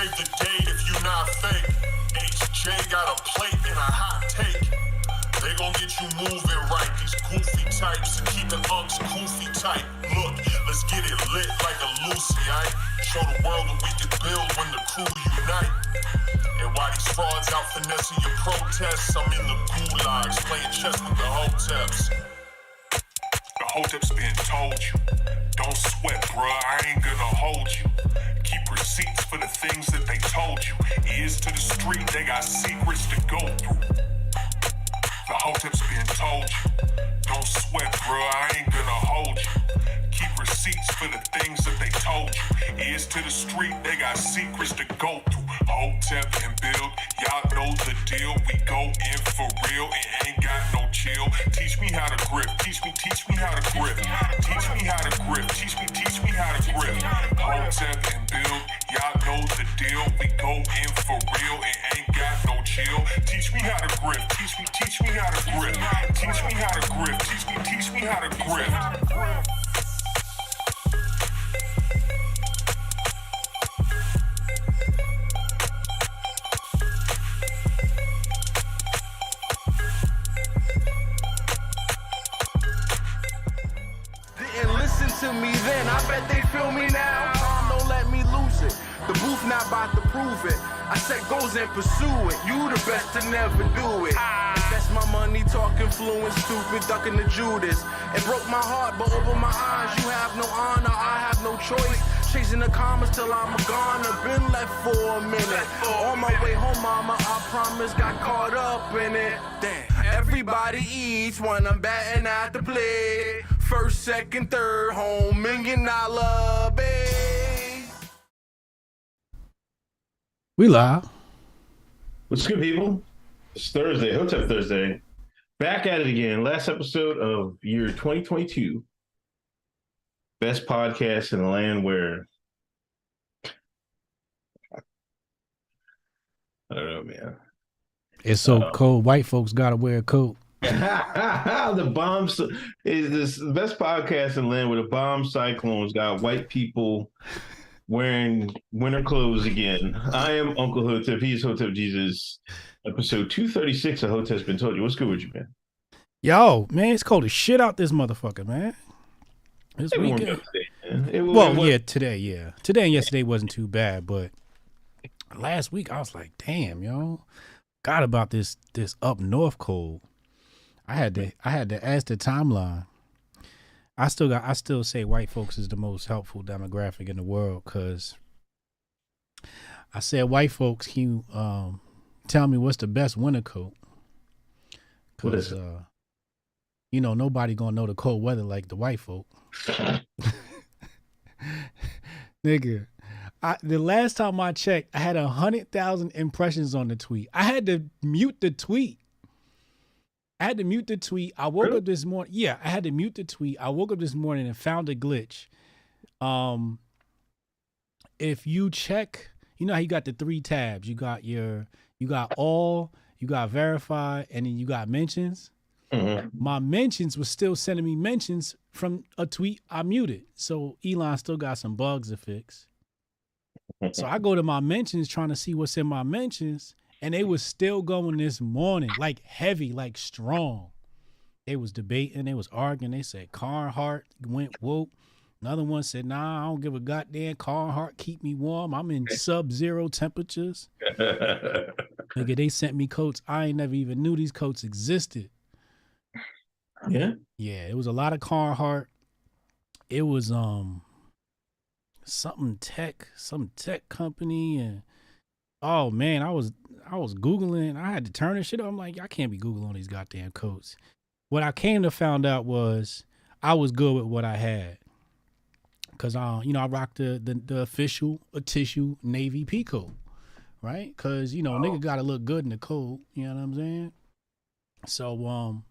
Save the date if you not fake. HJ got a plate and a hot take. They gon' get you moving right. These goofy types and keeping unks goofy tight. Look, let's get it lit like a Lucy, aight? Show the world what we can build when the crew unite. And while these frauds out finessing your protests, I'm in the gulags playing chess with the Hoteps. The Hoteps been told you, don't sweat, bruh, I ain't gonna hold you. Keep receipts for the things that they told you. Ears to the street, they got secrets to go through. The Hoteps been told you, don't sweat, bruh, I ain't gonna hold you. Keep receipts for the things that they told you. Ears to the street, they got secrets to go through. Hotep and build, y'all know the deal. We go in for real and ain't got no chill. Teach me how to grip, teach me how to grip. Teach me how to grip, teach me how to grip. Hotep and build, y'all know the deal. We go in for real and ain't got no chill. Teach me how to grip, teach me how to grip. Teach me how to grip, teach me how to grip. To me then, I bet they feel me now. Time don't let me lose it. The booth not about to prove it. I said goes and pursue it. You the best to never do it. Invest my money talking fluent, stupid, ducking the Judas. It broke my heart, but over my eyes, you have no honor, I have no choice. Chasing the commas till I'm gone. I've been left for a minute. On my way home, mama, I promise, got caught up in it. Damn. Everybody eats when I'm batting at the plate. First, second, third, home, $1 million babe. We live. What's good, people? It's Thursday, Hotep Thursday. Back at it again. Last episode of year 2022. Best podcast in the land where... I don't know, man. It's so cold. White folks gotta wear a coat. The bombs is this the best podcast in the land where the bomb cyclones got white people wearing winter clothes again. I am Uncle Hotep. He's Hotep Jesus. Episode 236 of Hotep's Been Told You. What's good with you, man? Yo, man, it's cold as shit out this motherfucker, man. This weekend. Today, yeah. Today and yesterday wasn't too bad, but last week I was like, damn, yo. Got about this up north cold. I had to ask the timeline. I still say white folks is the most helpful demographic in the world, because I said, white folks, can you tell me what's the best winter coat? Because nobody gonna know the cold weather like the white folk. Nigga, the last time I checked, I had 100,000 impressions on the tweet. I had to mute the tweet. I woke up this morning. Yeah, I had to mute the tweet. I woke up this morning and found a glitch. If you check, you know how you got the 3 tabs. You got all, you got verify, and then you got mentions. Mm-hmm. My mentions was still sending me mentions from a tweet I muted. So Elon still got some bugs to fix. So I go to my mentions trying to see what's in my mentions, and they was still going this morning, like heavy, like strong. They was debating, they was arguing. They said Carhartt went woke. Another one said, nah, I don't give a goddamn. Carhartt keep me warm. I'm in sub-zero temperatures. Nigga, they sent me coats. I ain't never even knew these coats existed. Yeah? Yeah, it was a lot of Carhartt. It was some tech company, and oh man, I was Googling. I had to turn this shit up. I'm like, I can't be Googling on these goddamn coats. What I came to find out was I was good with what I had. Cause I rocked the official tissue Navy pea coat, right? Cause nigga gotta look good in the cold. You know what I'm saying? So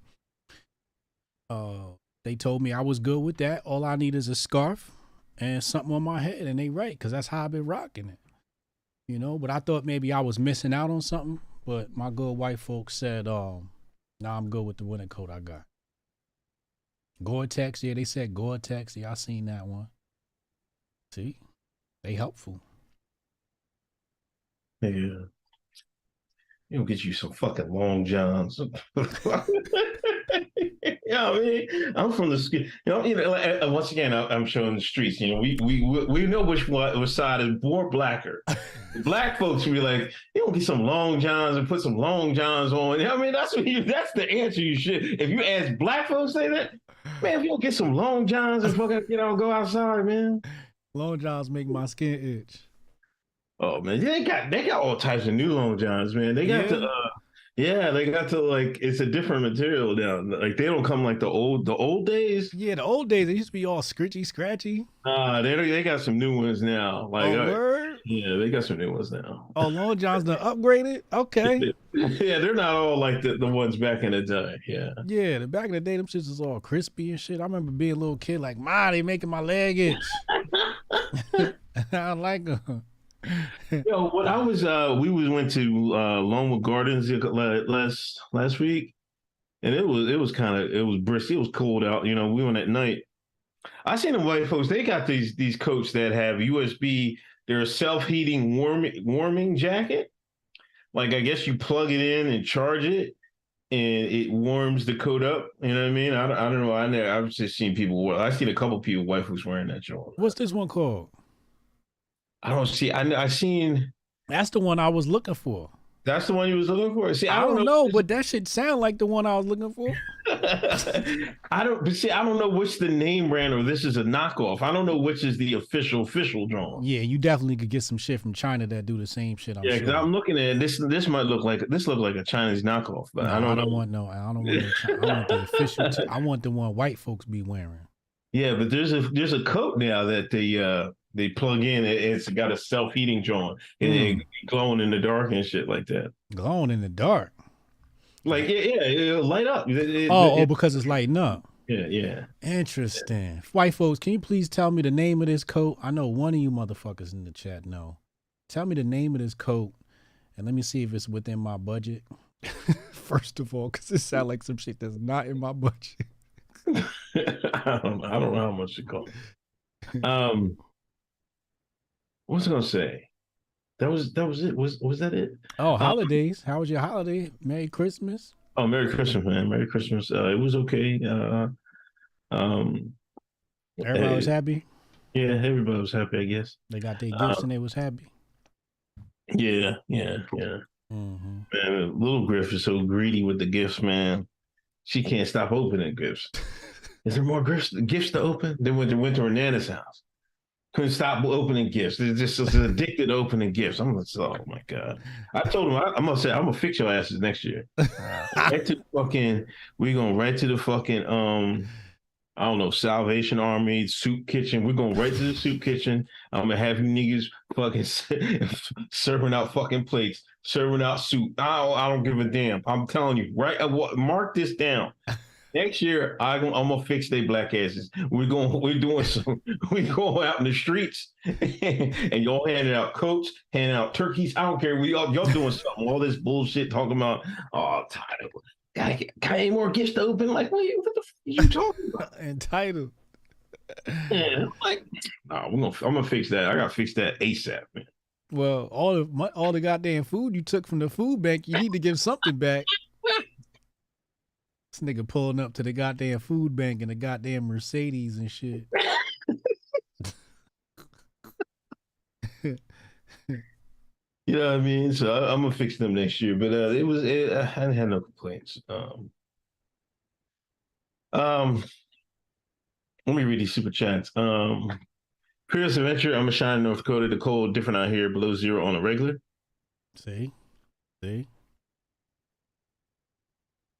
they told me I was good with that. All I need is a scarf and something on my head, and they right, cause that's how I've been rocking it. But I thought maybe I was missing out on something. But my good white folks said, nah, I'm good with the winter coat I got. Gore-Tex, yeah, they said Gore-Tex. Yeah, I seen that one. See, they helpful. Nigga, you don't get you some fucking long johns. You know what I mean? I'm from the school. Like, once again, I'm showing the streets. We know which side is more blacker. Black folks will be like, you don't get some long johns and put some long johns on. You know what I mean? That's the answer you should. If you ask black folks say that, man, if you don't get some long johns and fucking go outside, man. Long johns make my skin itch. Oh man, they got all types of new long johns, man. They got they got to like it's a different material now. Like they don't come like the old days. Yeah, the old days they used to be all scritchy, scratchy. They got some new ones now. Like word? Yeah, they got some new ones now. Oh, long johns done upgraded? Okay. Yeah, they're not all like the ones back in the day. Yeah. Yeah, the back in the day, them shits was all crispy and shit. I remember being a little kid like, Ma, they making my leg itch. I don't like them. Yo, when I was we went to Longwood Gardens last week, and it was brisk. It was cold out. We went at night. I seen the white folks. They got these coats that have USB. They're a self-heating warming jacket. Like I guess you plug it in and charge it, and it warms the coat up. You know what I mean? I don't know. I've just seen people. I seen a couple people, white folks, wearing that joint. What's this one called? I don't see. I seen. That's the one I was looking for. That's the one you was looking for. See, I don't know, but that should sound like the one I was looking for. I don't know which the name brand or this is a knockoff. I don't know which is the official drawing. Yeah, you definitely could get some shit from China that do the same shit. I'm because I'm looking at this. This might look like a Chinese knockoff, but I don't want the official. I want the one white folks be wearing. Yeah, but there's a coat now that they plug in. It's got a self-heating joint and it glowing in the dark and shit like that. Glowing in the dark. Like it'll light up. Because it's lighting up. Yeah. Interesting. White folks, can you please tell me the name of this coat? I know one of you motherfuckers in the chat know. Tell me the name of this coat, and let me see if it's within my budget. First of all, because it sounds like some shit that's not in my budget. I don't know how much it costs. What's I gonna say? That was it. Was that it? Oh, holidays. How was your holiday? Merry Christmas. Oh, Merry Christmas, man. Merry Christmas. It was okay. Everybody was happy? Yeah, everybody was happy, I guess. They got their gifts and they was happy. Yeah. Mm-hmm. Man, little Griff is so greedy with the gifts, man. She can't stop opening gifts. Is there more gifts to open? They went to her Nana's house. Couldn't stop opening gifts. They're just addicted to opening gifts. I'm like, oh my God. I told him, I'm gonna fix your asses next year. Right to the fucking, we're going right to the fucking, I don't know, Salvation Army, soup kitchen. We're going right to the soup kitchen. I'm gonna have you niggas fucking serving out fucking plates, serving out soup. I don't give a damn. I'm telling you, right? Mark this down. Next year, I'm gonna fix they black asses. We going out in the streets and y'all handing out coats, handing out turkeys. I don't care. Y'all doing something. All this bullshit talking about. Oh, title. Got any more gifts to open? Like, what the fuck are you talking about? Entitled. Yeah, like, no, I'm gonna fix that. I gotta fix that ASAP, man. Well, all the goddamn food you took from the food bank, you need to give something back. This nigga pulling up to the goddamn food bank in the goddamn Mercedes and shit. You know what I mean? So I'm gonna fix them next year. But I didn't have no complaints. Let me read these super chats. Piers Adventure, I'm a shine North Dakota. The cold different out here, below zero on a regular. See.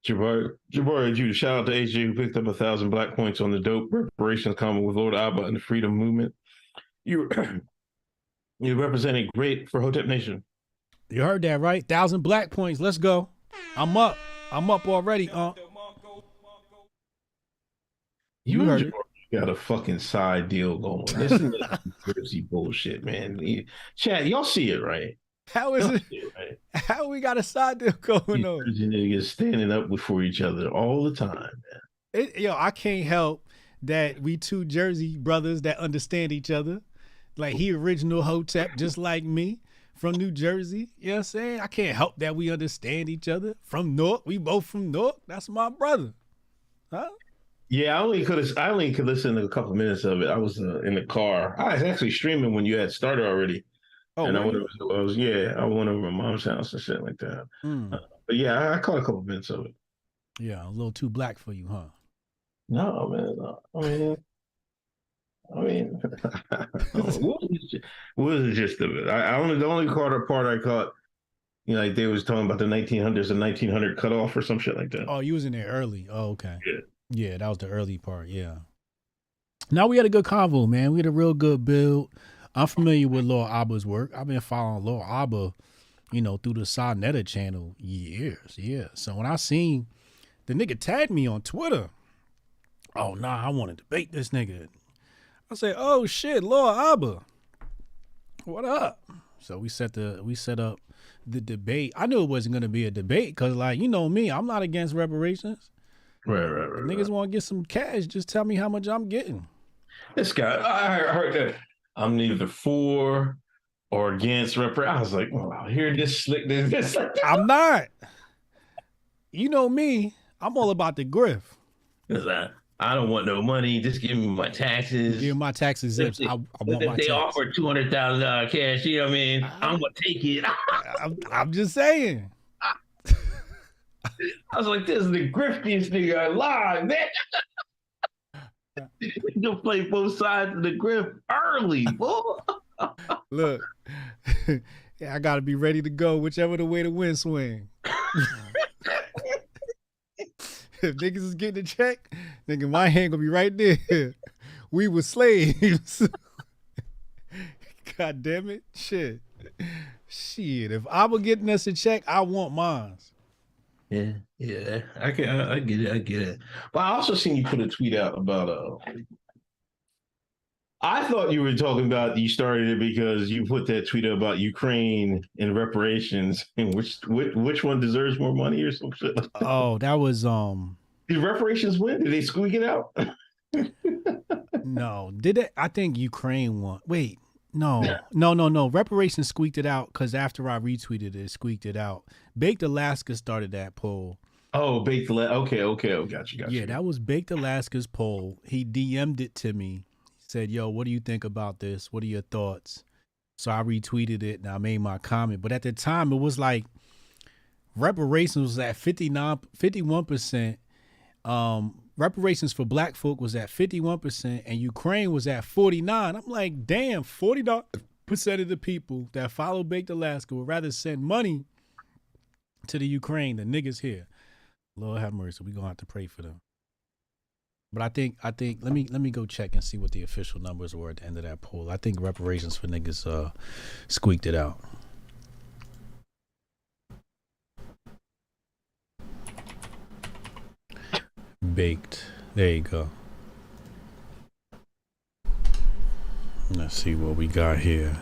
Jabari Judah, shout out to AJ who picked up 1,000 black points on the dope reparations comment with Lord Abba and the freedom movement. You represented great for Hotep Nation. You heard that, right? 1,000 black points. Let's go. I'm up already. You heard it. You got a fucking side deal going. This is crazy bullshit, man. Chat, y'all see it, right? How is it? Right? How we got a side deal going on? Niggas standing up before each other all the time, man. I can't help that we two Jersey brothers that understand each other. Like he original Hotep, just like me. from New Jersey. You know what I'm saying? I can't help that we understand each other. From Newark, we both from Newark. That's my brother. Huh? Yeah, I only could listen to a couple minutes of it. I was in the car. I was actually streaming when you had started already. Oh, and I were went you? over, I went over to my mom's house and shit like that. But yeah, I caught a couple minutes of it. Yeah, a little too black for you, huh? No, man. No. I mean, what was the gist of it? The only part I caught, you know, like they was talking about the 1900s and 1900 cutoff or some shit like that. Oh, you was in there early. Oh, okay. Yeah. Yeah, that was the early part. Yeah. Now we had a good convo, man. We had a real good build. I'm familiar with Lil Abba's work. I've been following Lil Abba, you know, through the Sonetta channel years. Yeah. So when I seen the nigga tagged me on Twitter, oh nah, I want to debate this nigga. I said, oh shit, Lil Abba, what up? So we set up the debate. I knew it wasn't gonna be a debate because, like, you know me, I'm not against reparations. Right. Niggas want to get some cash. Just tell me how much I'm getting. This guy, I heard that I'm neither for or against reparations. I was like, wow, here this slick this. I'm not. You know me. I'm all about the grift. I don't want no money. Just give me my taxes. Give my tax exempts. I want my If they tax. offer $200,000 cash, you know what I mean? I'm gonna take it. I'm just saying. I was like, this is the griftiest nigga alive, man. You'll play both sides of the grift early, boy. Look, yeah, I gotta be ready to go whichever the way the wind swing. If niggas is getting a check, nigga, my hand gonna be right there. We were slaves. God damn it. Shit. If I'm getting us a check, I want mine. Yeah. I get it. But I also seen you put a tweet out about I thought you were talking about you started it because you put that tweet out about Ukraine and reparations and which one deserves more money or some shit like that. Oh, that was Did reparations win? Did they squeak it out? No. Did it? I think Ukraine won. Wait. No. Reparations squeaked it out because after I retweeted it, squeaked it out. Baked Alaska started that poll. Oh, Baked Alaska. Okay. Oh, got you. Yeah, that was Baked Alaska's poll. He DM'd it to me. He said, yo, what do you think about this? What are your thoughts? So I retweeted it and I made my comment. But at the time, it was like reparations was at 51%. Reparations for black folk was at 51% and Ukraine was at 49%. I'm like, damn, 40% of the people that follow Baked Alaska would rather send money to the Ukraine than niggas here. Lord have mercy. We're gonna have to pray for them. But I think let me go check and see what the official numbers were at the end of that poll. I think reparations for niggas squeaked it out. Baked. There you go. Let's see what we got here.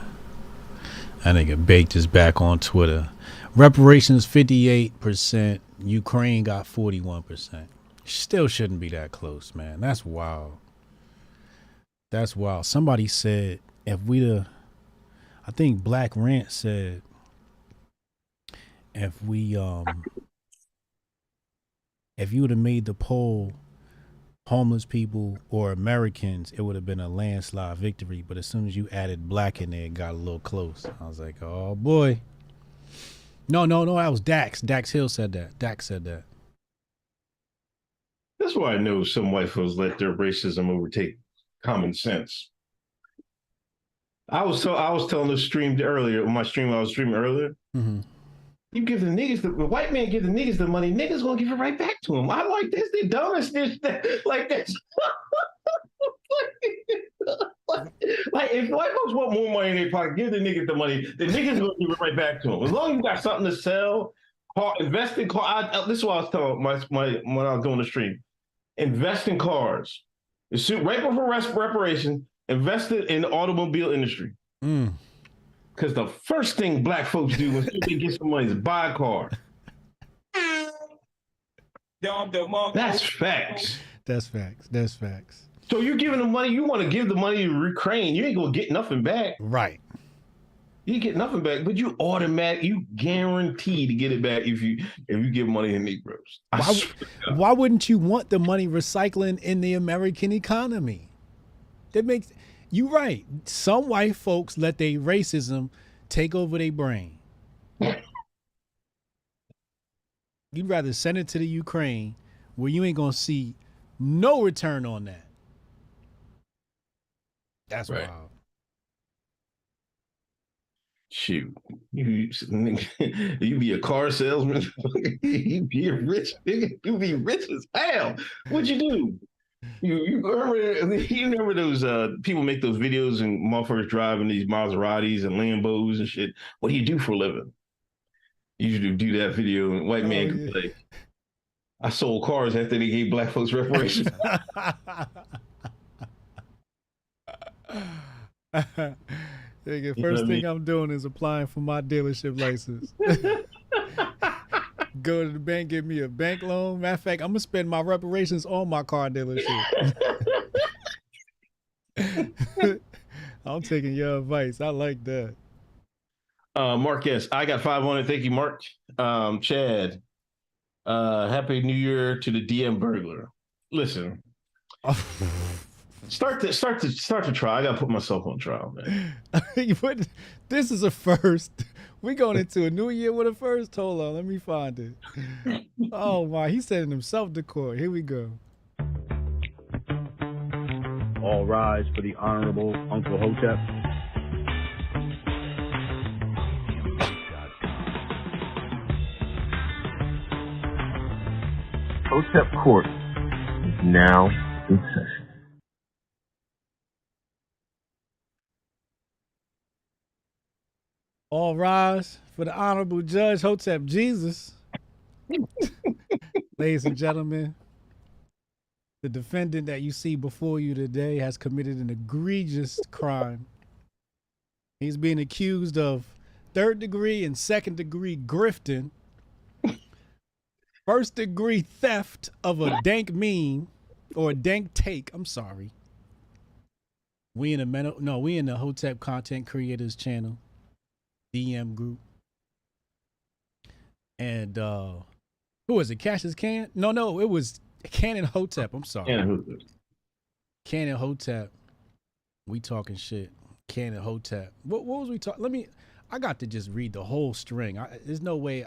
I think Baked is back on Twitter. Reparations 58%. Ukraine got 41%. Still shouldn't be that close, man. That's wild. That's wild. Somebody said I think Black Rant said if you would have made the poll homeless people or Americans, it would have been a landslide victory. But as soon as you added black in there, it got a little close. I was like, oh boy. No, that was Dax. Dax Hill said that. Dax said that. That's why I know some white folks let their racism overtake common sense. I was telling the stream earlier, my stream I was streaming earlier. Mm-hmm. You give the white man give the niggas the money, niggas gonna give it right back to him. I like this, the dumbest like this. Like if white folks want more money in their pocket, give the niggas the money, the niggas gonna give it right back to them. As long as you got something to sell, invest in cars. This is what I was telling when I was doing the stream. Invest in cars. Right before reparation, invest in the automobile industry. Because the first thing black folks do when they get some money is buy a car. That's facts. That's facts. So you're giving them money, you want to give the money to Ukraine, you ain't going to get nothing back. Right. You get nothing back, but you guarantee to get it back if you give money to Negroes. Why wouldn't you want the money recycling in the American economy? That makes you right. Some white folks let their racism take over their brain. You'd rather send it to the Ukraine where you ain't gonna see no return on that. That's right. wild. Shoot, you be a car salesman. You be a rich nigga. You be rich as hell. What'd you do? You remember those people make those videos and motherfuckers driving these Maseratis and Lambos and shit. What do you do for a living? You should do that video and white man could play. I sold cars after they gave black folks reparations. First thing I'm doing is applying for my dealership license. Go to the bank, give me a bank loan. Matter of fact, I'm gonna spend my reparations on my car dealership. I'm taking your advice. I like that. Mark, yes, I got 500. Thank you, Mark. Chad, happy New Year to the DM burglar. Listen, start to try. I gotta put myself on trial, man. This is a first. We going into a new year with a first. Hold on, let me find it. Oh my, he's sending himself to court. Here we go. All rise for the Honorable Uncle Hotep. Hotep Court is now in session. All rise for the Honorable Judge Hotep Jesus. Ladies and gentlemen, the defendant that you see before you today has committed an egregious crime. He's being accused of 3rd degree and 2nd degree grifting, 1st degree theft of a dank meme or a dank take. I'm sorry. We in the Hotep Content Creators channel, DM group. And who was it? Cassius Can? No, it was Canon Hotep. I'm sorry. Canon Hotep. We talking shit. Canon Hotep. What was we talking? I got to just read the whole string. There's no way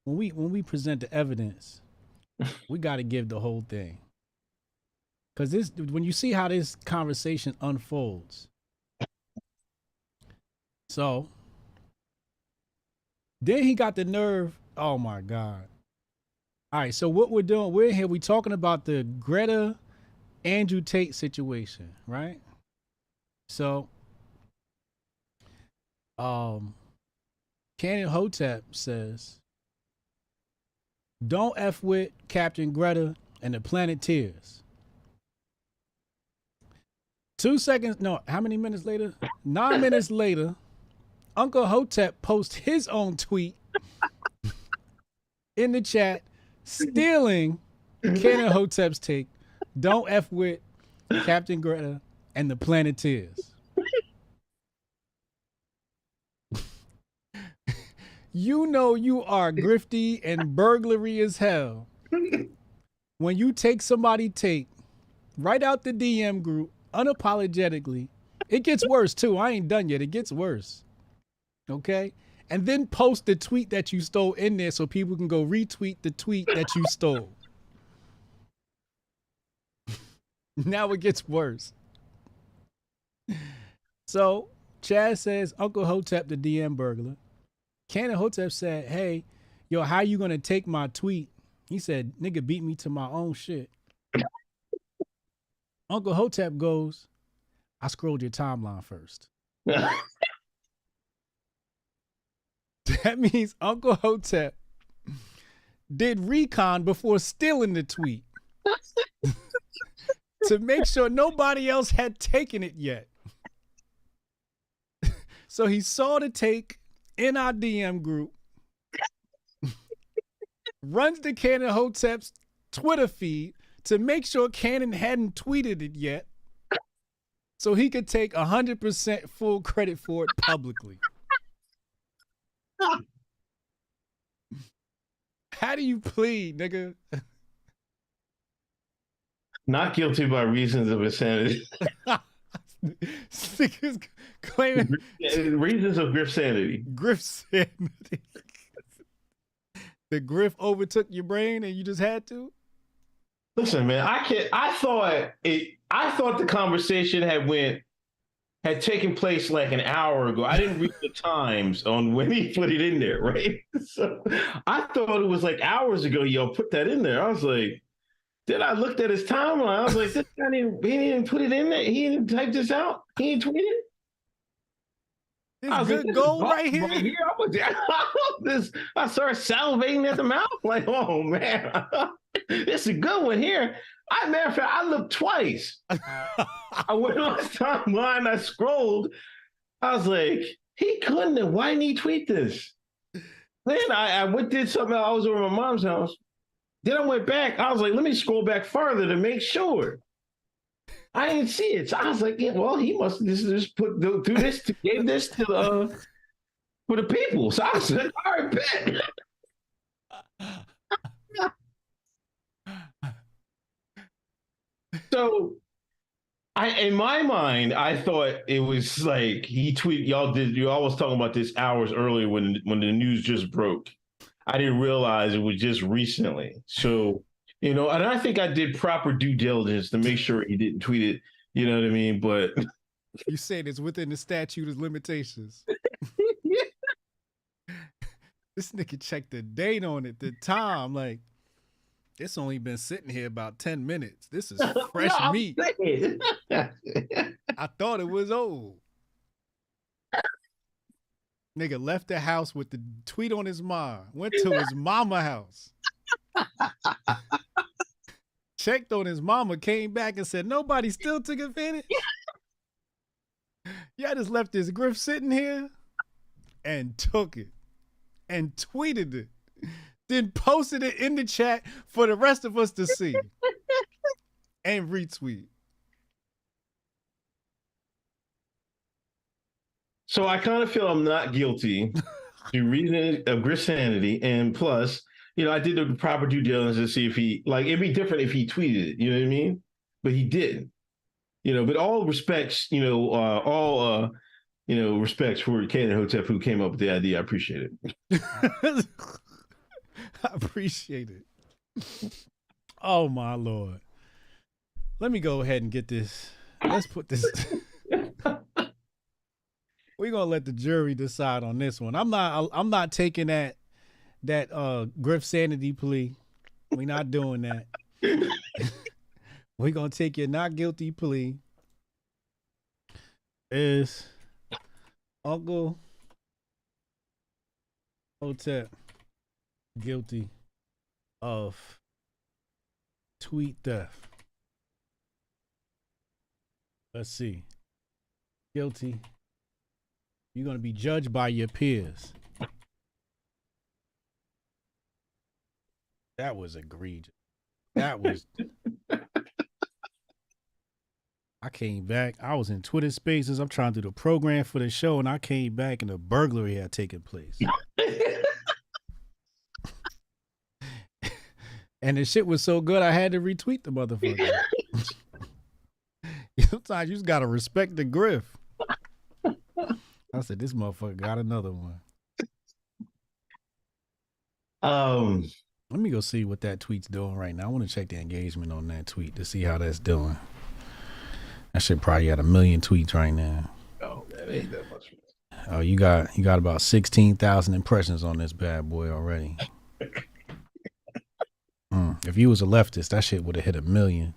when we present the evidence, we got to give the whole thing. Because when you see how this conversation unfolds. So then he got the nerve. Oh my God. All right. So what we're doing, we're here. We're talking about the Greta Andrew Tate situation, right? So, Canon Hotep says, don't F with Captain Greta and the Planeteers. 2 seconds, no, how many minutes later? 9 minutes later, Uncle Hotep posts his own tweet in the chat, stealing Canon Hotep's take, don't F with Captain Greta and the Planeteers. You know you are grifty and burglary as hell when you take somebody take right out the DM group unapologetically. It gets worse too. I ain't done yet. It gets worse. Okay? And then post the tweet that you stole in there so people can go retweet the tweet that you stole. Now it gets worse. So Chad says, Uncle Hotep the DM burglar. Canon Hotep said, hey, yo, how you gonna take my tweet? He said, nigga beat me to my own shit. Uncle Hotep goes, I scrolled your timeline first. That means Uncle Hotep did recon before stealing the tweet to make sure nobody else had taken it yet. So he saw the take in our DM group, runs the Canon Hotep's Twitter feed to make sure Canon hadn't tweeted it yet so he could take 100% full credit for it publicly. How do you plead, nigga? Not guilty by reasons of insanity. Niggas claiming Reasons of griff sanity. griff sanity. The griff overtook your brain and you just had to? Listen, man, I thought the conversation had taken place like an hour ago. I didn't read the times on when he put it in there, right? So I thought it was like hours ago. Yo, put that in there. I was like, then I looked at his timeline. I was like, this guy he didn't put it in there. He didn't type this out. He didn't tweet it. This good gold right here. I started salivating at the mouth. Like, oh man, this is a good one here. Matter of fact, I looked twice. I went on his timeline. I scrolled. I was like, he couldn't have. Why didn't he tweet this? Then I did something. I was over at my mom's house. Then I went back. I was like, let me scroll back further to make sure. I didn't see it. So I was like, yeah, well, he must have just gave this to for the people. So I was like, all right, bet. So in my mind, I thought it was like he tweeted, y'all was talking about this hours earlier when the news just broke. I didn't realize it was just recently. So, and I think I did proper due diligence to make sure he didn't tweet it. You know what I mean? But you said it's within the statute of limitations. This nigga checked the date on it, the time. Like, it's only been sitting here about 10 minutes. This is fresh meat. I thought it was old. Nigga left the house with the tweet on his mind. Went to his mama house. Checked on his mama, came back and said, nobody still took advantage. Y'all just left this griff sitting here and took it and tweeted it. Then posted it in the chat for the rest of us to see and retweet. So I kind of feel I'm not guilty to reason of grisanity, and plus, I did the proper due diligence to see if it'd be different if he tweeted it, you know what I mean? But he didn't, but all respects, respects for Ken and Hotep who came up with the idea. I appreciate it. I appreciate it. Oh my Lord. Let me go ahead and get this. Let's put this. We're gonna let the jury decide on this one. I'm not taking that griff sanity plea. We're not doing that. We're gonna take your not guilty plea. Is Uncle Hotep guilty of tweet theft? Let's see. Guilty. You're going to be judged by your peers. That was egregious. That was... I came back. I was in Twitter Spaces. I'm trying to do the program for the show, and I came back and a burglary had taken place. And the shit was so good, I had to retweet the motherfucker. Sometimes you just got to respect the griff. I said, this motherfucker got another one. Let me go see what that tweet's doing right now. I want to check the engagement on that tweet to see how that's doing. That shit probably got 1 million tweets right now. Oh, that ain't that much. Oh, you got about 16,000 impressions on this bad boy already. If you was a leftist, that shit would have hit 1 million.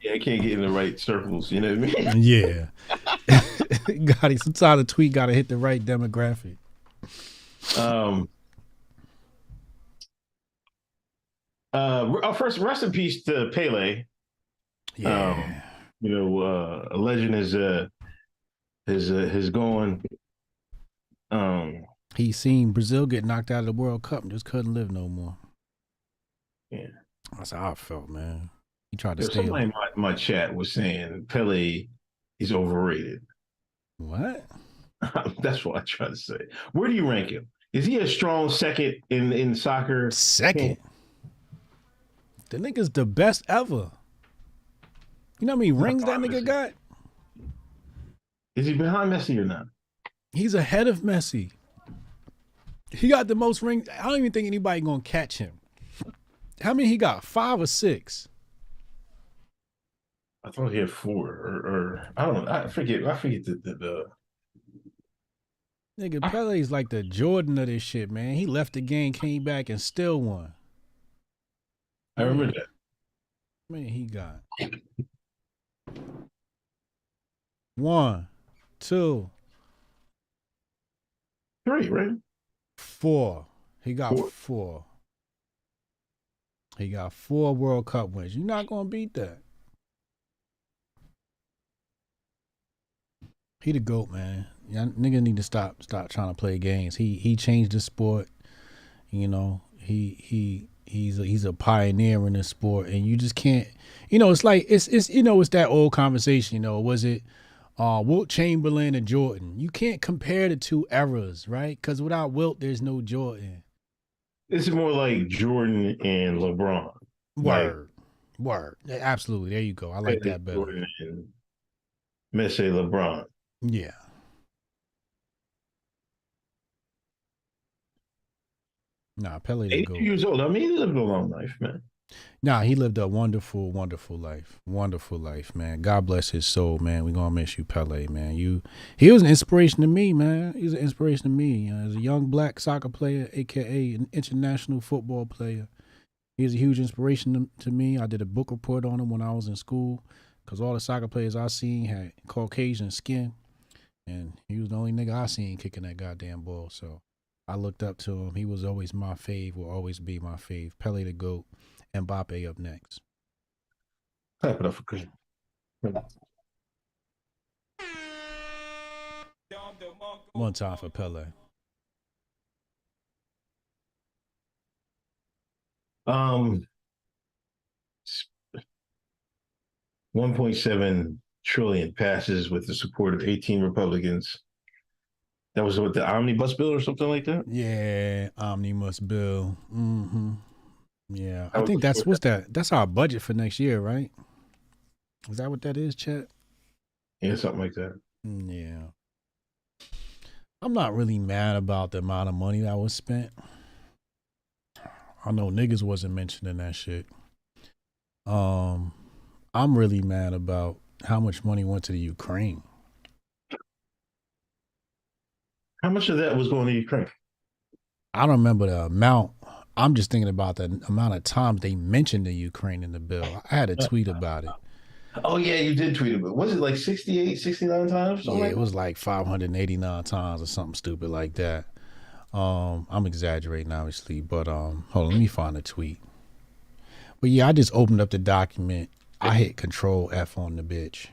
Yeah, I can't get in the right circles, you know what I mean? Yeah. Sometimes a tweet got to hit the right demographic. First, rest in peace to Pele. Yeah. A legend has gone. He seen Brazil get knocked out of the World Cup and just couldn't live no more. Yeah. That's how I felt, man. He tried to stay. Somebody in my chat was saying Pele is overrated. What? That's what I try to say. Where do you rank him? Is he a strong second in soccer? Second. The nigga's the best ever. You know how many rings that nigga got? Is he behind Messi or not? He's ahead of Messi. He got the most rings. I don't even think anybody gonna catch him. How many he got? 5 or 6? I thought he had 4, or I don't know. I forget the Nigga, Pele's like the Jordan of this shit, man. He left the game, came back, and still won. I remember that. Man, he got 1, 2, 3, right? 4. He got 4. He got 4 World Cup wins. You're not gonna beat that. He the GOAT, man. Y'all nigga need to stop trying to play games. He changed the sport. You know, he's a pioneer in this sport, and you just can't. You know, it's like it's that old conversation. You know, was it Wilt Chamberlain and Jordan? You can't compare the two eras, right? Because without Wilt, there's no Jordan. This is more like Jordan and LeBron. Word. Yeah, absolutely. There you go. I like that better. Jordan and Messi, LeBron. Yeah. Nah, Pele the 82 GOAT. years old. I mean, he lived a long life, man. Nah, he lived a wonderful, wonderful life. Wonderful life, man. God bless his soul, man. We gonna miss you, Pele, man. He was an inspiration to me, man. He was an inspiration to me. As a young black soccer player, aka an international football player. He was a huge inspiration to me. I did a book report on him when I was in school, because all the soccer players I seen had Caucasian skin, and he was the only nigga I seen kicking that goddamn ball. So I looked up to him. He was always my fave, will always be my fave. Pele the GOAT. Mbappe up next. Clap it up for Chris. One time for Pele. 1.7 trillion passes with the support of 18 Republicans. That was what, the Omnibus Bill or something like that? Yeah, Omnibus Bill. Mm-hmm. Yeah, I I think was- that's our budget for next year, right? Is that what that is, Chet? Yeah, something like that. Yeah. I'm not really mad about the amount of money that was spent. I know niggas wasn't mentioning that shit. I'm really mad about how much money went to the Ukraine. How much of that was going to Ukraine? I don't remember the amount. I'm just thinking about the amount of times they mentioned the Ukraine in the bill. I had a tweet about it. Oh, yeah, you did tweet about it. Was it like 68, 69 times? Yeah, it was like 589 times or something stupid like that. I'm exaggerating, obviously, but hold on, let me find a tweet. But yeah, I just opened up the document. I hit Control F on the bitch.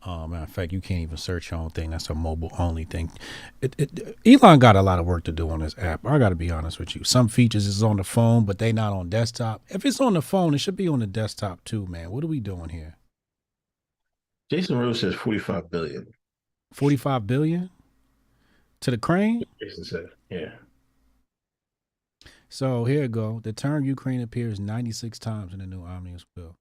Matter of fact, you can't even search your own thing. That's a mobile only thing. Elon got a lot of work to do on this app. I got to be honest with you. Some features is on the phone, but they not on desktop. If it's on the phone, it should be on the desktop too, man. What are we doing here? Jason Rose says 45 billion. 45 billion to the crane? Jason said, yeah. So here we go. The term Ukraine appears 96 times in the new Omnibus Bill.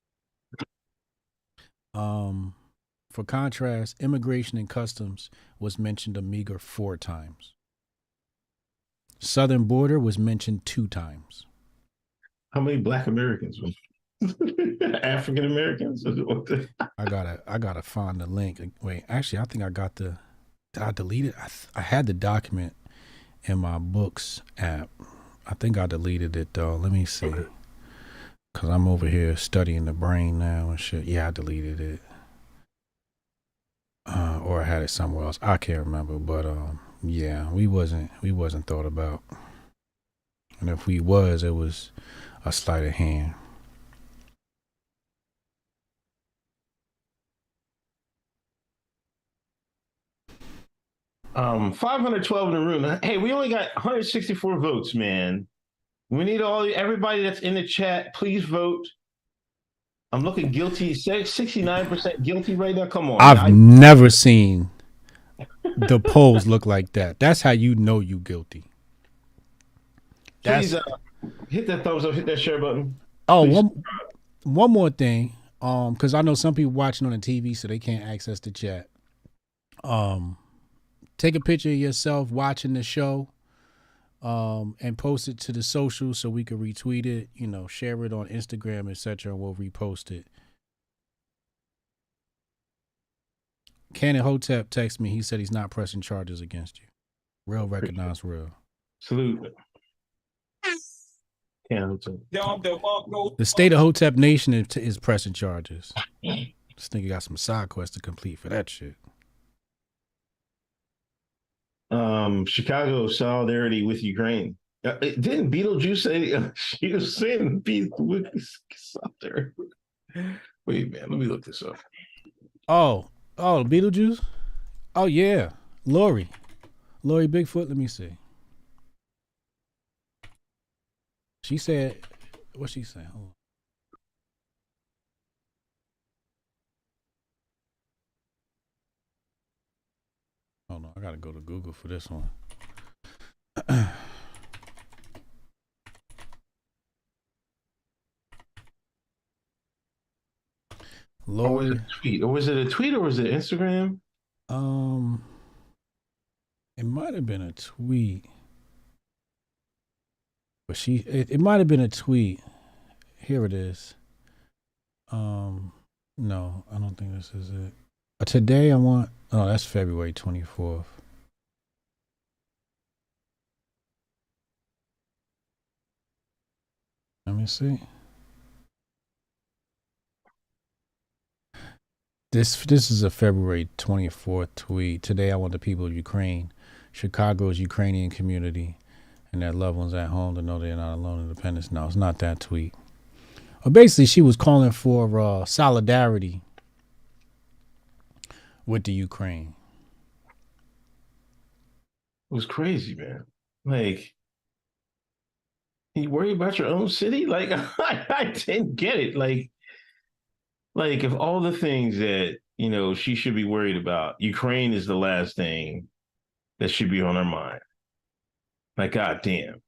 For contrast, immigration and customs was mentioned a meager 4 times. Southern border was mentioned 2 times. How many Black Americans? African Americans? I gotta find the link. Wait, actually, I think I got did I delete it? I had the document in my books app. I think I deleted it though. Let me see. Cause I'm over here studying the brain now and shit. Yeah, I deleted it. Or I had it somewhere else. I can't remember, but yeah, we wasn't thought about. And if we was, it was a sleight of hand. Um, 512 in the room. Hey, we only got 164 votes, man. We need everybody that's in the chat. Please vote. I'm looking guilty. 69% guilty right now. Come on. I've never seen the polls look like that. That's how you know you guilty. Please hit that thumbs up, hit that share button. Oh, Please. one more thing. Because I know some people watching on the TV, so they can't access the chat. Take a picture of yourself watching the show, and post it to the social so we can retweet it. You know, share it on Instagram, etc., and we'll repost it. Canon Hotep texted me. He said he's not pressing charges against you. Real recognize real. Salute. Canon Hotep. The state of Hotep Nation is pressing charges. This nigga got some side quests to complete for that shit. Chicago solidarity with Ukraine. Didn't Beetlejuice say she was saying peace with solidarity? Wait, man, let me look this up. Oh, Beetlejuice? Oh, yeah. Lori Bigfoot, let me see. She said, what's she saying? Hold on, I gotta go to Google for this one. Lord, was it a tweet? Or was it a tweet or was it Instagram? It might have been a tweet. But it might have been a tweet. Here it is. No, I don't think this is it. Today that's February 24th. Let me see. This is a February 24th tweet. Today I want the people of Ukraine, Chicago's Ukrainian community, and their loved ones at home to know they're not alone in independence. No, it's not that tweet. Well, basically, she was calling for solidarity with the Ukraine. It was crazy, man. Like, you worry about your own city? Like, I didn't get it. Like if all the things that, she should be worried about, Ukraine is the last thing that should be on her mind. Like, goddamn.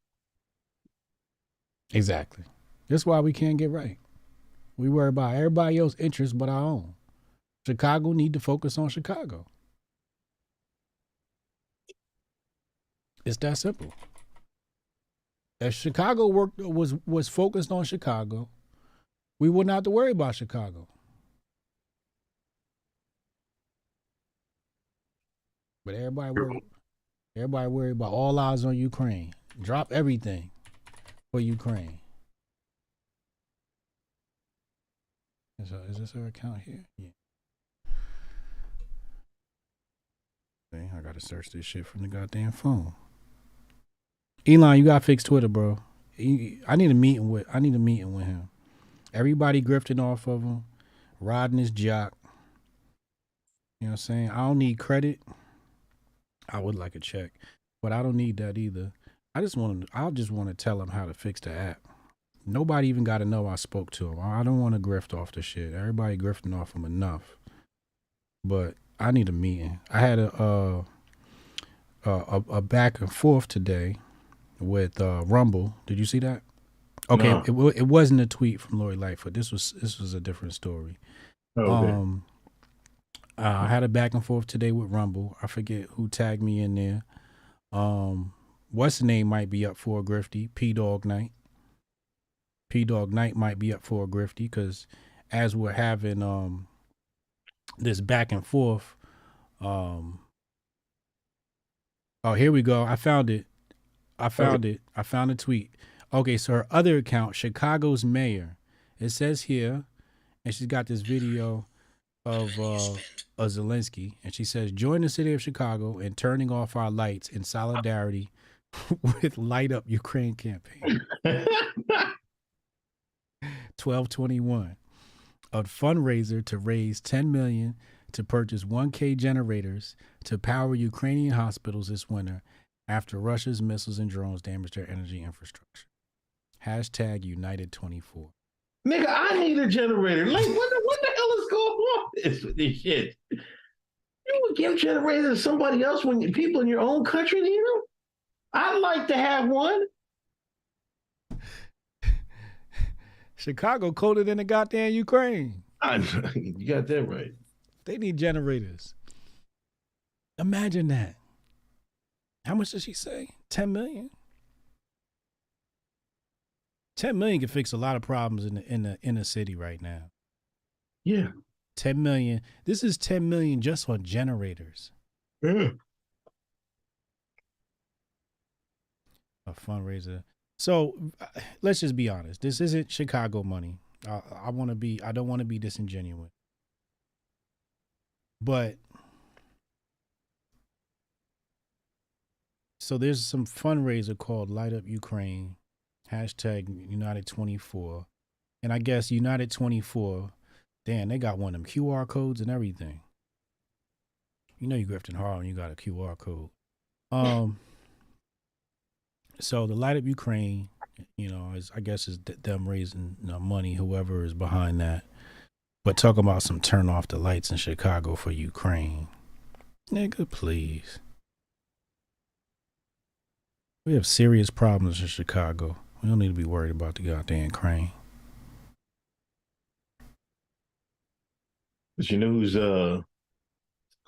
Exactly. That's why we can't get right. We worry about everybody else's interests but our own. Chicago need to focus on Chicago. It's that simple. If Chicago was focused on Chicago, we wouldn't have to worry about Chicago. But everybody worried about all eyes on Ukraine. Drop everything for Ukraine. Is this her account here? Yeah. I gotta search this shit from the goddamn phone. Elon, you gotta fix Twitter, bro. I need a meeting with him. Everybody grifting off of him, riding his jock. You know what I'm saying? I don't need credit. I would like a check, but I don't need that either. I just want to tell him how to fix the app. Nobody even got to know I spoke to him. I don't want to grift off the shit. Everybody grifting off him enough. But I need a meeting. I had a back and forth today with Rumble. Did you see that? Okay, no. It wasn't a tweet from Lori Lightfoot. This was a different story. Okay. I had a back and forth today with Rumble. I forget who tagged me in there. What's the name might be up for a grifty? P-Dog Night. P-Dog Night might be up for a grifty because as we're having this back and forth, oh, here we go. I found it. I found a tweet. Okay, so her other account, Chicago's mayor. It says here, and she's got this video of Zelensky, and she says, "Join the city of Chicago in turning off our lights in solidarity with Light Up Ukraine campaign." 12/21, a fundraiser to raise $10 million to purchase 1K generators to power Ukrainian hospitals this winter after Russia's missiles and drones damaged their energy infrastructure. Hashtag United24. Nigga, I need a generator. Like, what the hell is going on with this shit? You You would give generators to somebody else when people in your own country need them? I'd like to have one. Chicago colder than the goddamn Ukraine. You got that right. They need generators. Imagine that. How much did she say? 10 million? 10 million can fix a lot of problems in the inner city right now. Yeah. 10 million. This is 10 million just on generators. Yeah. A fundraiser. So let's just be honest. This isn't Chicago money. I don't want to be disingenuous. But so there's some fundraiser called Light Up Ukraine, #United24. And I guess United24, damn, they got one of them QR codes and everything. You know you grifting hard when you got a QR code. So the Light Up Ukraine, I guess is them raising money, whoever is behind that. But talking about some turn off the lights in Chicago for Ukraine. Nigga, please. We have serious problems in Chicago. We don't need to be worried about the goddamn crane. But you know who's going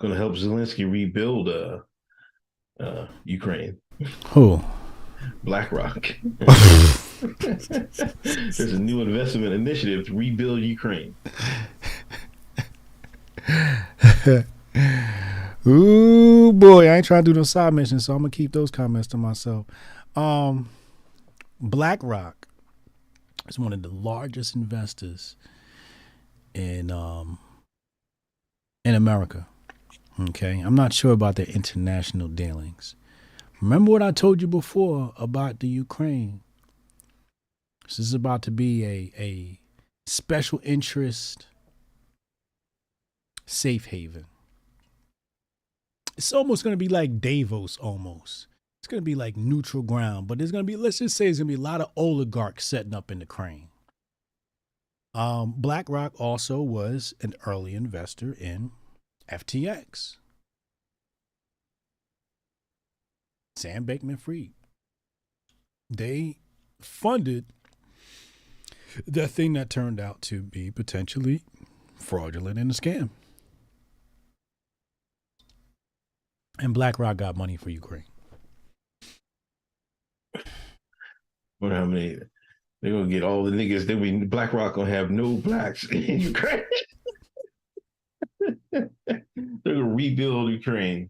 to help Zelensky rebuild Ukraine? Who? Blackrock. There's a new investment initiative to rebuild Ukraine. Ooh, boy, I ain't trying to do no side missions, so I'm going to keep those comments to myself. Blackrock is one of the largest investors in America. Okay, I'm not sure about their international dealings. Remember what I told you before about the Ukraine? This is about to be a special interest safe haven. It's almost going to be like Davos almost. It's going to be like neutral ground, but there's going to be, let's just say there's going to be a lot of oligarchs setting up in the crane. BlackRock also was an early investor in FTX. Sam Bankman-Fried. They funded that thing that turned out to be potentially fraudulent and a scam. And BlackRock got money for Ukraine. Wonder how many they're gonna get all the niggas. BlackRock gonna have no blacks in Ukraine. They're gonna rebuild Ukraine.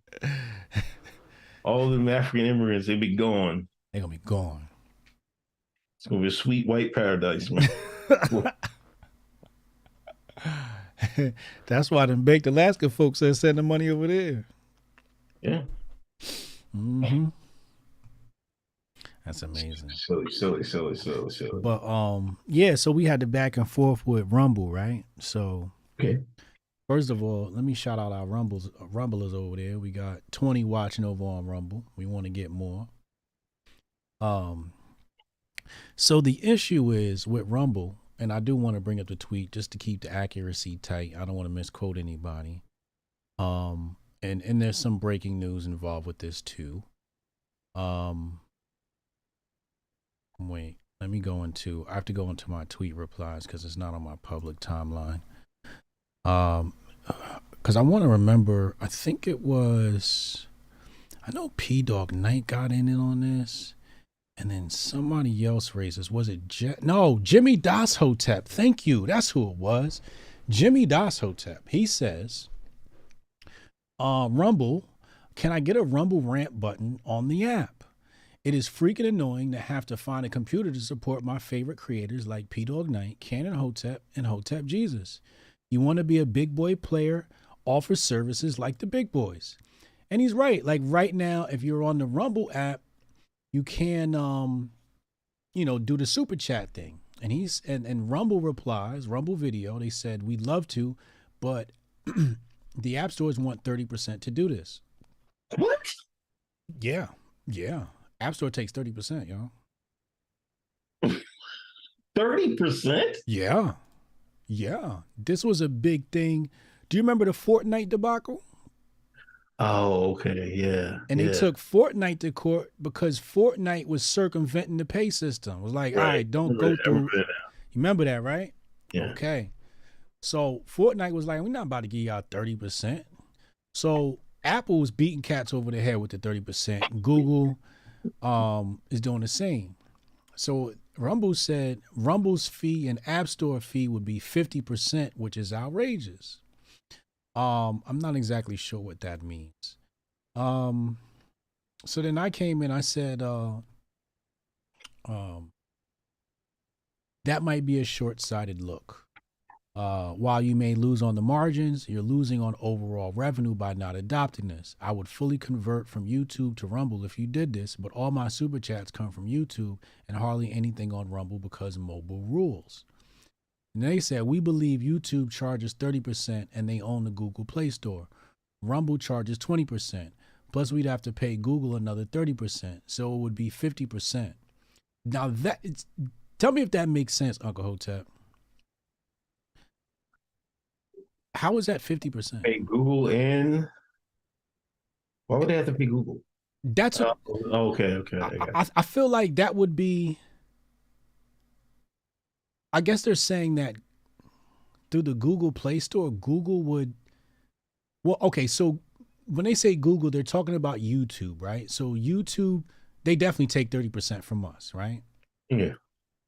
All them African immigrants, they be gone. They're gonna be gone. It's gonna be a sweet white paradise, man. That's why them baked Alaska folks are sending money over there. Yeah. Mm-hmm. That's amazing. Silly. But yeah, so we had the back and forth with Rumble, right? So okay. First of all, let me shout out our Rumblers over there. We got 20 watching over on Rumble. We want to get more. So the issue is with Rumble, and I do want to bring up the tweet just to keep the accuracy tight. I don't want to misquote anybody. And there's some breaking news involved with this too. Wait, let me go into, I have to go into my tweet replies because it's not on my public timeline. Because I want to remember, I think it was, I know P-Dog Knight got in on this, and then somebody else raises, was it, Jimmy Das Hotep, thank you, that's who it was, Jimmy Das Hotep. He says, Rumble, can I get a Rumble rant button on the app? It is freaking annoying to have to find a computer to support my favorite creators like P-Dog Knight, Canon Hotep, and Hotep Jesus. You want to be a big boy player, offer services like the big boys. And he's right. Like right now, if you're on the Rumble app, you can, do the super chat thing. And and Rumble replies, Rumble Video, they said, we'd love to, but the app stores want 30% to do this. What? Yeah. App Store takes 30%, y'all. 30%? Yeah. This was a big thing. Do you remember the Fortnite debacle? Oh, okay, yeah, And they yeah, took Fortnite to court because Fortnite was circumventing the pay system. It was like, all right. right, don't go I remember through. that. You remember that, right? Yeah. Okay. So Fortnite was like, we're not about to give y'all 30%. So Apple was beating cats over the head with the 30%. Google is doing the same. So Rumble said Rumble's fee and App Store fee would be 50%, which is outrageous. I'm not exactly sure what that means. So then I came in, I said, that might be a short-sighted look. While you may lose on the margins, you're losing on overall revenue by not adopting this. I would fully convert from YouTube to Rumble if you did this, but all my super chats come from YouTube and hardly anything on Rumble because of mobile rules. And they said, we believe YouTube charges 30% and they own the Google Play Store. Rumble charges 20%. Plus, we'd have to pay Google another 30%. So it would be 50%. Now, tell me if that makes sense, Uncle Hotep. How is that 50%? Pay Google and why would they have to pay Google? That's okay. I feel like that would be. I guess they're saying that through the Google Play Store, Google would. Well, okay, so when they say Google, they're talking about YouTube, right? So YouTube, they definitely take 30% from us, right? Yeah.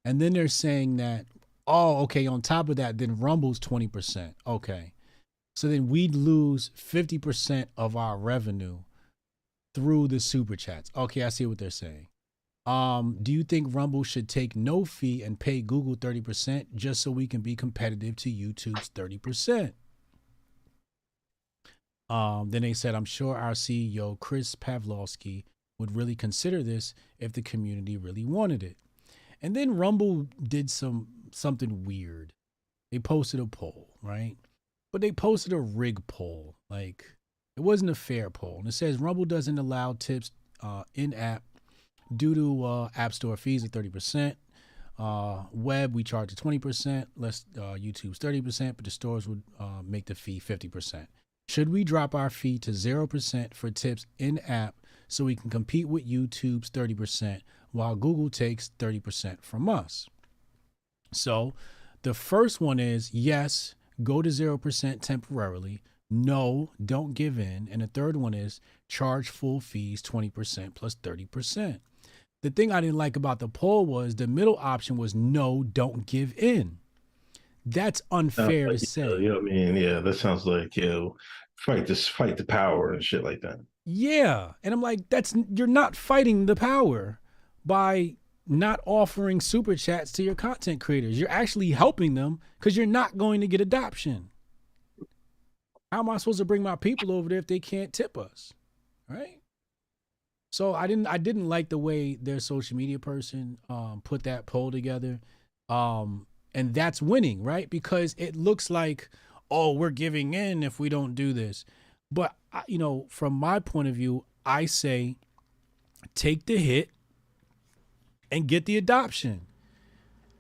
And then they're saying that, oh, okay, on top of that, then Rumble's 20%. Okay. So then we'd lose 50% of our revenue through the super chats. Okay, I see what they're saying. Do you think Rumble should take no fee and pay Google 30% just so we can be competitive to YouTube's 30%? Then they said, I'm sure our CEO, Chris Pavlovsky, would really consider this if the community really wanted it. And then Rumble did something weird. They posted a poll, right? But they posted a rig poll. Like, it wasn't a fair poll. And it says Rumble doesn't allow tips in-app due to App Store fees of 30%. Web, we charge 20%, less YouTube's 30%, but the stores would make the fee 50%. Should we drop our fee to 0% for tips in-app so we can compete with YouTube's 30% while Google takes 30% from us? So the first one is yes, go to 0% temporarily. No, don't give in. And the third one is charge full fees 20% plus 30%. The thing I didn't like about the poll was the middle option was no, don't give in. That's unfair to say. You know what I mean? Yeah, that sounds like, fight the power and shit like that. Yeah. And I'm like, you're not fighting the power by not offering super chats to your content creators. You're actually helping them because you're not going to get adoption. How am I supposed to bring my people over there if they can't tip us? Right? So I didn't like the way their social media person put that poll together. And that's winning, right? Because it looks like, oh, we're giving in if we don't do this. But, from my point of view, I say take the hit and get the adoption.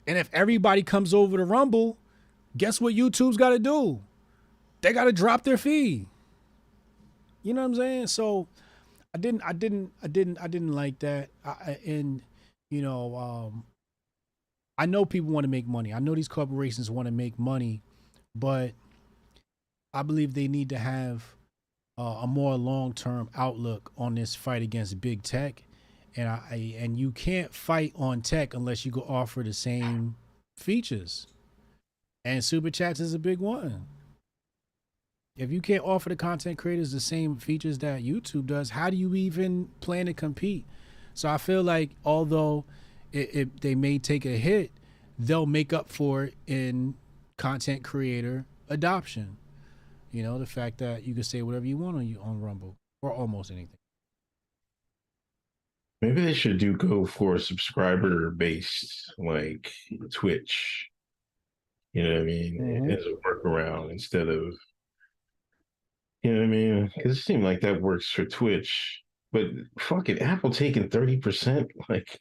And if everybody comes over to Rumble, guess what YouTube's got to do? They got to drop their fee. You know what I'm saying? So I didn't like that. I know people want to make money. I know these corporations want to make money, but I believe they need to have a more long-term outlook on this fight against big tech. And you can't fight on tech unless you go offer the same features. And Super Chats is a big one. If you can't offer the content creators the same features that YouTube does, how do you even plan to compete? So I feel like although they may take a hit, they'll make up for it in content creator adoption. The fact that you can say whatever you want on Rumble or almost anything. Maybe they should go for subscriber based like Twitch. You know what I mean? Mm-hmm. As a workaround instead of, you know what I mean? Because it seemed like that works for Twitch. But fuck it, Apple taking 30% like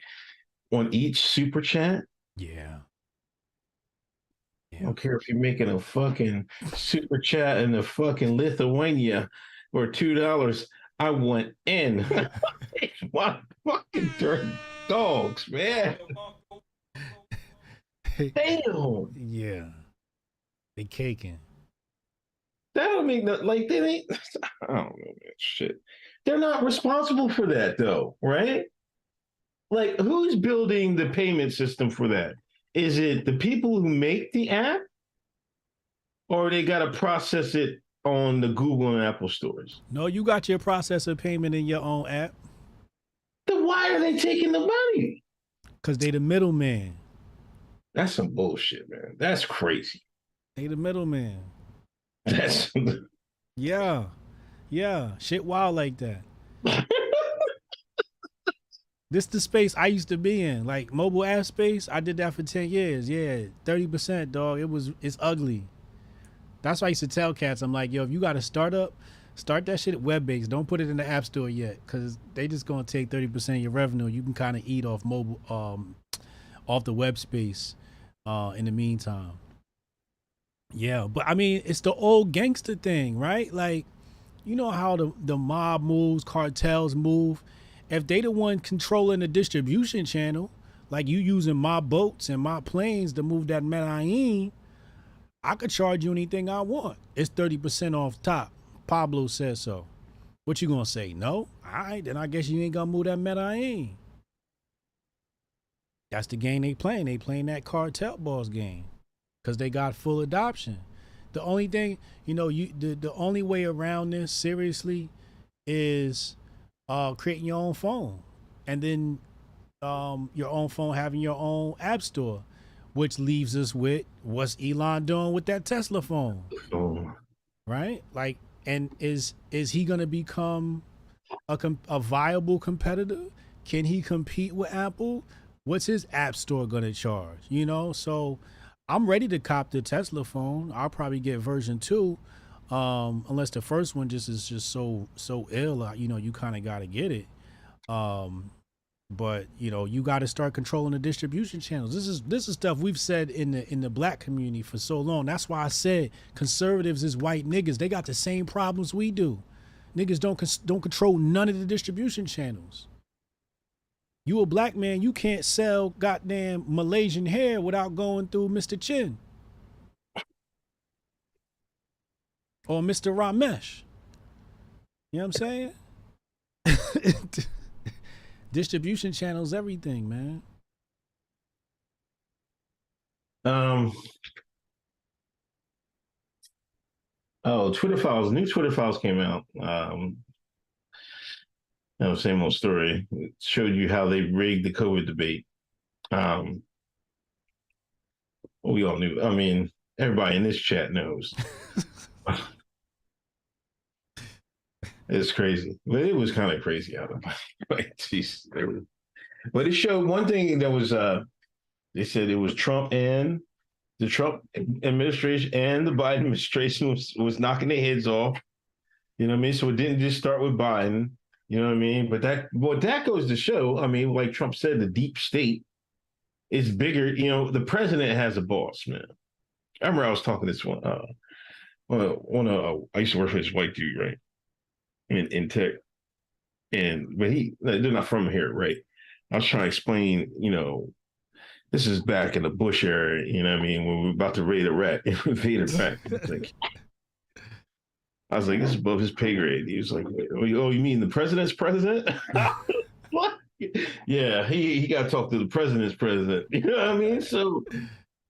on each super chat. Yeah. I don't care if you're making a fucking super chat in the fucking Lithuania. for $2. I want in. My fucking dirty dogs, man. Damn. Yeah. They caking. That don't mean that, like, they ain't, I don't know, man. Shit. They're not responsible for that, though, right? Like, who's building the payment system for that? Is it the people who make the app? Or they got to process it on the Google and Apple stores? No, you got your processor payment in your own app. Then why are they taking the money? Because they the middleman. That's some bullshit, man. That's crazy. They the middleman. That's Yeah. Shit wild like that. This the space I used to be in. Like mobile app space, I did that for 10 years. Yeah, 30%, dog. It's ugly. That's why I used to tell cats, I'm like, yo, if you got a startup, start that shit web-based. Don't put it in the app store yet, because they just gonna take 30% of your revenue. You can kind of eat off mobile, off the web space in the meantime. Yeah, but I mean, it's the old gangster thing, right? Like, you know how the mob moves, cartels move. If they the one controlling the distribution channel, like you using my boats and my planes to move that Medellin, I could charge you anything I want. It's 30% off top. Pablo says so. What you gonna say? No? All right, then I guess you ain't gonna move that Medellin. That's the game they playing. They playing that cartel boss game because they got full adoption. The only thing, you know, the only way around this seriously is creating your own phone, and then your own phone having your own app store, which leaves us with what's Elon doing with that Tesla phone, right? Like, and is he gonna become a viable competitor? Can he compete with Apple? What's his app store gonna charge? You know, so I'm ready to cop the Tesla phone. I'll probably get version 2. Unless the first one is just so ill, you know, you kind of got to get it. But you know, you got to start controlling the distribution channels. This is stuff we've said in the black community for so long. That's why I said conservatives is white niggas. They got the same problems we do. Niggas don't control none of the distribution channels. You a black man, you can't sell goddamn Malaysian hair without going through Mr. Chin. Or Mr. Ramesh. You know what I'm saying? Distribution channels, everything, man. Twitter files. New Twitter files came out. Same old story. It showed you how they rigged the COVID debate. We all knew. I mean, everybody in this chat knows. It's crazy, but it was kind of crazy out of like, geez. But it showed one thing that was they said it was Trump and the Trump administration and the Biden administration was knocking their heads off. You know what I mean? So it didn't just start with Biden. You know what I mean? But that goes to show. I mean, like Trump said, the deep state is bigger. You know, the president has a boss, man. I remember I was talking to this one. I used to work for this white dude, right? In tech, but they're not from here, right? I was trying to explain, you know, this is back in the Bush era, you know what I mean, when we were about to invade Iraq. I was like, this is above his pay grade. He was like, oh, you mean the president's president? What? Yeah, he got to talk to the president's president. You know what I mean? So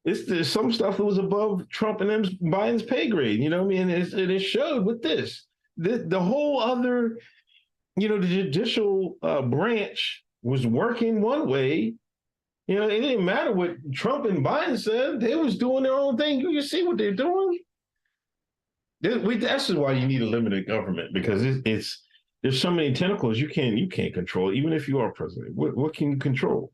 there's some stuff that was above Trump and Biden's pay grade. You know what I mean? And it showed with this. The whole other, you know, the judicial branch was working one way. You know, it didn't matter what Trump and Biden said. They was doing their own thing. You see what they're doing? That's why you need a limited government, because there's so many tentacles you can't control, even if you are president. What can you control?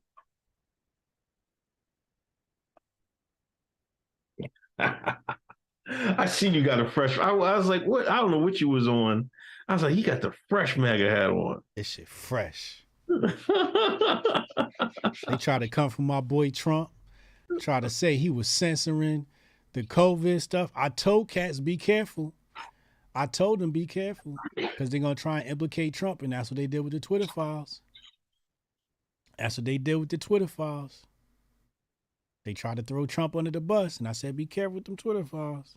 I see you got a fresh. I was like, what? I don't know what you was on. I was like, he got the fresh MAGA hat on. This shit fresh. They try to come from my boy Trump, try to say he was censoring the COVID stuff. I told cats, be careful. I told them be careful because they're gonna try and implicate Trump, and that's what they did with the Twitter files. That's what they did with the Twitter files. They tried to throw Trump under the bus, and I said, be careful with them Twitter files.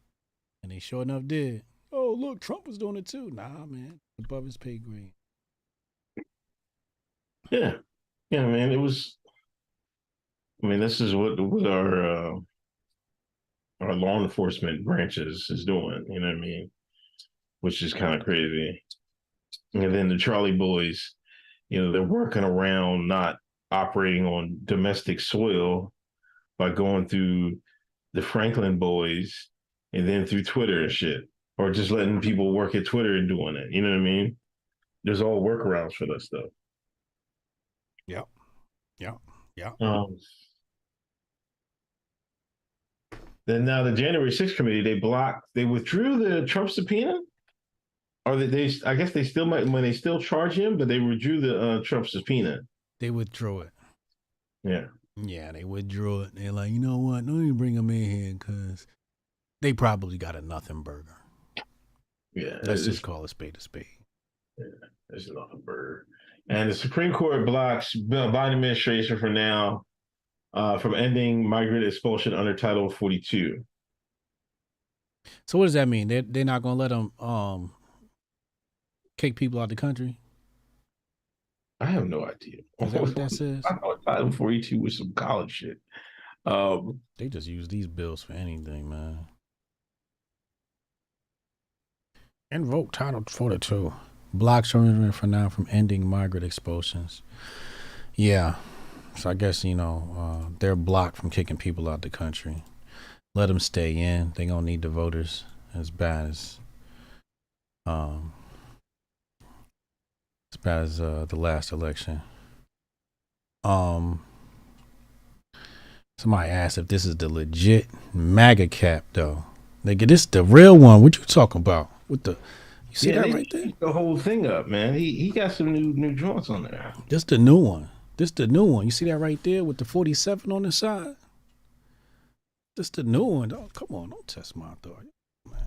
And they sure enough did. Oh, look, Trump was doing it too. Nah, man, above his pay grade. Yeah, man. It was. I mean, this is what our law enforcement branches is doing. You know what I mean? Which is kind of crazy. And then the Charlie boys, they're working around not operating on domestic soil by going through the Franklin boys and then through Twitter and shit, or just letting people work at Twitter and doing it. You know what I mean? There's all workarounds for that stuff. Yep. Then now the January 6th committee, they withdrew the Trump subpoena, or I guess they still might when they still charge him, but they withdrew the Trump subpoena. They withdrew it. Yeah. Yeah, they withdrew it. They're like, you know what? Don't even bring them in here because they probably got a nothing burger. Yeah. Let's just call a spade a spade. Yeah, it's a nothing burger. And the Supreme Court blocks Biden administration for now from ending migrant expulsion under Title 42. So what does that mean? They're not going to let them kick people out of the country? I have no idea. Is that what that says? I thought Title 42 was some college shit. They just use these bills for anything, man. Invoke Title 42. Blocks children for now from ending migrant expulsions. Yeah. So I guess, they're blocked from kicking people out the country. Let them stay in. They're going to need the voters as bad as the last election. Somebody asked if this is the legit MAGA cap, though. Nigga, this is the real one. What you talking about? You see that right there? The whole thing up, man. He got some new joints on there. This the new one. You see that right there with the 47 on the side? This the new one. Oh, come on, don't test my authority, man.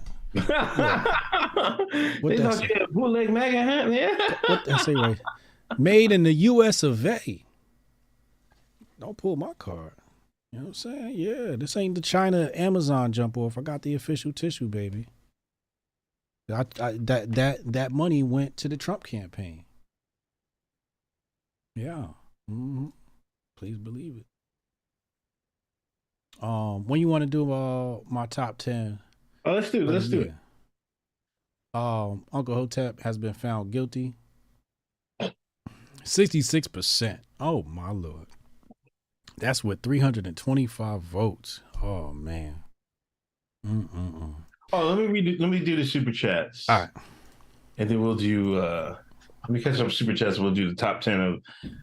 What that say? Bootleg MAGA hat, man. What that say right? Made in the U.S. of A. Don't pull my card. You know what I'm saying? Yeah, this ain't the China Amazon jump off. I got the official tissue, baby. That money went to the Trump campaign. Yeah. Mm-hmm. Please believe it. When you want to do my top 10? Oh, let's do it. Uncle Hotep has been found guilty. 66%. Oh my Lord. That's with 325 votes. Oh man. Oh, let me do the super chats. All right. And then we'll do let me catch up super chats. We'll do the top 10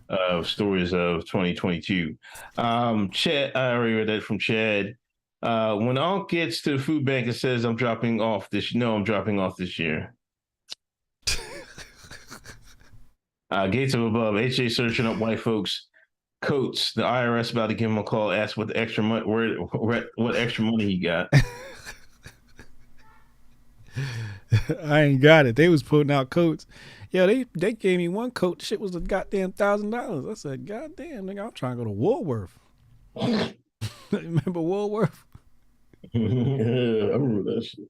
of stories of 2022. Chad, I already read that from Chad. When Unc gets to the food bank and says, I'm dropping off this year. Gates of above, HA searching up white folks' coats. The IRS about to give him a call, ask what the extra money, what extra money he got. I ain't got it. They was putting out coats. Yo, they gave me one coat. Shit was a goddamn $1,000. I said, goddamn, nigga, I'm trying to go to Woolworth. Remember Woolworth? Yeah, I remember that shit.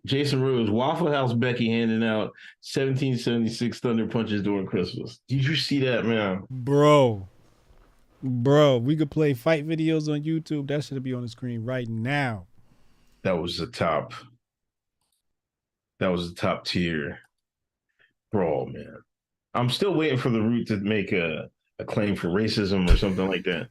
Jason Rose, Waffle House Becky handing out 1776 Thunder Punches during Christmas. Did you see that, man? Bro, we could play fight videos on YouTube. That should be on the screen right now. That was the top tier brawl, man. I'm still waiting for the Root to make a claim for racism or something like that.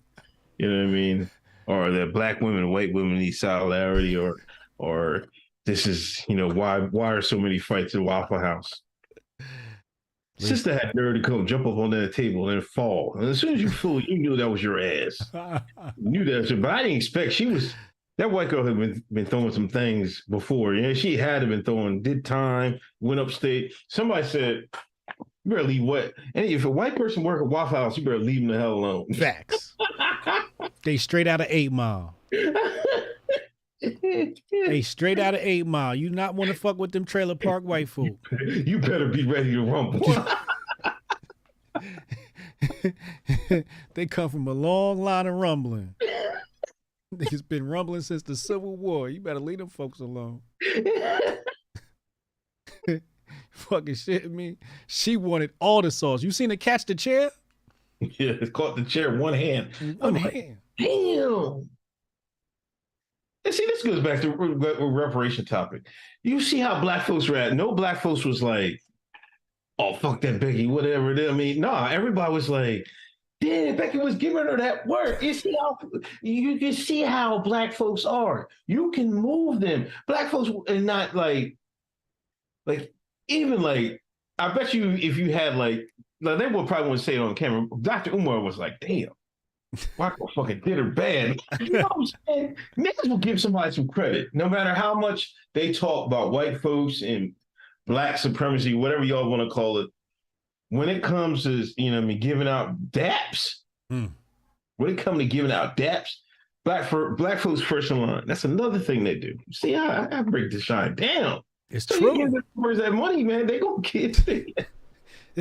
You know what I mean? Or that black women and white women need solidarity, or this is, why are so many fights at Waffle House? Sister had nerve to come jump up on that table and fall. And as soon as you flew, you knew that was your ass. You knew that, but I didn't expect that white girl had been throwing some things before. She had been throwing, did time, went upstate. Somebody said, you better leave what? And if a white person work at Waffle House, you better leave them the hell alone. Facts. They straight out of 8 Mile. Hey, straight out of 8 Mile. You not want to fuck with them trailer park white folk. You better be ready to rumble. They come from a long line of rumbling. Niggas been rumbling since the Civil War. You better leave them folks alone. Fucking shitting me. She wanted all the sauce. You seen her catch the chair? Yeah, it's caught the chair in one hand. One hand. Damn. And see, this goes back to reparation topic. You see how black folks were at. No black folks was like, oh, fuck that Becky, whatever. I mean, nah, everybody was like, damn, Becky was giving her that work. You can see how black folks are. You can move them. Black folks are not like even like, I bet you if you had like they would probably want to say it on camera. Dr. Umar was like, damn, Marco fucking did her bad. You know what I'm saying? Niggas will give somebody some credit, no matter how much they talk about white folks and black supremacy, whatever y'all want to call it. When it comes to, giving out daps, when it comes to giving out daps, black folks first in line. That's another thing they do. See, I break the shine down. It's so true. You give them that money, man, they gonna get it.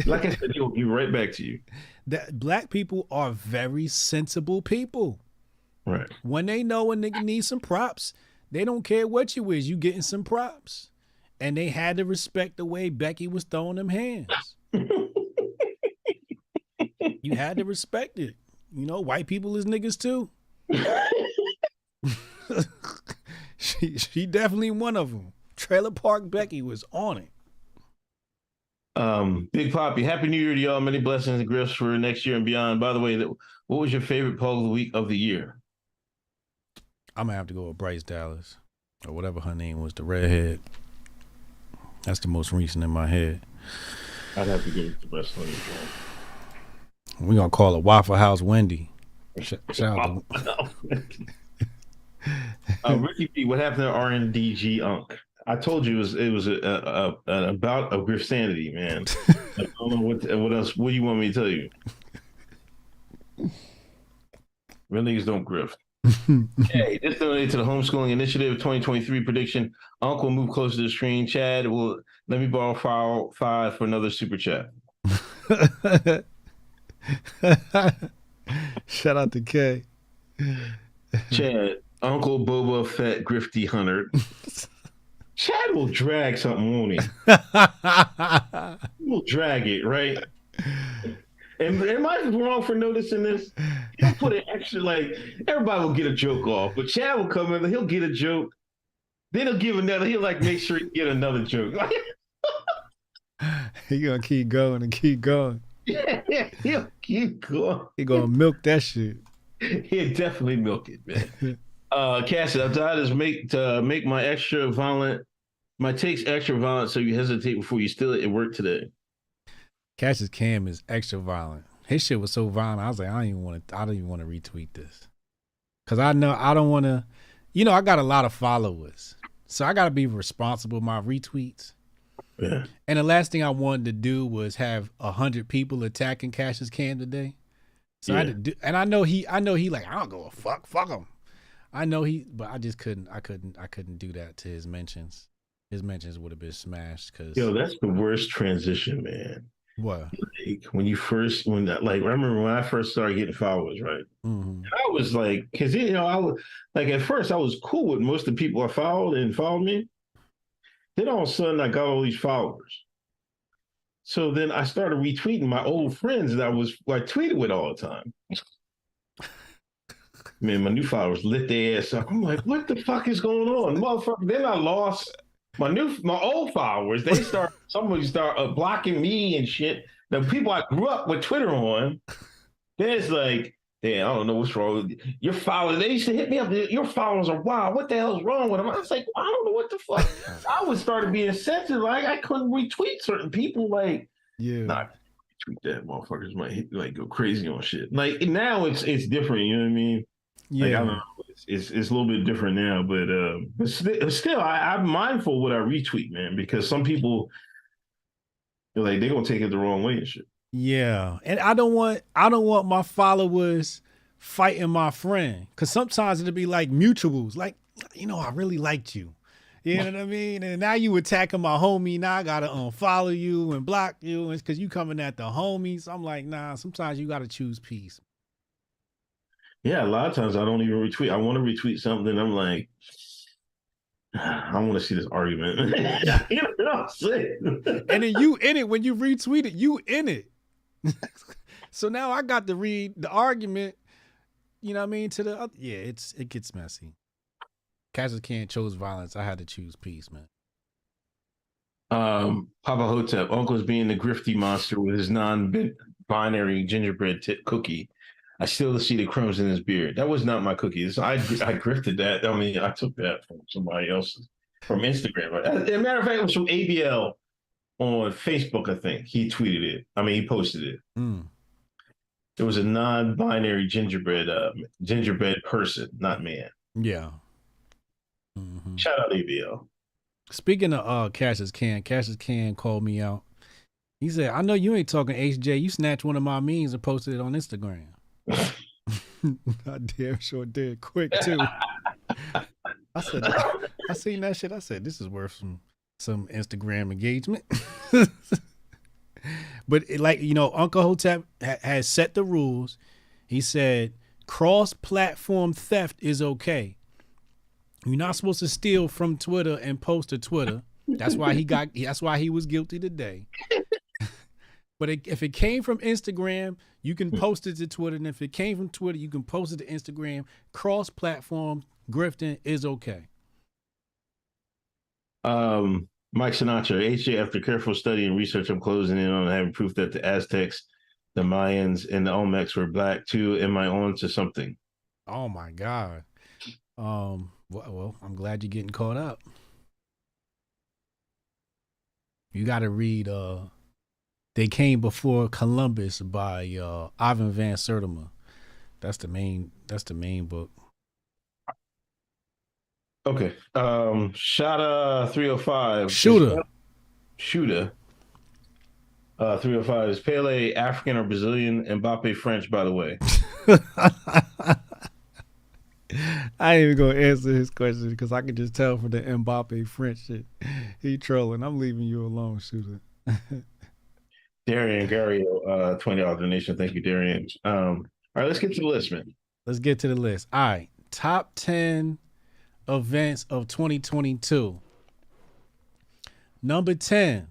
Like I said, they gonna give right back to you. That black people are very sensible people. Right. When they know a nigga needs some props, they don't care what you is. You getting some props. And they had to respect the way Becky was throwing them hands. You had to respect it. White people is niggas too. She definitely one of them. Trailer Park Becky was on it. Big Poppy, Happy New Year to y'all. Many blessings and gifts for next year and beyond. By the way, what was your favorite poll of the week of the year? I'm gonna have to go with Bryce Dallas or whatever her name was, the redhead. That's the most recent in my head. I'd have to go with the best one. We're gonna call her Waffle House Wendy. Shout out to Ricky P, what happened to RNDG Unk? I told you it was an about of griftsanity, man. I don't know what else. What do you want me to tell you? Real niggas don't grift. Hey, this donated to the Homeschooling Initiative 2023 prediction. Unc will move closer to the screen. Chad will let me borrow file 5 for another super chat. Shout out to K. Chad, Uncle Boba Fett Grifty Hunter. Chad will drag something, won't he? He will drag it, right? And am I wrong for noticing this? He'll put an extra, everybody will get a joke off, but Chad will come in, he'll get a joke, then he'll give another, he'll make sure he get another joke. He gonna keep going and keep going. Yeah, he'll keep going. He gonna milk that shit. He'll definitely milk it, man. Cassie, I've decided to make my takes extra violent so you hesitate before you steal it at work today. Cassius Cam is extra violent. His shit was so violent. I was like, I don't even want to retweet this. Cause I know I don't want to, I got a lot of followers. So I got to be responsible with my retweets. Yeah. And the last thing I wanted to do was have 100 people attacking Cassius Cam today. So I had to do, and I know he like, I don't go fuck him. I know but I just couldn't do that to his mentions. His mentions would have been smashed. Cause that's the worst transition, man. What? Remember when I first started getting followers, right? Mm-hmm. I was like, because I was like, at first I was cool with most of the people I followed me. Then all of a sudden I got all these followers. So then I started retweeting my old friends that I tweeted with all the time. Man, my new followers lit their ass up. I'm like, what the fuck is going on, motherfucker? Then I lost my old followers. Somebody start blocking me and shit. The people I grew up with Twitter on. Then it's like, damn, I don't know what's wrong with you. Your followers, they used to hit me up. Your followers are wild. What the hell is wrong with them? I was like, I don't know what the fuck. I was started being sensitive. Like I couldn't retweet certain people. Like, not retweet that. Motherfuckers might go crazy on shit. Like now it's different. You know what I mean? Yeah. Like, I don't know. It's a little bit different now, but still, I'm mindful what I retweet, man, because some people they're gonna take it the wrong way and shit. Yeah, and I don't want my followers fighting my friend, because sometimes it'll be like mutuals. Like you know, I really liked you. You know what I mean? And now you attacking my homie. Now I gotta unfollow you and block you, and because you coming at the homies. I'm like, nah. Sometimes you gotta choose peace. Yeah, a lot of times I don't even retweet. I want to retweet something. I'm like, I want to see this argument. You know what I'm saying? And then you in it when you retweet it. You in it. So now I got to read the argument. You know what I mean? To the other. Yeah, it gets messy. Cassius can't chose violence. I had to choose peace, man. Papa Hotep, Uncle's being the grifty monster with his non-binary gingerbread cookie. I still see the crumbs in his beard. That was not my cookie. I grifted that. I mean, I took that from somebody else's, from Instagram. As a matter of fact, it was from ABL on Facebook, I think. He tweeted it. I mean, he posted it. It was a non-binary gingerbread person, not man. Yeah. Mm-hmm. Shout out ABL. Speaking of Cassius Can called me out. He said, I know you ain't talking HJ. You snatched one of my memes and posted it on Instagram. I damn sure did. Quick, too. I seen that shit. I said, this is worth some Instagram engagement. But Uncle Hotep has set the rules. He said, cross-platform theft is okay. You're not supposed to steal from Twitter and post to Twitter. That's why he was guilty today. But if it came from Instagram, you can post it to Twitter. And if it came from Twitter, you can post it to Instagram. Cross-platform grifting is okay. Mike Sinatra, HJ, after careful study and research, I'm closing in on having proof that the Aztecs, the Mayans, and the Olmecs were black too. Am I on to something? Oh my God. Well, I'm glad you're getting caught up. You got to read They Came Before Columbus by Ivan Van Sertima. That's the main book. Okay. Shada 305. Shooter. 305 is Pele African or Brazilian? Mbappe French, by the way. I ain't even gonna answer his question because I can just tell from the Mbappe French shit. He trolling. I'm leaving you alone, Shooter. Darian Gario, $20 donation. Thank you, Darian. All right, let's get to the list, man. Let's get to the list. All right. Top 10 events of 2022. Number 10,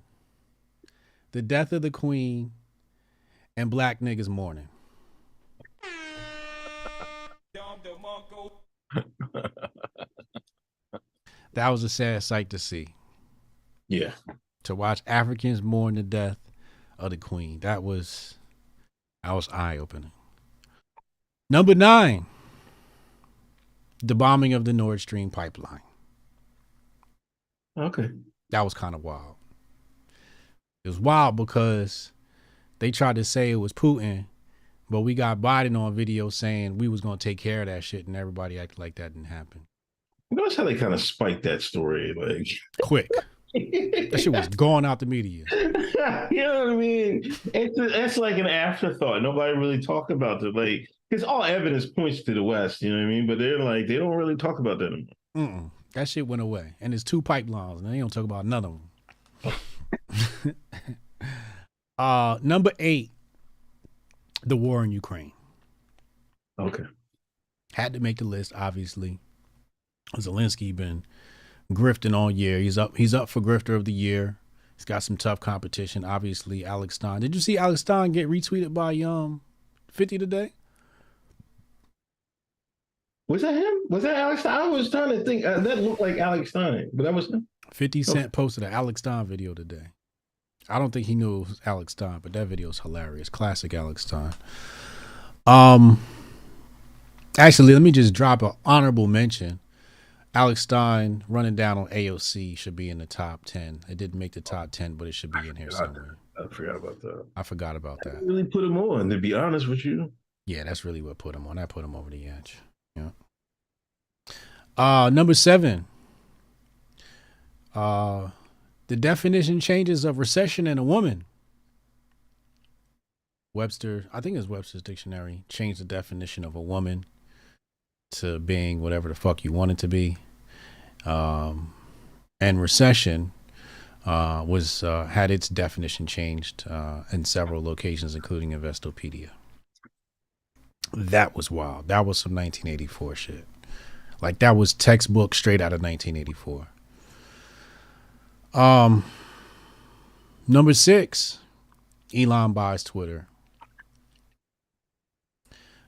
the death of the Queen and Black Niggas Mourning. That was a sad sight to see. Yeah. To watch Africans mourn the death of the Queen. That was eye-opening. Number 9, the bombing of the Nord Stream pipeline. Okay. That was kind of wild. It was wild because they tried to say it was Putin, but we got Biden on video saying we was going to take care of that shit, and everybody acted like that didn't happen. Notice how they kind of spiked that story, like quick. That shit was gone out the media. You know what I mean? It's like an afterthought. Nobody really talked about it, like, because all evidence points to the West. You know what I mean? But they're like, they don't really talk about that anymore. That shit went away, and there's 2 pipelines, and they don't talk about none of them. Number 8, the war in Ukraine. Okay. Had to make the list, obviously. Zelensky been grifting all year. He's up for Grifter of the Year. He's got some tough competition. Obviously, Alex Stein. Did you see Alex Stein get retweeted by 50 today? Was that him? Was that Alex Stein? I was trying to think. That looked like Alex Stein, but that was him. 50 Cent posted an Alex Stein video today. I don't think he knew it was Alex Stein, but that video is hilarious. Classic Alex Stein. Actually, let me just drop an honorable mention. Alex Stein running down on AOC should be in the top 10. It didn't make the top 10, but it should be in here somewhere. I forgot about that. I forgot about that. I really put him on, to be honest with you. Yeah, that's really what put him on. I put him over the edge. Yeah. Number 7. The definition changes of recession and a woman. Webster, I think it's Webster's dictionary, changed the definition of a woman to being whatever the fuck you want it to be. And recession was had its definition changed in several locations, including Investopedia. That was wild. That was some 1984 shit. Like that was textbook straight out of 1984. Number 6, Elon buys Twitter.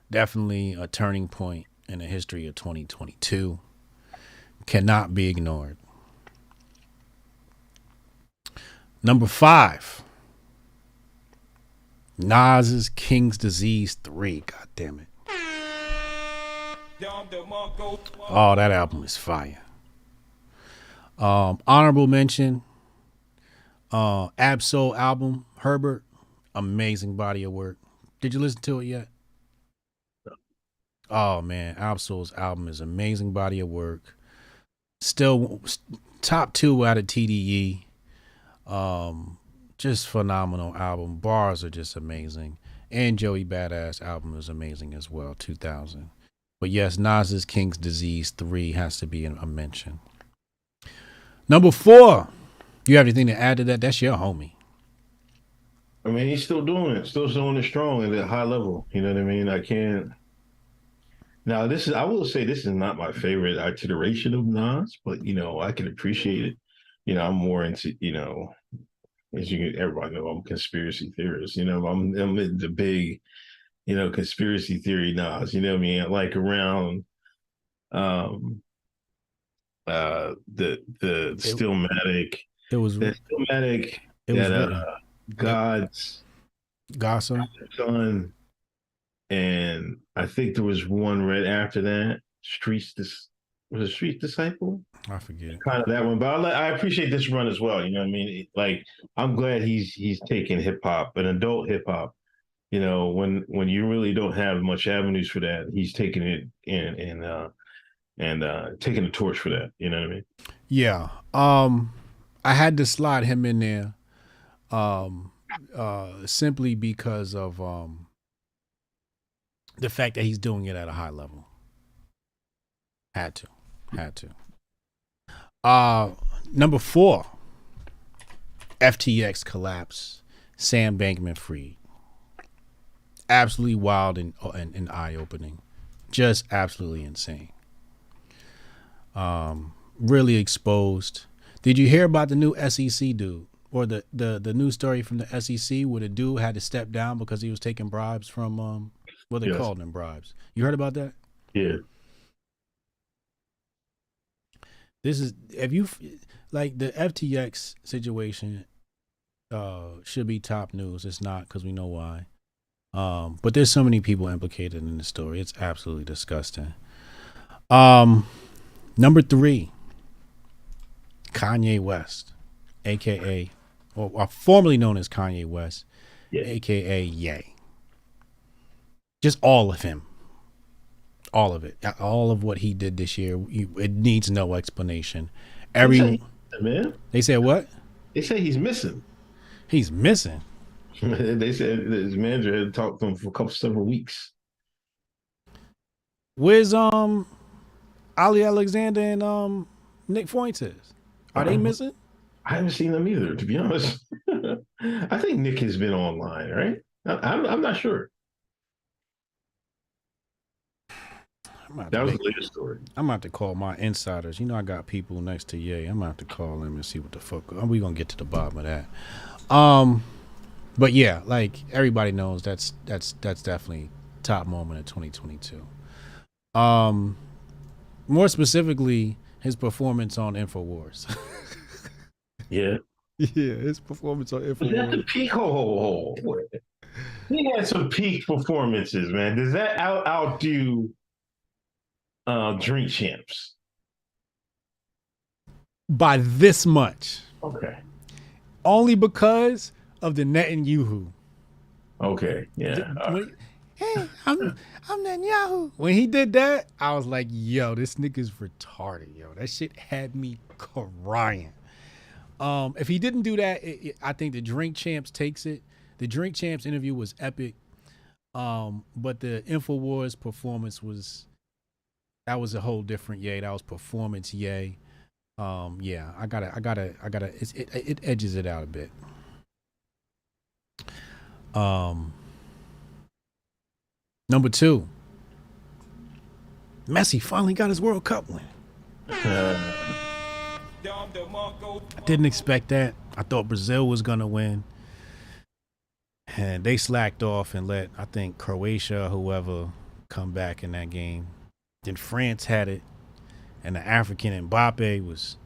Definitely a turning point in the history of 2022. Cannot be ignored. Number 5, Nas's King's Disease 3. God damn it. Oh, that album is fire. Honorable mention, Absol album, Herbert. Amazing body of work. Did you listen to it yet? Oh man, Absol's album is amazing body of work. Still top 2 out of TDE. Just phenomenal album. Bars are just amazing. And Joey Badass album is amazing as well, 2000. But yes, Nas's King's Disease 3 has to be a mention. Number 4, you have anything to add to that? That's your homie. I mean, he's still doing it, strong at a high level. You know what I mean? I can't. Now, I will say this is not my favorite iteration of Nas, but, I can appreciate it. I'm more into, as everybody know, I'm a conspiracy theorist. I'm into big, conspiracy theory Nas. You know what I mean? Like around the Stillmatic. It was that Stillmatic. That God's Son, and I think there was one right after that. Was it Street Disciple? I forget. Kind of that one, but I appreciate this run as well. You know what I mean? I'm glad he's taking hip hop, an adult hip hop. When you really don't have much avenues for that, he's taking it and taking the torch for that. You know what I mean? Yeah. I had to slide him in there, simply because of the fact that he's doing it at a high level. Had to. Number 4, FTX collapse, Sam Bankman-Fried. Absolutely wild and eye-opening. Just absolutely insane. Really exposed. Did you hear about the new SEC dude? Or the news story from the SEC where the dude had to step down because he was taking bribes from, what they called them, bribes. You heard about that? Yeah. This is, if you like the FTX situation, should be top news. It's not, because we know why. But there's so many people implicated in the story. It's absolutely disgusting. Number 3, Kanye West, aka, or formerly known as Kanye West, aka Ye. Just all of him. All of it. All of what he did this year. It needs no explanation. They said what? They say he's missing. He's missing. They said his manager had talked to him for several weeks. Where's Ali Alexander and Nick Fuentes? Are they missing? I haven't seen them either, to be honest. I think Nick has been online, right? I'm not sure. That was the latest story. I'm about to call my insiders. I got people next to Ye. I'm about to call them and see what the fuck. We gonna get to the bottom of that. But yeah, like everybody knows, that's definitely top moment of 2022. More specifically, his performance on InfoWars. Yeah, his performance on InfoWars. That's the peak. He had some peak performances, man. Does that outdo Drink Champs? By this much. Okay. Only because of the Netanyahu. Okay, yeah. Hey, I'm Netanyahu. When he did that, I was like, yo, this nigga's retarded, yo. That shit had me crying. If he didn't do that, I think the Drink Champs takes it. The Drink Champs interview was epic. But the InfoWars performance was a whole different Ye. That was performance Ye. Yeah, I gotta. It edges it out a bit. Number 2, Messi finally got his World Cup win. I didn't expect that. I thought Brazil was gonna win, and they slacked off and let, I think, Croatia, whoever, come back in that game. Then France had it, and the African Mbappe was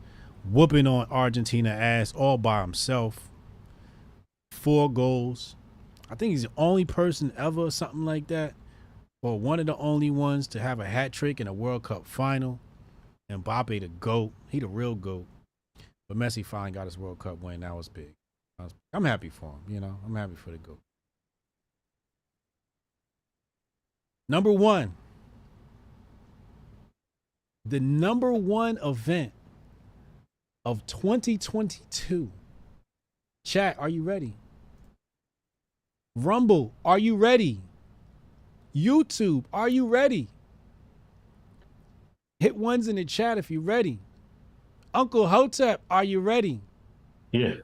whooping on Argentina ass all by himself. 4 goals. I think he's the only person ever or something like that, or one of the only ones to have a hat trick in a World Cup final. Mbappe the GOAT. He the real GOAT. But Messi finally got his World Cup win. That was big. I'm happy for him, you know. I'm happy for the GOAT. Number 1. The number 1 event of 2022. Chat, are you ready? Rumble, are you ready? YouTube, are you ready? Hit ones in the chat if you're ready. Uncle Hotep, are you ready? Yeah.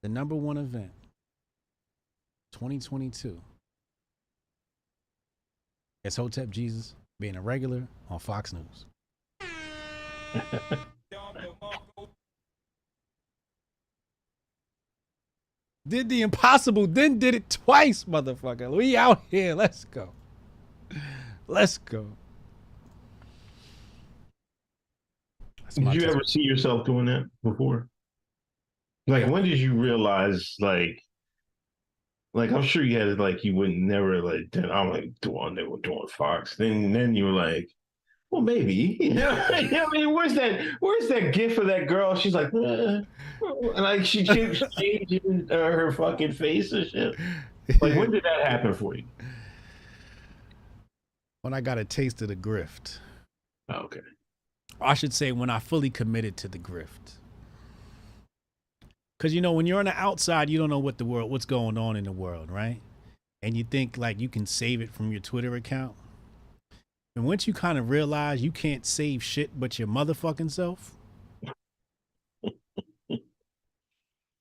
The number 1 event, 2022. It's Hotep Jesus being a regular on Fox News. Did the impossible, then did it twice, motherfucker. We out here. Let's go. Let's go. Did you ever see yourself doing that before? Like, when did you realize, like I'm sure you had, like, you would never, like, I'm like, doing Fox. Then you were like, well, maybe. You know? I mean, where's that gif of that girl? She's like, like she keeps changing her fucking face and shit. Like, when did that happen for you? When I got a taste of the grift. Oh, okay. I should say when I fully committed to the grift. Because, you know, when you're on the outside, you don't know what's going on in the world, right? And you think, like, you can save it from your Twitter account. And once you kind of realize you can't save shit but your motherfucking self,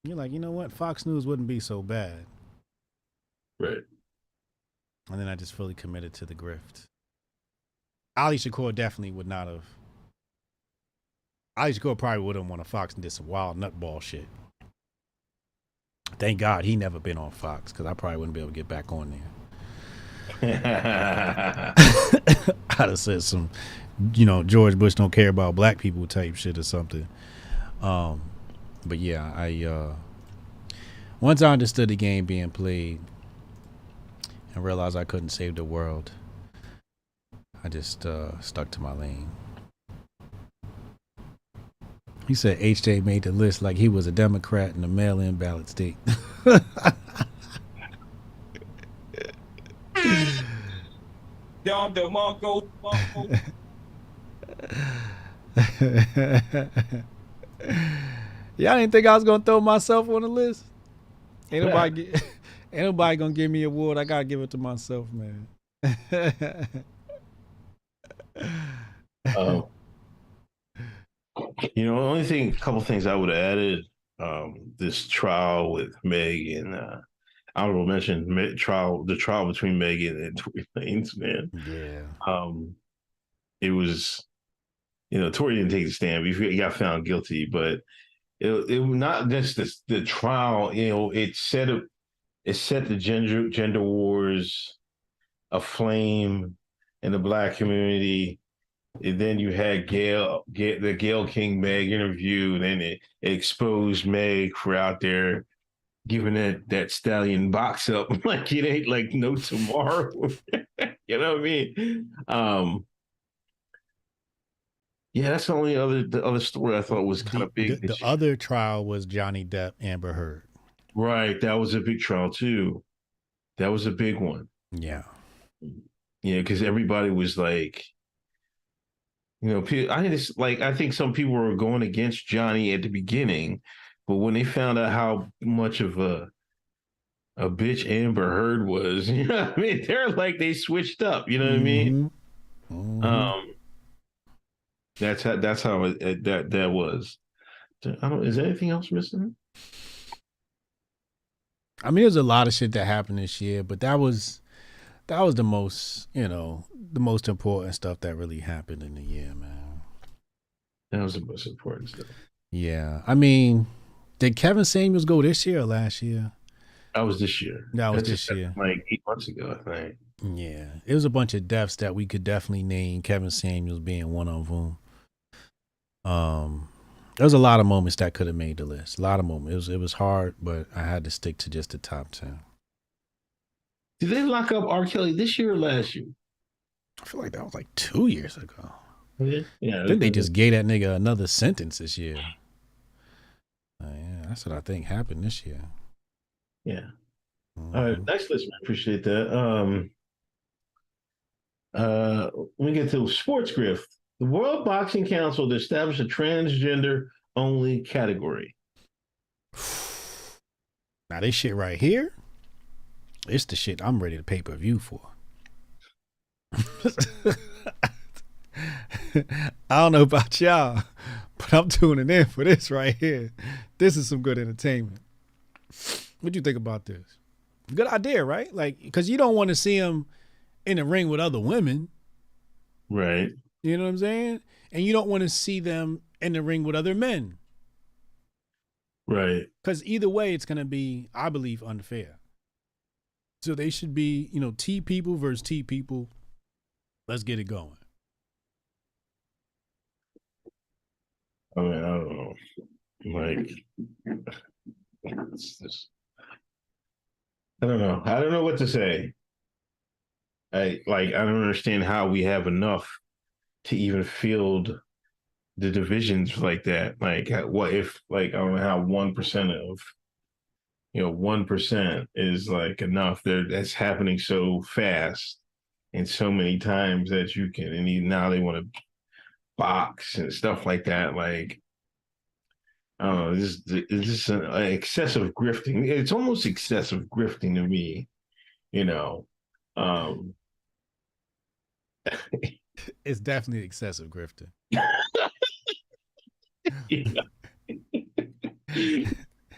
you're like, you know what? Fox News wouldn't be so bad. Right. And then I just fully committed to the grift. Ali Shakur definitely would not have. Ali Shakur probably would have won a Fox and did some wild nutball shit. Thank God he never been on Fox, because I probably wouldn't be able to get back on there. I'd have said some, you know, George Bush don't care about black people type shit or something. But yeah, once I understood the game being played and realized I couldn't save the world, I just stuck to my lane. He said HJ made the list like he was a Democrat in a mail-in ballot state. Y'all didn't think I was gonna throw myself on the list? Ain't nobody gonna give me an award. I gotta give it to myself, man. You know, a couple things I would have added, this trial with Meg and honorable mention, the trial between Megan and Tory Lanez, man. Yeah. It was, you know, Tory didn't take the stand. He got found guilty, but it was not just the trial. You know, it set the gender wars aflame in the Black community. And then you had the Gayle King Meg interview, and then it exposed Meg for out there giving that stallion box up like it ain't like no tomorrow. You know what I mean? Yeah, that's the only other story I thought was kind of big. The other trial was Johnny Depp, Amber Heard. Right, that was a big trial too. That was a big one. Yeah. Yeah, because everybody was like, you know, I think some people were going against Johnny at the beginning, but when they found out how much of a bitch Amber Heard was, you know what I mean? They're like, they switched up, you know what I mean? Mm-hmm. That's how that was. Is there anything else missing? I mean, there's a lot of shit that happened this year, but that was the most, the most important stuff that really happened in the year, man. That was the most important stuff. Yeah. I mean, did Kevin Samuels go this year or last year? That was this year. That was this year. Like 8 months ago, I think. Yeah. It was a bunch of deaths that we could definitely name, Kevin Samuels being one of them. There's a lot of moments that could have made the list. A lot of moments. It was hard, but I had to stick to just the top 10. Did they lock up R. Kelly this year or last year? I feel like that was like 2 years ago. Yeah. I think they just gave that nigga another sentence this year. Yeah, that's what I think happened this year. Yeah. All right, nice list, man. Appreciate that. Let me get to sports grift. The World Boxing Council established a transgender only category. Now this shit right here, it's the shit I'm ready to pay-per-view for. I don't know about y'all, but I'm tuning in for this right here. This is some good entertainment. What do you think about this? Good idea, right? Like, because you don't want to see him in the ring with other women. Right. You know what I'm saying? And you don't want to see them in the ring with other men. Right. Because either way, it's going to be, I believe, unfair. So they should be, T people versus T people. Let's get it going. I mean, I don't know. Like, I don't know. I don't know what to say. I don't understand how we have enough to even field the divisions like that. Like, what if, I don't know how 1% of, 1% is like enough. That's happening so fast and so many times that you can, and now they want to box and stuff like that. Like, I don't know, this is an excessive grifting. It's almost excessive grifting to me, It's definitely excessive grifting.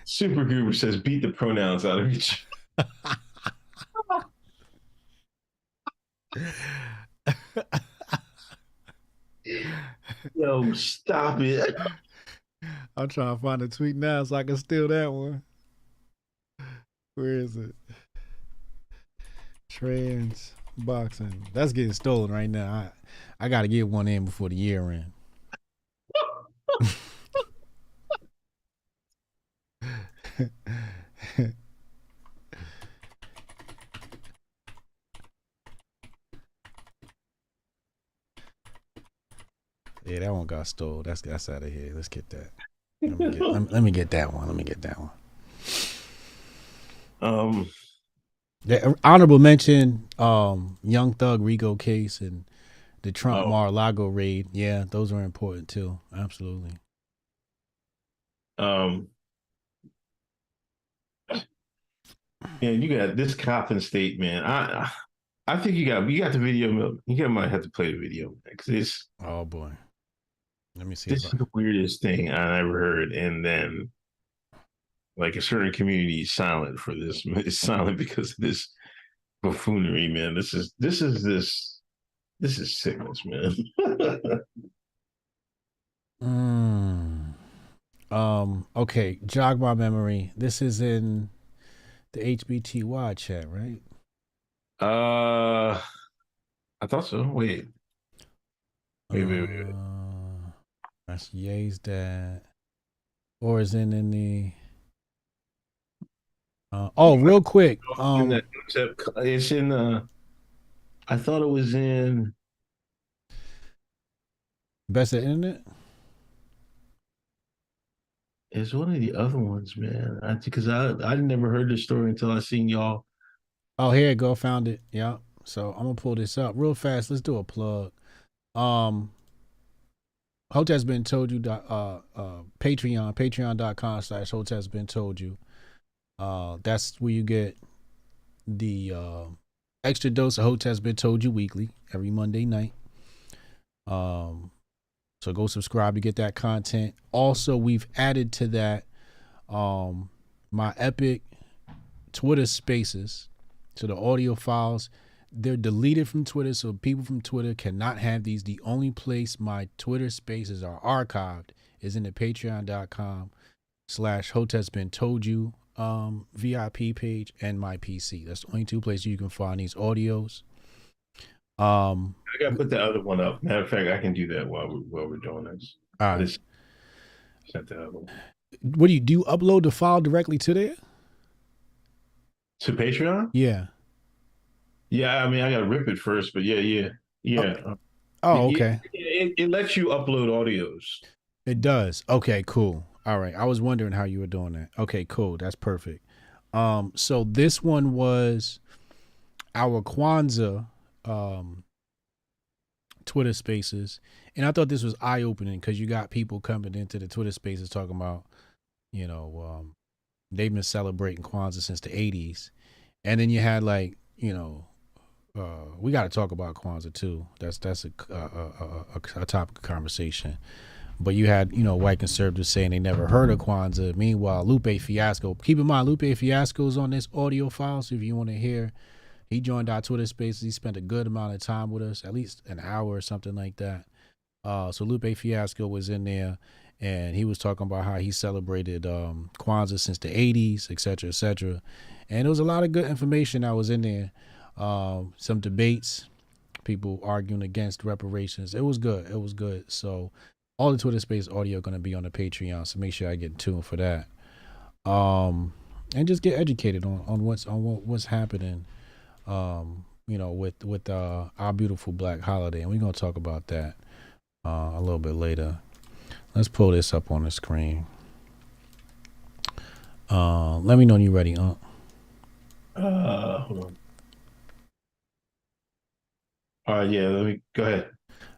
Super Goober says, beat the pronouns out of each. Yo, stop it. I'm trying to find a tweet now so I can steal that one. Where is it? Trans boxing. That's getting stolen right now. I got to get one in before the year end. Yeah, that one got stole. That's out of here. Let's get that. Let me get that one. The honorable mention, Young Thug Rico case and the Trump Mar-a-Lago raid. Yeah, those are important too. Absolutely. Yeah, you got this Coppin state, man. I think you got the video. You might have to play the video because it's. Oh boy. Let me see. This is the weirdest thing I ever heard, and then like a certain community is silent for this. It's silent because of this buffoonery, man. This is sickness, man. Okay, jog my memory. This is in the HBTY chat, right? I thought so. Wait. That's Ye's dad. Or is it in the real quick. It's in I thought it was in Best of Internet? It's one of the other ones, man. Because I never heard this story until I seen y'all. Oh, here you go. Found it. Yeah. So I'm gonna pull this up real fast. Let's do a plug. Hotep's been told you. Patreon.com/Hotep's been told you. That's where you get the extra dose of Hotep's been told you weekly every Monday night. So go subscribe to get that content. Also, we've added to that my epic Twitter spaces. So the audio files, they're deleted from Twitter, so people from Twitter cannot have these. The only place my Twitter spaces are archived is in the patreon.com/Hoteps Been Told You VIP page and my PC. That's the only two places you can find these audios. I gotta put the other one up. Matter of fact, I can do that while we're doing this. All right. Set the other one. What do? You upload the file directly to there? To Patreon? Yeah. Yeah, I mean, I gotta rip it first, but yeah. Oh, okay. It lets you upload audios. It does. Okay, cool. All right. I was wondering how you were doing that. Okay, cool. That's perfect. So this one was our Kwanza Twitter spaces, and I thought this was eye-opening because you got people coming into the Twitter spaces talking about, they've been celebrating Kwanza since the 80s, and then you had we got to talk about Kwanza too. That's a topic of conversation. But you had white conservatives saying they never heard of Kwanza. Meanwhile, Lupe Fiasco. Keep in mind, Lupe Fiasco is on this audio file, so if you want to hear. He joined our Twitter spaces. He spent a good amount of time with us, at least an hour or something like that. So Lupe Fiasco was in there, and he was talking about how he celebrated Kwanzaa since the 80s, et cetera, et cetera. And there was a lot of good information that was in there. Some debates, people arguing against reparations. It was good. It was good. So all the Twitter space audio going to be on the Patreon, so make sure I get tuned for that. And just get educated on what's happening. With our beautiful Black holiday, and we're gonna talk about that a little bit later. Let's pull this up on the screen. Let me know when you're ready, Hold on. All right, yeah, let me go ahead.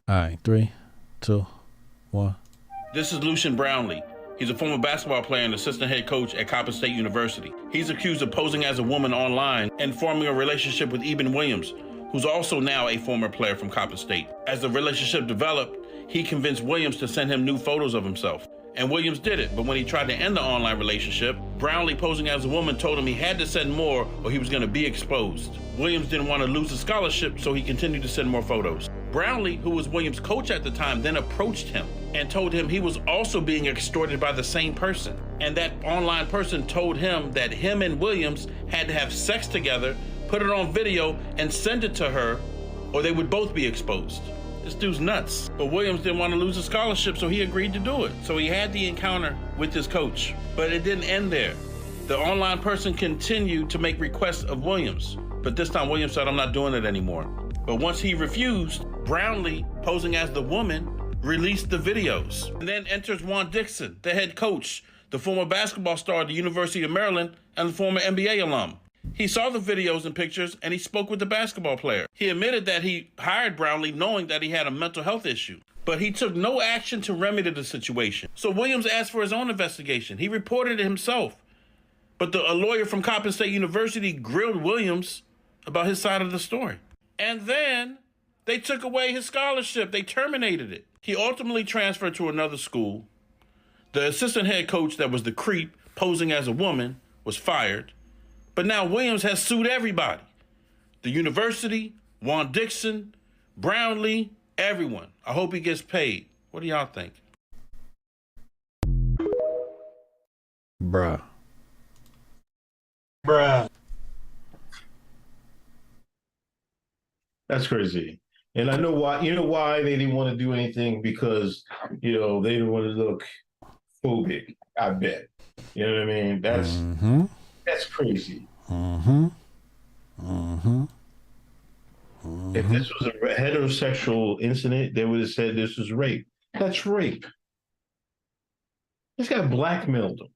All right, 3, 2, 1. This is Lucian Brownlee. He's a former basketball player and assistant head coach at Coppin State University. He's accused of posing as a woman online and forming a relationship with Eben Williams, who's also now a former player from Coppin State. As the relationship developed, he convinced Williams to send him new photos of himself. And Williams did it, but when he tried to end the online relationship, Brownlee, posing as a woman, told him he had to send more or he was going to be exposed. Williams didn't want to lose the scholarship, so he continued to send more photos. Brownlee, who was Williams' coach at the time, then approached him and told him he was also being extorted by the same person. And that online person told him that him and Williams had to have sex together, put it on video, and send it to her, or they would both be exposed. This dude's nuts. But Williams didn't want to lose a scholarship, so he agreed to do it. So he had the encounter with his coach, but it didn't end there. The online person continued to make requests of Williams, but this time Williams said, "I'm not doing it anymore." But once he refused, Brownlee, posing as the woman, released the videos. And then enters Juan Dixon, the head coach, the former basketball star at the University of Maryland and the former NBA alum. He saw the videos and pictures, and he spoke with the basketball player. He admitted that he hired Brownlee knowing that he had a mental health issue, but he took no action to remedy the situation. So Williams asked for his own investigation. He reported it himself, but a lawyer from Coppin State University grilled Williams about his side of the story. And then they took away his scholarship. They terminated it. He ultimately transferred to another school. The assistant head coach that was the creep posing as a woman was fired. But now Williams has sued everybody. The university, Juan Dixon, Brownlee, everyone. I hope he gets paid. What do y'all think? Bruh. That's crazy. And I know why. You know why they didn't want to do anything? Because, they didn't want to look phobic, I bet. You know what I mean? That's crazy. If this was a heterosexual incident, they would have said this was rape. That's rape. This guy blackmailed him.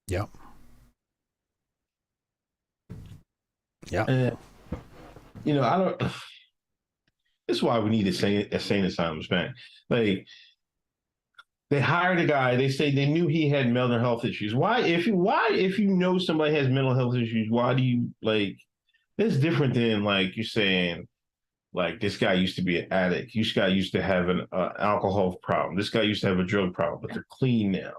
Yep. Yeah. I don't. This is why we need a sane asylums back. Like, they hired a guy. They say they knew he had mental health issues. Why, if you know somebody has mental health issues, why do you like? That's different than like you're saying, Like, this guy used to be an addict. This guy used to have an alcohol problem. This guy used to have a drug problem, but they're clean now.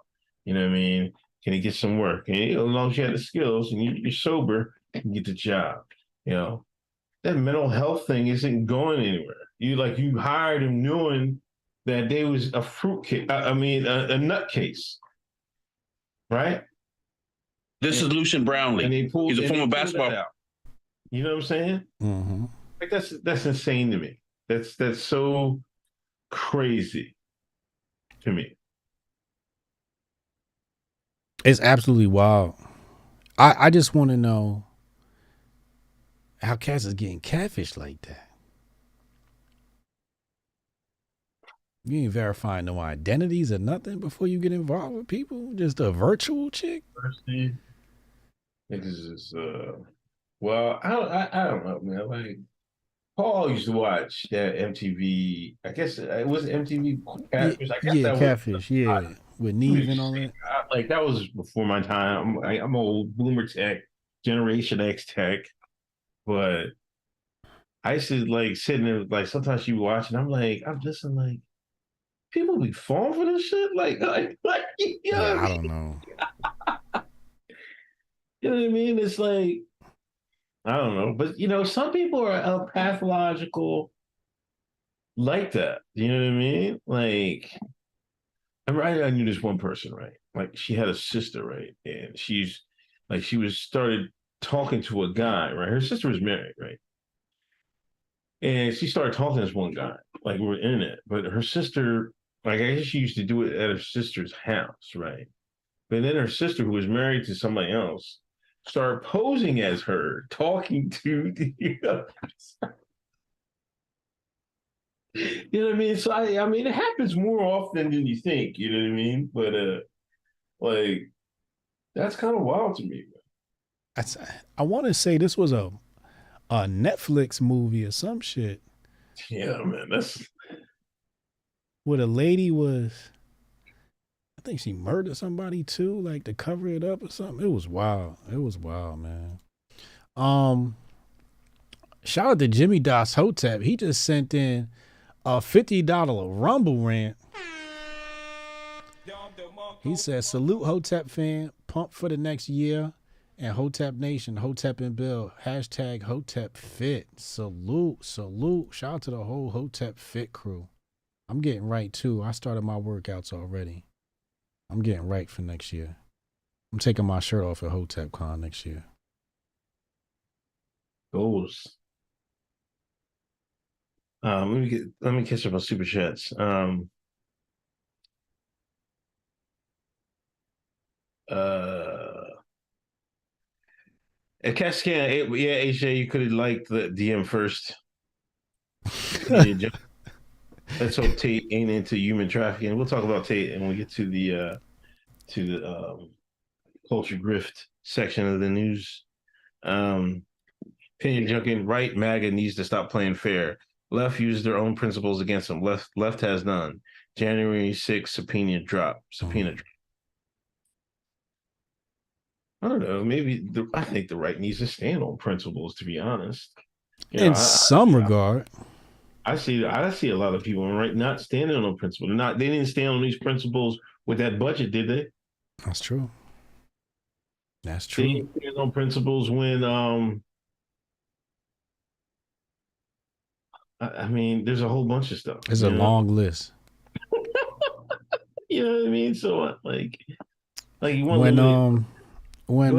You know what I mean? Can he get some work? And as long as you have the skills and you're sober, you can get the job. You know, that mental health thing isn't going anywhere. You hired him knowing that they was a fruitcake. A nutcase, right? This is Lucian Brownlee. He's a former basketball. You know what I'm saying? Mm-hmm. Like, that's insane to me. That's so crazy to me. It's absolutely wild. I just want to know how cats is getting catfished like that. You ain't verifying no identities or nothing before you get involved with people. Just a virtual chick. This is well, I don't know, man. Like, Paul used to watch that MTV. I guess it was MTV Catfish. I guess that Catfish. With Neve and all that. Like, that was before my time. I'm old boomer tech, Generation X tech, but I used to like sitting there, like, sometimes she watching. I'm listening, like, people be falling for this shit. Like you know what I don't know. You know what I mean? It's like, I don't know, but some people are pathological like that. You know what I mean? Like, I knew this one person, right? Like, she had a sister, right? And she started talking to a guy, right? Her sister was married, right? And she started talking to this one guy, like, we were in it. But her sister, like, I guess she used to do it at her sister's house, right? But then her sister, who was married to somebody else, started posing as her, talking to the others. You know what I mean? So I mean, it happens more often than you think. You know what I mean? But like, that's kind of wild to me. I want to say this was a Netflix movie or some shit. Yeah, man, that's where the lady was. I think she murdered somebody too, like, to cover it up or something. It was wild. It was wild, man. Shout out to Jimmy Das Hotep. He just sent in a $50 Rumble rant. He says, salute Hotep fan, pump for the next year, and Hotep Nation, Hotep and Bill, hashtag Hotep Fit. Salute. Shout out to the whole Hotep Fit crew. I'm getting right too. I started my workouts already. I'm getting right for next year. I'm taking my shirt off at Hotep Con next year. Goals. Let me catch up on super chats. At Cascan, yeah, AJ, you could have liked the DM first. Let's hope Tate ain't into human trafficking. We'll talk about Tate when we get to the culture grift section of the news. Opinion junkin, right? MAGA needs to stop playing fair. Left used their own principles against them. Left has none. January 6th, subpoena drop. I don't know. Maybe I think the right needs to stand on principles, to be honest. In some regard. I see a lot of people not standing on principles. They didn't stand on these principles with that budget, did they? That's true. They didn't stand on principles when I mean, there's a whole bunch of stuff. It's a long list. You know what I mean? So like you want when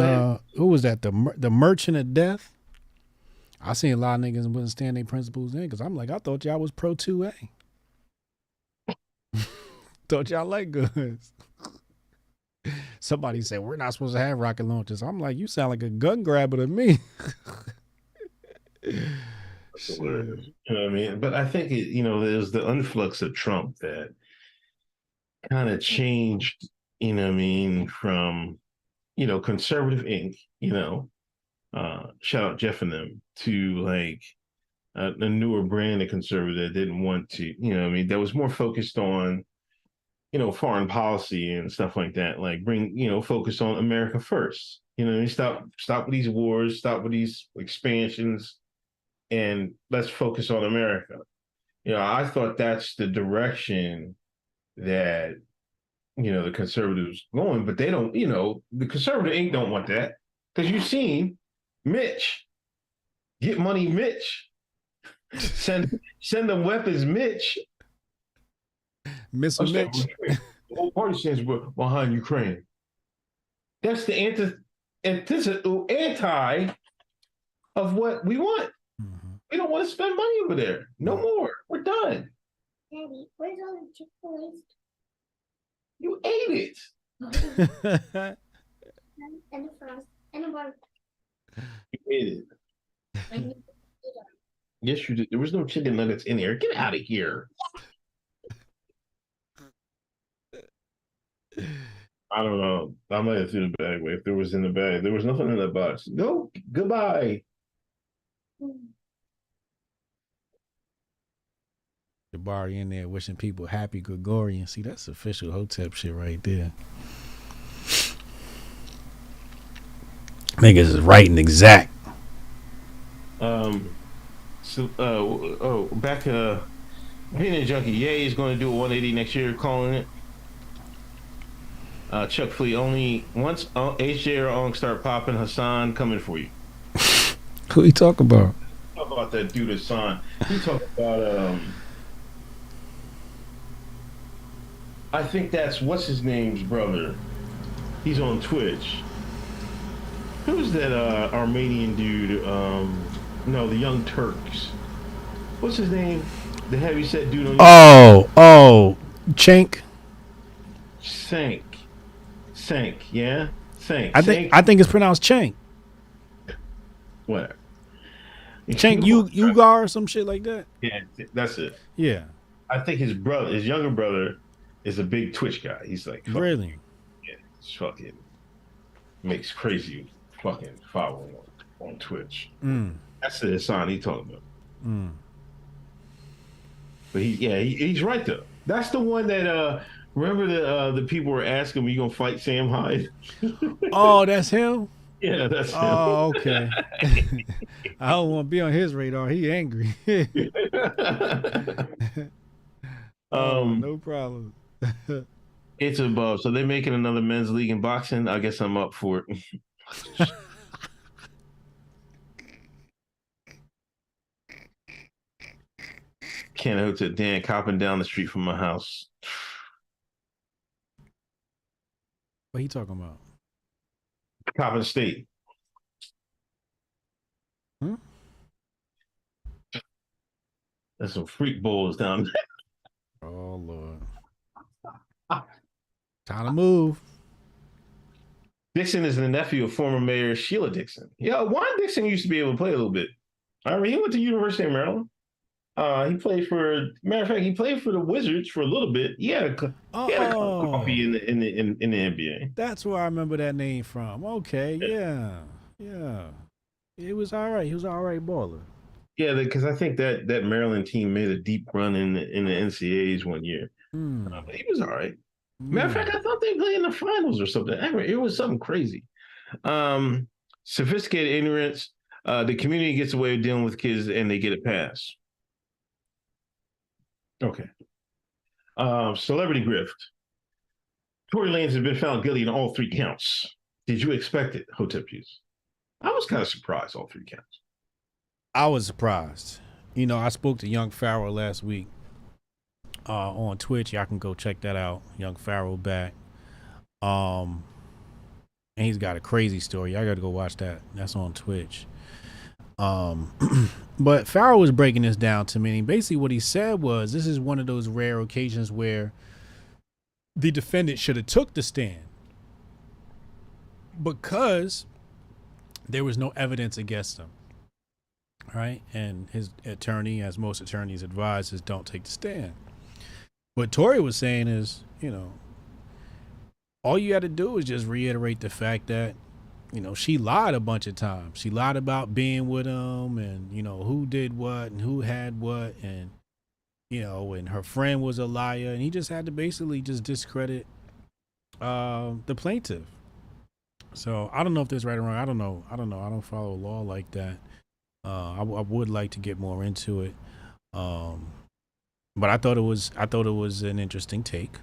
who was that? The Merchant of Death. I seen a lot of niggas wouldn't stand their principles in because I'm like, I thought y'all was pro 2A. Thought y'all like guns. Somebody said we're not supposed to have rocket launchers. I'm like, you sound like a gun grabber to me. You know what I mean? But I think there's the influx of Trump that kind of changed, you know what I mean, from conservative Inc., shout out Jeff and them, to like a newer brand of conservative that didn't want to, that was more focused on, foreign policy and stuff like that. Like focus on America first. Stop with these wars, stop with these expansions. and let's focus on America. I thought that's the direction that the conservatives going, but they don't. The conservative ain't don't want that, because you've seen Mitch get money. Mitch send the weapons. Mitch, Missile Mitch. The whole party stands behind Ukraine. That's the anti of what we want. Mm-hmm. We don't want to spend money over there. No more. We're done. Daddy, where's all the Chick-fil-A's? You ate it. And the fries. And the water. You ate it. Yes, you did. There was no chicken nuggets in here. Get out of here. I don't know. I might have threw the bag away. If there was in the bag, there was nothing in the box. No, goodbye. Jabari in there wishing people happy Gregorian. See, that's official Hotep shit right there. Niggas is right and exact. Back Peanut Junkie. Ye is going to do a 180 next year, calling it. Chuck Flea, only once HJ or Ong start popping, Hassan coming for you. Who he talk about? Talk about that dude Hassan. He talk about I think that's what's his name's brother. He's on Twitch. Who's that Armenian dude? No, the Young Turks. What's his name? The heavyset dude on Chank. Sank, yeah? Sank. I think it's pronounced Chank. Whatever. Chank Ugar or some shit like that. Yeah, that's it. Yeah. I think his younger brother, is a big Twitch guy. He's like, really? Yeah, he's fucking makes crazy fucking following on Twitch. That's the Hassan he talking about. But he's right though. That's the one that remember the people were asking me, you gonna fight Sam Hyde? Oh, that's him? Yeah, that's him. Oh, okay. I don't want to be on his radar. He angry. No problem. It's above. So they're making another men's league in boxing. I guess I'm up for it. Can't hope to Dan Coppin down the street from my house. What he talking about? Coppin State. There's some freak bowls down there. Oh, Lord. Time to move. Dixon is the nephew of former Mayor Sheila Dixon. Yeah, Juan Dixon used to be able to play a little bit. I mean, he went to University of Maryland. He played matter of fact, he played for the Wizards for a little bit. He had a cup of coffee in the NBA. That's where I remember that name from. Okay, yeah. It was all right. He was an all right baller. Yeah, because I think that Maryland team made a deep run in the NCAAs one year. But he was all right. Matter of fact, I thought they played in the finals or something. It was something crazy. Sophisticated ignorance. The community gets away with dealing with kids and they get a pass. Okay. Celebrity grift. Tory Lanez has been found guilty in all 3 counts. Did you expect it, Hotep Jesus? I was kind of surprised, all 3 counts. I was surprised. I spoke to Young Pharaoh last week on Twitch. Y'all can go check that out. Young Pharaoh back. And he's got a crazy story. I got to go watch that. That's on Twitch. But Pharaoh was breaking this down to me. And basically what he said was, this is one of those rare occasions where the defendant should have took the stand because there was no evidence against him. Right? And his attorney, as most attorneys advise, is don't take the stand. What Tory was saying is, all you got to do is just reiterate the fact that, she lied a bunch of times. She lied about being with him and, who did what and who had what. And, and her friend was a liar. And he just had to basically just discredit the plaintiff. So I don't know if this is right or wrong. I don't know. I don't follow law like that. I would like to get more into it. But I thought it was an interesting take.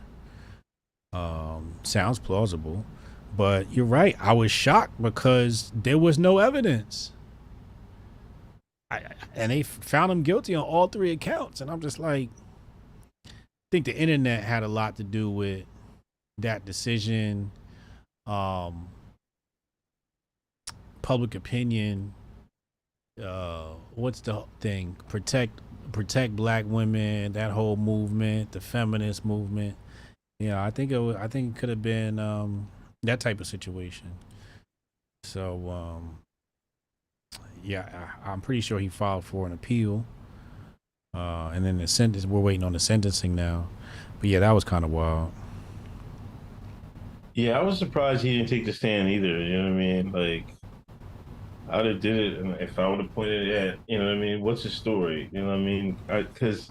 Sounds plausible, but you're right. I was shocked because there was no evidence. And they found him guilty on all 3 accounts, and I'm just like, I think the internet had a lot to do with that decision. Public opinion. What's the thing? Protect Black women. That whole movement, the feminist movement. Yeah, I think it could have been that type of situation. So yeah, I'm pretty sure he filed for an appeal. And then the sentence, we're waiting on the sentencing now. But yeah, that was kind of wild. Yeah, I was surprised he didn't take the stand either. You know what I mean? Like, I would have did it, and if I would have pointed at, you know what I mean? What's his story? You know what I mean? Because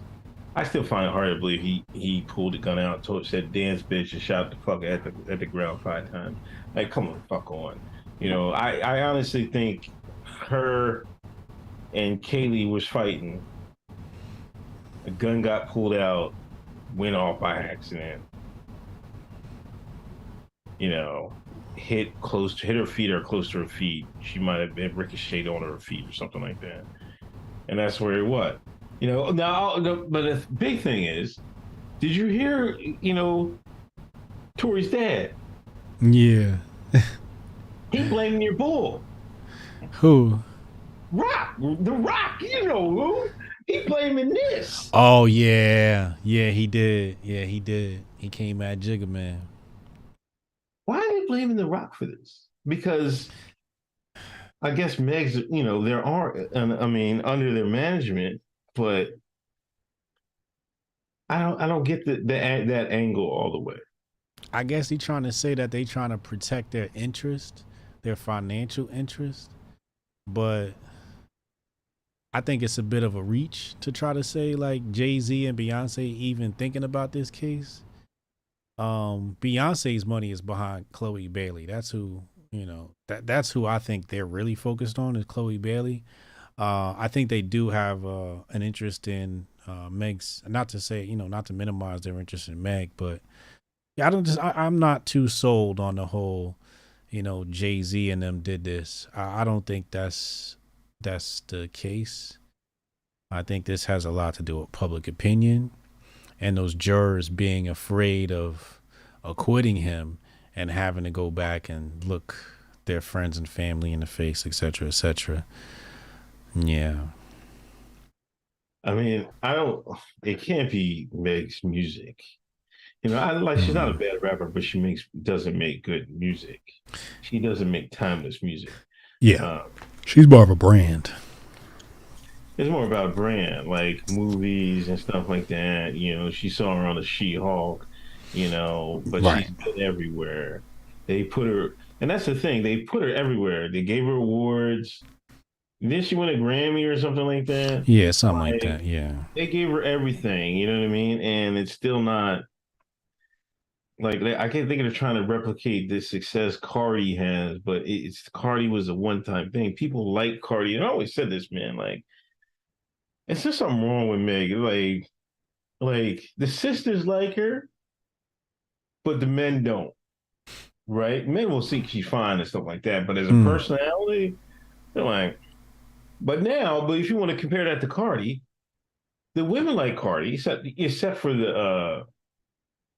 I still find it hard to believe he pulled the gun out, said dance bitch, and shot the fuck at the ground 5 times. Like, come on, fuck on. You know, I honestly think her and Kaylee was fighting. A gun got pulled out, went off by accident. You know, hit her feet or close to her feet. She might have been ricocheted on her feet or something like that. And that's where it was. You know, now, but the big thing is, did you hear, you know, Tory's dad? Yeah. He blaming your bull. Who? The Rock, you know who? He blaming this. Oh, yeah. Yeah, he did. Yeah, he did. He came at Jigga Man. Why are they blaming The Rock for this? Because I guess Meg's, you know, there are, I mean, under their management, but I don't get that angle all the way. I guess he's trying to say that they trying to protect their interest, their financial interest, but I think it's a bit of a reach to try to say like Jay-Z and Beyonce even thinking about this case. Beyonce's money is behind Chloe Bailey. That's who, you know, that's who I think they're really focused on is Chloe Bailey. I think they do have an interest in Meg's, not to say, you know, not to minimize their interest in Meg, but yeah, I'm not too sold on the whole, you know, Jay-Z and them did this. I don't think that's the case. I think this has a lot to do with public opinion and those jurors being afraid of acquitting him and having to go back and look their friends and family in the face, etc., etc. Yeah. I mean, it can't be Meg's music. You know, she's not a bad rapper, but she doesn't make good music. She doesn't make timeless music. Yeah. She's more of a brand. It's more about a brand, like movies and stuff like that. You know, she saw her on the She-Hulk, you know, but Right. she's been everywhere. They put her, and that's the thing, they put her everywhere. They gave her awards. Didn't she win a Grammy or something like that? Yeah, something like that. Yeah. They gave her everything, you know what I mean? And it's still not, like, I can't think of trying to replicate the success Cardi has, but Cardi was a one-time thing. People like Cardi, and I always said this, man, like, it's just something wrong with Meg. Like the sisters like her, but the men don't. Right? Men will think she's fine and stuff like that, but as a personality, they're like. But if you want to compare that to Cardi, the women like Cardi, except for the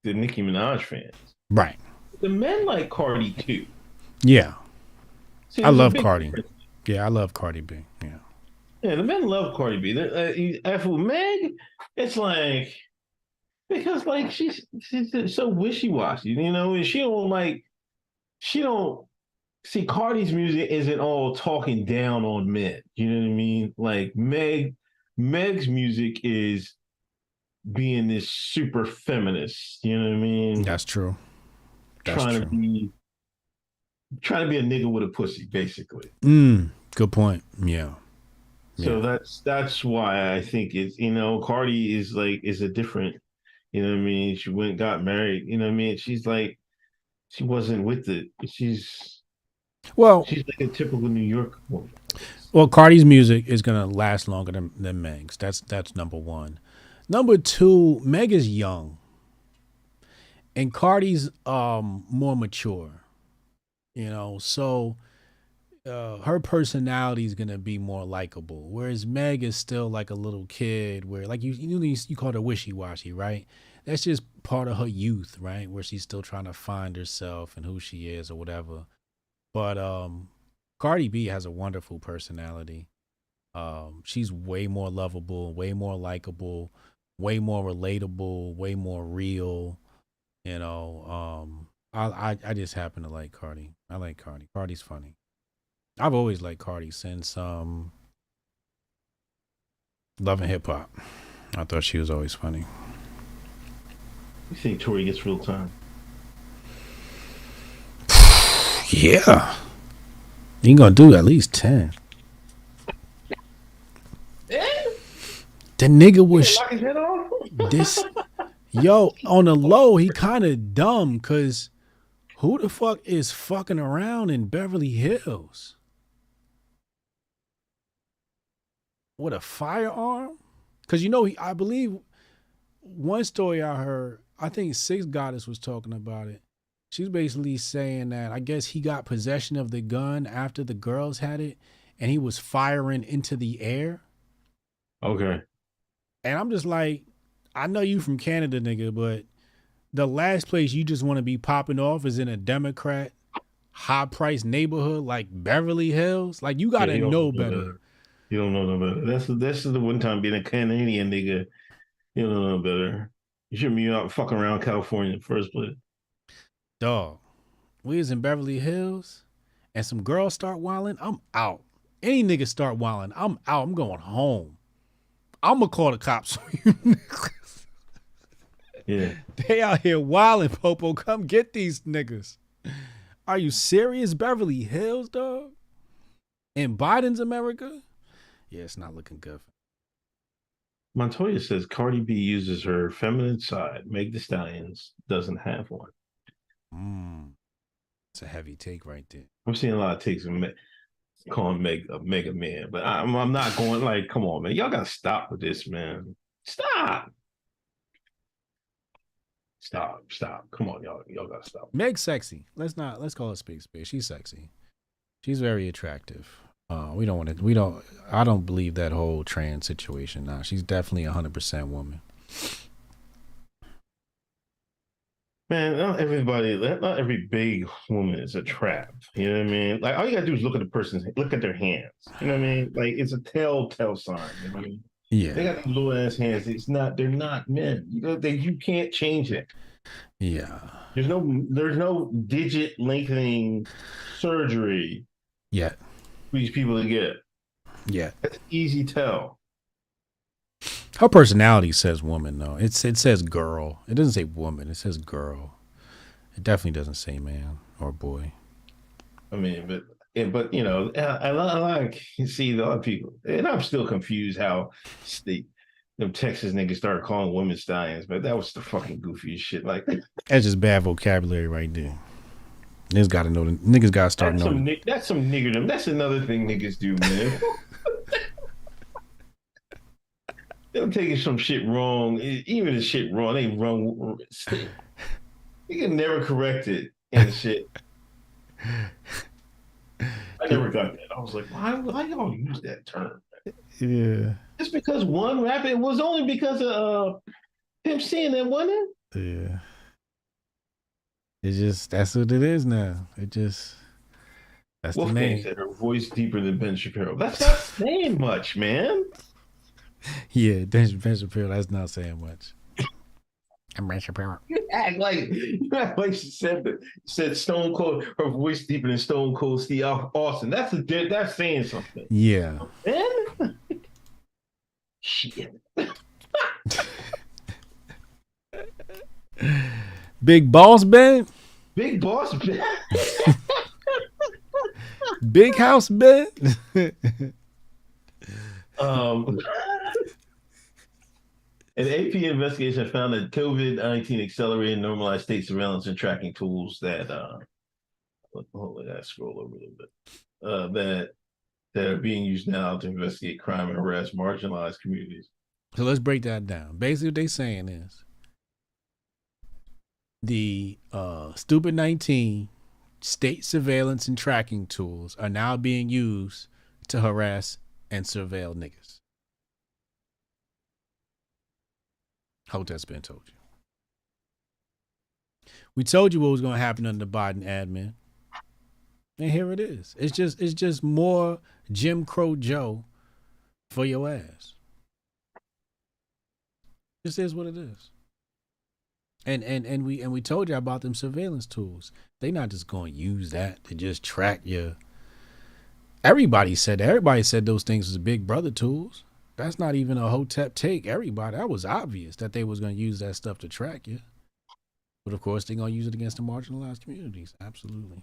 Nicki Minaj fans. Right. The men like Cardi too. Yeah. See, I love Cardi. difference. Yeah, I love Cardi B. Yeah. Yeah, the men love Cardi B. For Meg, it's like because like she's so wishy-washy, you know, and she don't see Cardi's music isn't all talking down on men. You know what I mean? Like Meg's music is being this super feminist. You know what I mean? That's true. Trying to be a nigga with a pussy, basically. Good point. Yeah. So that's why I think it's, you know, Cardi is a different, you know what I mean? She went and got married, you know what I mean? She's like, she wasn't with it. She's like a typical New York woman. Well, Cardi's music is gonna last longer than Meg's. That's number one. Number two, Meg is young, and Cardi's more mature. You know, so her personality is gonna be more likable, whereas Meg is still like a little kid. Where like you called her wishy washy, right? That's just part of her youth, right? Where she's still trying to find herself and who she is or whatever. But Cardi B has a wonderful personality. She's way more lovable, way more likable, way more relatable, way more real. You know, I just happen to like Cardi. I like Cardi. Cardi's funny. I've always liked Cardi since Love and Hip Hop. I thought she was always funny. You think Tory gets real time? Yeah. You gonna do at least 10. The nigga was Lock his head off? this yo on the low. He kind of dumb because who the fuck is fucking around in Beverly Hills with a firearm? Because you know I believe one story I heard. I think Six Goddess was talking about it. She's basically saying that I guess he got possession of the gun after the girls had it, and he was firing into the air. Okay. And I'm just like, I know you from Canada, nigga, but the last place you just want to be popping off is in a Democrat high-priced neighborhood like Beverly Hills. Like, you got to know better. You don't know no better. That's the one time being a Canadian nigga, you don't know no better. You shouldn't be out fucking around California in the first place. Dog, we was in Beverly Hills and some girls start wilding, I'm out. Any nigga start wilding, I'm out. I'm going home. I'm going to call the cops on you niggas. Yeah. They out here wilding, Popo. Come get these niggas. Are you serious? Beverly Hills, dog? In Biden's America? Yeah, it's not looking good. Montoya says Cardi B uses her feminine side. Meg Thee Stallions doesn't have one. It's a heavy take right there. I'm seeing a lot of takes of calling Meg a mega man, but I'm not going like, come on, man. Y'all gotta stop with this, man. Stop. Come on, y'all gotta stop. Meg's sexy. Let's call it space. She's sexy. She's very attractive. I don't believe that whole trans situation. Nah, she's definitely 100% woman. Man, not every big woman is a trap. You know what I mean? Like, all you gotta do is look at their hands. You know what I mean? Like, it's a telltale sign. You know what I mean? Yeah. They got these little ass hands. They're not men. You can't change it. Yeah. There's no digit lengthening surgery. Yeah. For these people to get. Yeah. That's an easy tell. Her personality says woman, though. It says girl. It doesn't say woman. It says girl. It definitely doesn't say man or boy. I mean, but you know, I like see a lot of people, and I'm still confused how them Texas niggas started calling women stallions, but that was the fucking goofiest shit. Like, that's just bad vocabulary right there. Niggas got to know. Niggas got to start knowing. That's some niggerdom. That's another thing niggas do, man. They're taking some shit wrong. Even the shit wrong, they wrong. You can never correct it and shit. I never got that. I was like, why y'all use that term? Yeah. Just because one rapper, it was only because of him seeing that, wasn't it? Yeah. It's just, that's what it is now. That's Wolfgang the name. said her voice deeper than Ben Shapiro. That's not saying much, man. Yeah, Ben Shapiro, that's not saying much. I'm Ben Shapiro. You act like she said Stone Cold, her voice deeper than Stone Cold Steve Austin. That's saying something. Yeah. Ben? Shit. Big Boss Ben? Big Boss Ben? Big House Ben? An AP investigation found that COVID-19 accelerated normalized state surveillance and tracking tools that hold on, I scroll over a little bit. That that are being used now to investigate crime and harass marginalized communities. So let's break that down. Basically, what they're saying is the Stupid 19 state surveillance and tracking tools are now being used to harass and surveil niggas. Hope that's been told you. We told you what was going to happen under the Biden admin. And here it is. It's just more Jim Crow Joe for your ass. This is what it is. And we told you about them surveillance tools. They not just going to use that to just track your. Everybody said those things was Big Brother tools. That's not even a Hotep take. Everybody, that was obvious that they was going to use that stuff to track you. But of course, they're going to use it against the marginalized communities. Absolutely.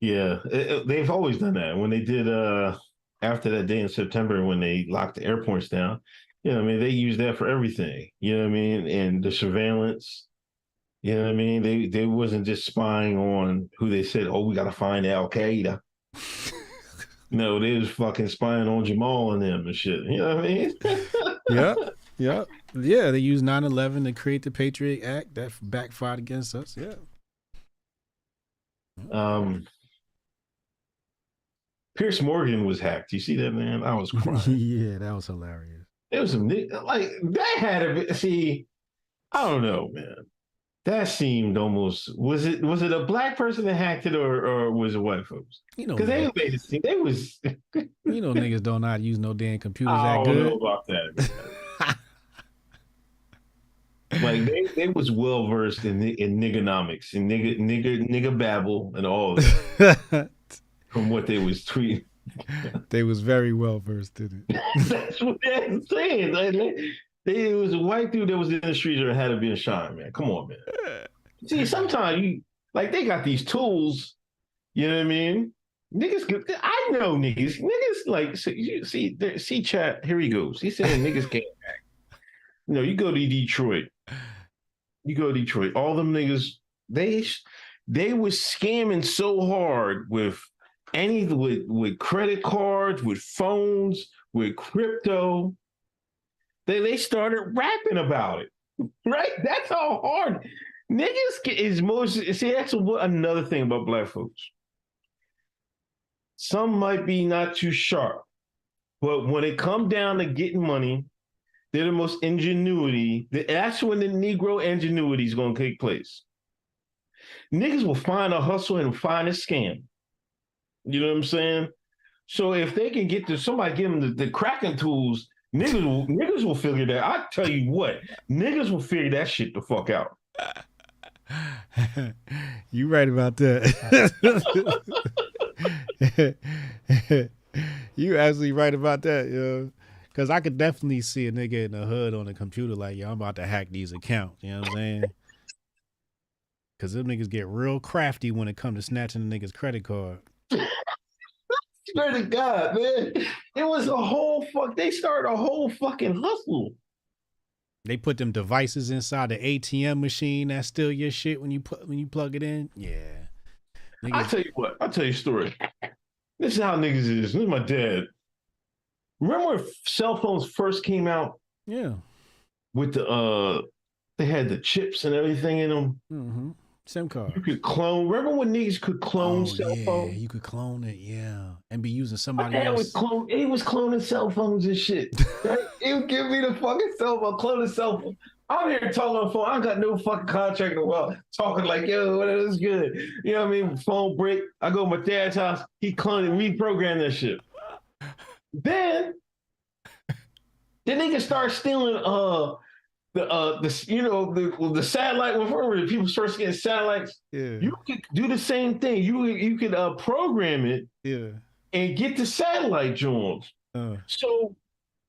Yeah, they've always done that. When they did after that day in September when they locked the airports down, you know what I mean, they used that for everything. You know what I mean? And the surveillance, you know what I mean? They wasn't just spying on who they said, oh, we got to find Al Qaeda. No, they was fucking spying on Jamal and them and shit. You know what I mean? Yeah. They used 9/11 to create the Patriot Act that backfired against us. Yeah. Piers Morgan was hacked. You see that, man? I was crying. Yeah, that was hilarious. It was some like that had to see. I don't know, man. That seemed almost was it a black person that hacked it or was it white folks? You know, because they made it seem they was. You know, niggas don't know how to use no damn computers I that don't good. know about that. Like they was well versed in niggonomics and nigga babble and all that from what they was tweeting. They was very well versed in it. That's what they're saying. Like, it was a white dude that was in the streets or had to be a shine, man. Come on, man. See, sometimes they got these tools. You know what I mean? Niggas, I know niggas. Niggas like see chat. Here he goes. He's saying niggas can't act. You know, you go to Detroit. All them niggas, they was scamming so hard with credit cards, with phones, with crypto. They started rapping about it, right? That's how hard niggas is most. See, that's another thing about black folks. Some might be not too sharp, but when it come down to getting money, they're the most ingenuity. That's when the Negro ingenuity is going to take place. Niggas will find a hustle and find a scam. You know what I'm saying? So if they can get to somebody, give them the cracking tools, niggas will figure that. I tell you what, niggas will figure that shit the fuck out. You right about that. You absolutely right about that, yo. Because I could definitely see a nigga in the hood on the computer like, yo, I'm about to hack these accounts. You know what I'm saying? Because them niggas get real crafty when it comes to snatching the nigga's credit card. Swear to God, man. It was they started a whole fucking hustle. They put them devices inside the ATM machine that steal your shit when you plug it in. Yeah. Niggas. I'll tell you a story. This is how niggas is. This is my dad. Remember when cell phones first came out? Yeah. With they had the chips and everything in them. Mm-hmm. SIM card. You could clone. Remember when niggas could clone cell phones? Yeah, you could clone it, yeah. And be using somebody else. He was cloning cell phones and shit. Right? He would give me the fucking cell phone, cloning cell phone. I'm here talking on the phone. I got no fucking contract in the world. Talking like, yo, what is good? You know what I mean? Phone break. I go to my dad's house. He cloned and reprogrammed that shit. Then the nigga start stealing the satellite. Remember the people first getting satellites? Yeah. You could do the same thing. You could program it. Yeah. And get the satellite drones. So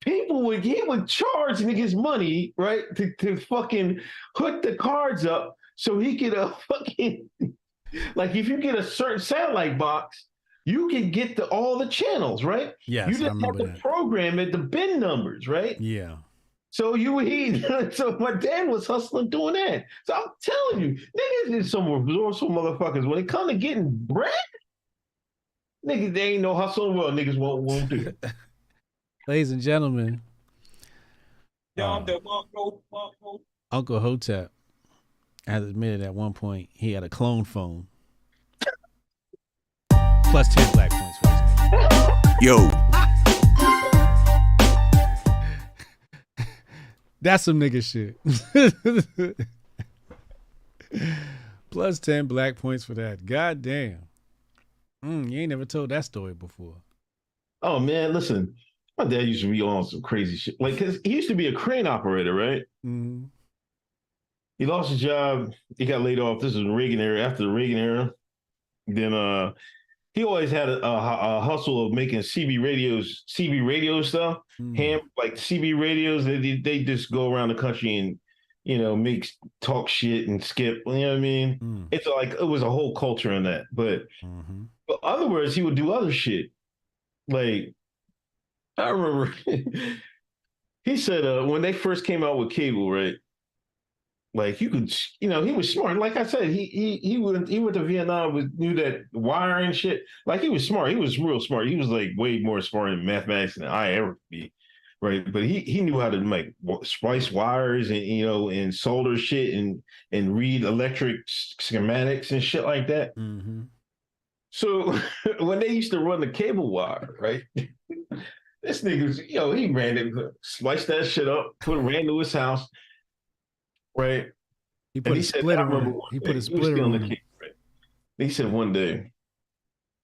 he would charge niggas money, right, to fucking hook the cards up so he could fucking like if you get a certain satellite box, you can get all the channels, right? Yes, you just have to program it, the bin numbers, right? Yeah. So so my dad was hustling doing that. So I'm telling you, niggas is some resourceful motherfuckers. When it comes to getting bread, Niggas, they ain't no hustle in the world. Niggas won't do it. Ladies and gentlemen, Uncle Uncle Hotep has admitted at one point he had a clone phone. Plus 10 black points for this. Yo. That's some nigga shit. Plus 10 black points for that. God damn. You ain't never told that story before. Oh man, listen. My dad used to be on some crazy shit. Like, cause he used to be a crane operator, right? Mm-hmm. He lost his job. He got laid off. This was the Reagan era. After the Reagan era, then he always had a hustle of making CB radio stuff. Like CB radios. They just go around the country and make talk shit and skip. You know what I mean? It's like it was a whole culture in that. But in other words, he would do other shit. Like I remember, he said when they first came out with cable, right? Like you could, he was smart. Like I said, he went to Vietnam, knew that wire and shit. Like he was smart. He was real smart. He was like way more smart in mathematics than I ever be, right? But he knew how to like splice wires and and solder shit and read electric schematics and shit like that. So when they used to run the cable wire, right? This nigga was, he ran it, spliced that shit up, ran to his house. Right. He put a splitter on it. He put a splitter on it. He said one day,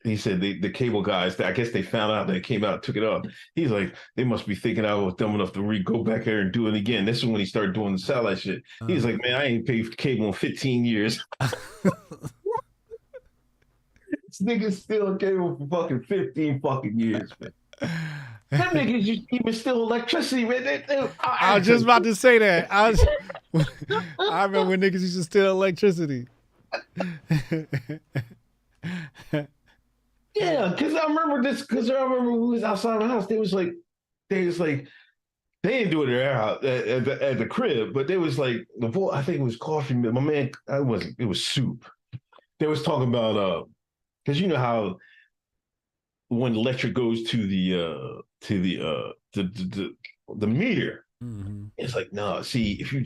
he said the cable guys, I guess they found out that it came out, took it off. He's like, they must be thinking I was dumb enough to go back there and do it again. This is when he started doing the satellite shit. He's like, man, I ain't paid for cable in 15 years. This nigga's still on cable for fucking 15 fucking years, man. Them niggas even steal electricity, man. I was just about to say that. I remember when niggas used to steal electricity. Yeah, because I remember when we was outside the house, they didn't do it at the crib, but they was like, I think it was coffee. My man, it was soup. They was talking about, because you know how when electric goes to the meter, it's like, no, see, if you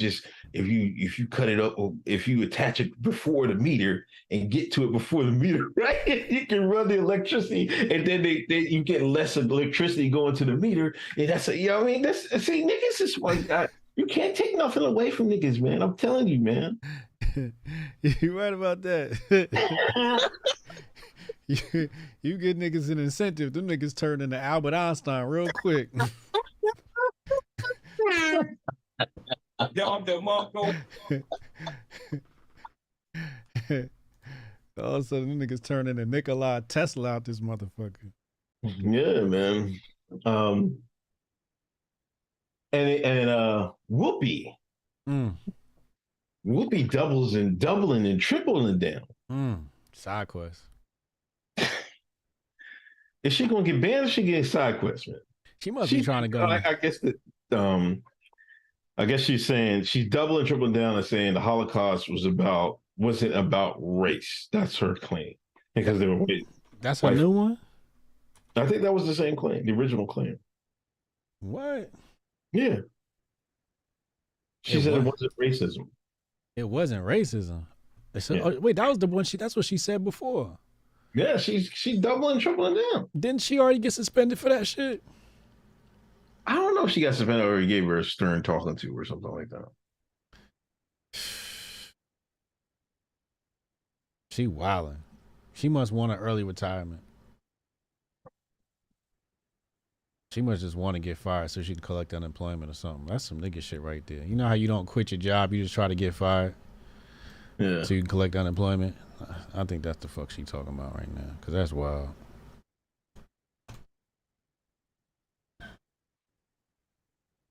cut it up, or if you attach it before the meter and get to it before the meter, right, you can run the electricity, and then you get less of electricity going to the meter, and that's niggas is like, you can't take nothing away from niggas, man. I'm telling you, man. You're right about that. You get niggas an incentive. Them niggas turn into Albert Einstein real quick. All of a sudden, them niggas turn into Nikola Tesla out this motherfucker. Yeah, man. And Whoopie. Whoopie doubling and tripling down. Side quest. Is she gonna get banned or she get side quest, man? She must be trying to go. I guess she's saying she's doubling, tripling down and saying the Holocaust wasn't about race. That's her claim. Because they were white. That's her new one? I think that was the same claim, the original claim. What? Yeah. She said it wasn't racism. It wasn't racism. Wait, that was the one that's what she said before. Yeah, she's doubling, tripling down. Didn't she already get suspended for that shit? I don't know if she got suspended or he gave her a stern talking to or something like that. She wilding. She must want an early retirement. She must just want to get fired so she can collect unemployment or something. That's some nigga shit right there. You know how you don't quit your job, you just try to get fired? Yeah. So you can collect unemployment? I think that's the fuck she talking about right now, because that's wild.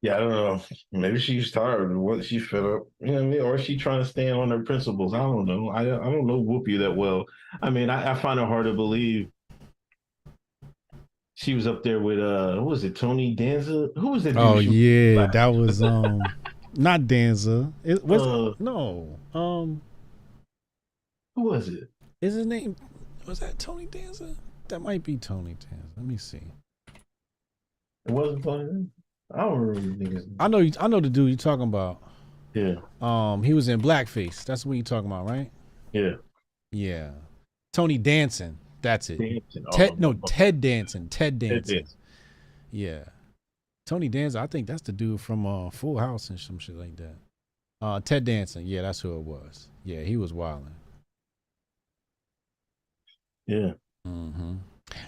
Yeah, I don't know. Maybe she's tired. What she's fed up. You know what I mean? Or is she trying to stand on her principles? I don't know. I don't know Whoopi that well. I mean, I find it hard to believe she was up there with what was it, Tony Danza? Who was that? Oh yeah, that was not Danza. It was no. Who was it? Is his name? Was that Tony Danza? That might be Tony Danza. Let me see. It wasn't Tony. I don't remember niggas. I know the dude you're talking about. Yeah. He was in Blackface. That's what you're talking about, right? Yeah. Yeah. Tony Danson. That's it. Dancing. Ted Danson. Ted Danson. Danson. Yeah. Tony Danza, I think that's the dude from Full House and some shit like that. Ted Danson. Yeah, that's who it was. Yeah, he was wilding. Yeah. Mm-hmm.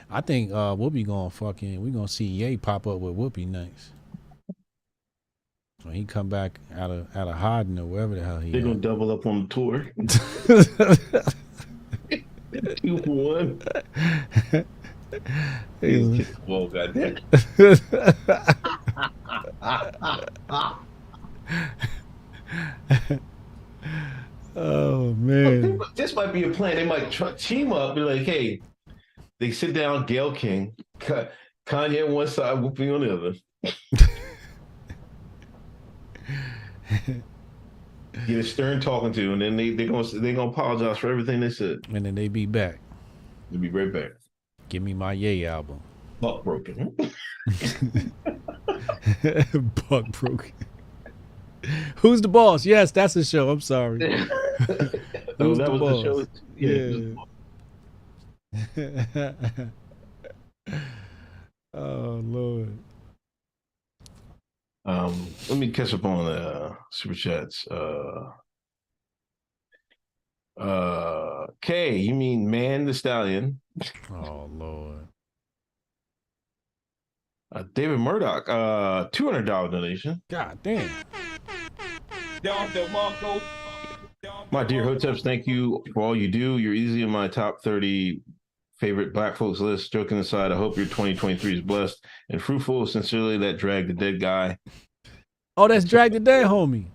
I think Whoopi we gonna see Ye pop up with Whoopi next. When he come back out of hiding or wherever the hell he They're is. gonna double up on the tour. 2 for 1. Whoa, goddamn. Oh man. This might be a plan. They might team up, be like, hey, they sit down, Gayle King, Kanye on one side, Whoopi on the other. Get a Stern talking to, and then they're gonna apologize for everything they said. And then they be back. They'll be right back. Give me my Ye album. Buck broken. Buck broken. Who's the boss? Yes, that's the show. I'm sorry. Oh, that was boss? The show. Yeah. Oh Lord. Let me catch up on the super chats. K, you mean Man the Stallion? Oh Lord. David Murdoch, $200 donation. God damn. My dear Hoteps, thank you for all you do. You're easily in my top 30 favorite Black folks list. Joking aside, I hope your 2023 is blessed and fruitful. Sincerely, that Drag the Dead guy. Oh, that's Drag the Dead, homie.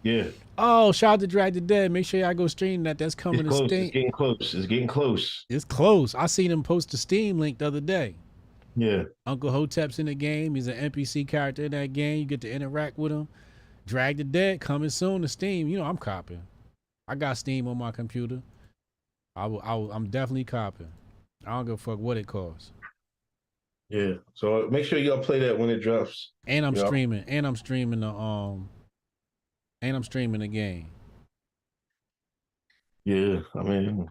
Yeah. Oh, shout out to Drag the Dead. Make sure y'all go stream that. That's coming to Steam. It's getting close. It's getting close. It's close. I seen him post a Steam link the other day. Yeah. Uncle Hotep's in the game. He's an NPC character in that game. You get to interact with him. Drag the Dead coming soon to Steam. You know I'm copping. I got Steam on my computer. I'm definitely copping. I don't give a fuck what it costs. Yeah. So make sure y'all play that when it drops. And I'm streaming. And I'm streaming the game. Yeah, I mean,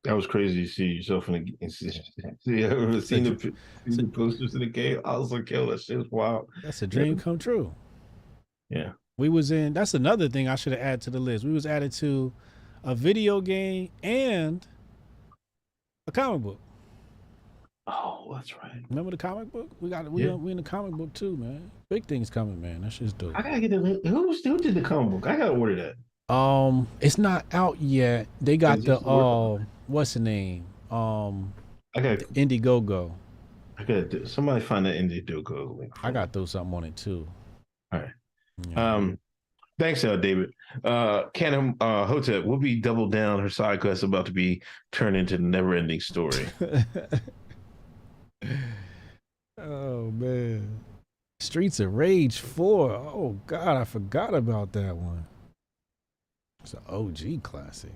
that was crazy to see yourself in the game. See, I ever seen the posters in the game? I was like, yo, that shit was wild. That's a dream come true. Yeah. That's another thing I should have added to the list. We was added to a video game and a comic book. Oh, that's right. Remember the comic book? We in the comic book too, man. Big things coming, man. That shit's dope. I gotta get the who did the comic book? I gotta order that. It's not out yet. They got the what's the name? I got Indiegogo. I got somebody find that Indiegogo link. I got to throw something on it too. All right. Yeah. Thanks, David. Canon Hotep will be double down. Her side quest about to be turned into the never-ending story. Oh man, Streets of Rage 4. Oh God, I forgot about that one. It's an OG classic.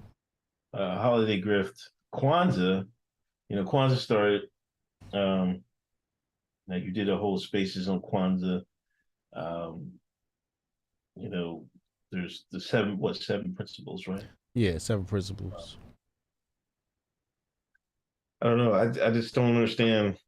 Holiday Grift. Kwanza. Kwanza started. Now you did a whole spaces on Kwanza. There's the seven principles, right? Yeah, 7 principles. I don't know. I just don't understand.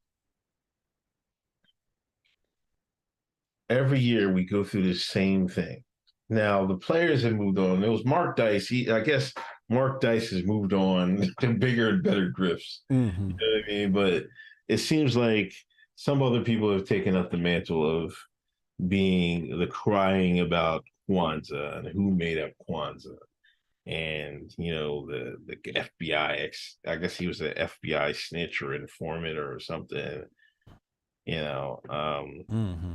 Every year we go through the same thing. Now the players have moved on. It was Mark Dice. I guess Mark Dice has moved on to bigger and better drifts. Mm-hmm. You know what I mean? But it seems like some other people have taken up the mantle of being the crying about Kwanza and who made up Kwanza. And the FBI, I guess he was an FBI snitch or informant or something. Mm-hmm.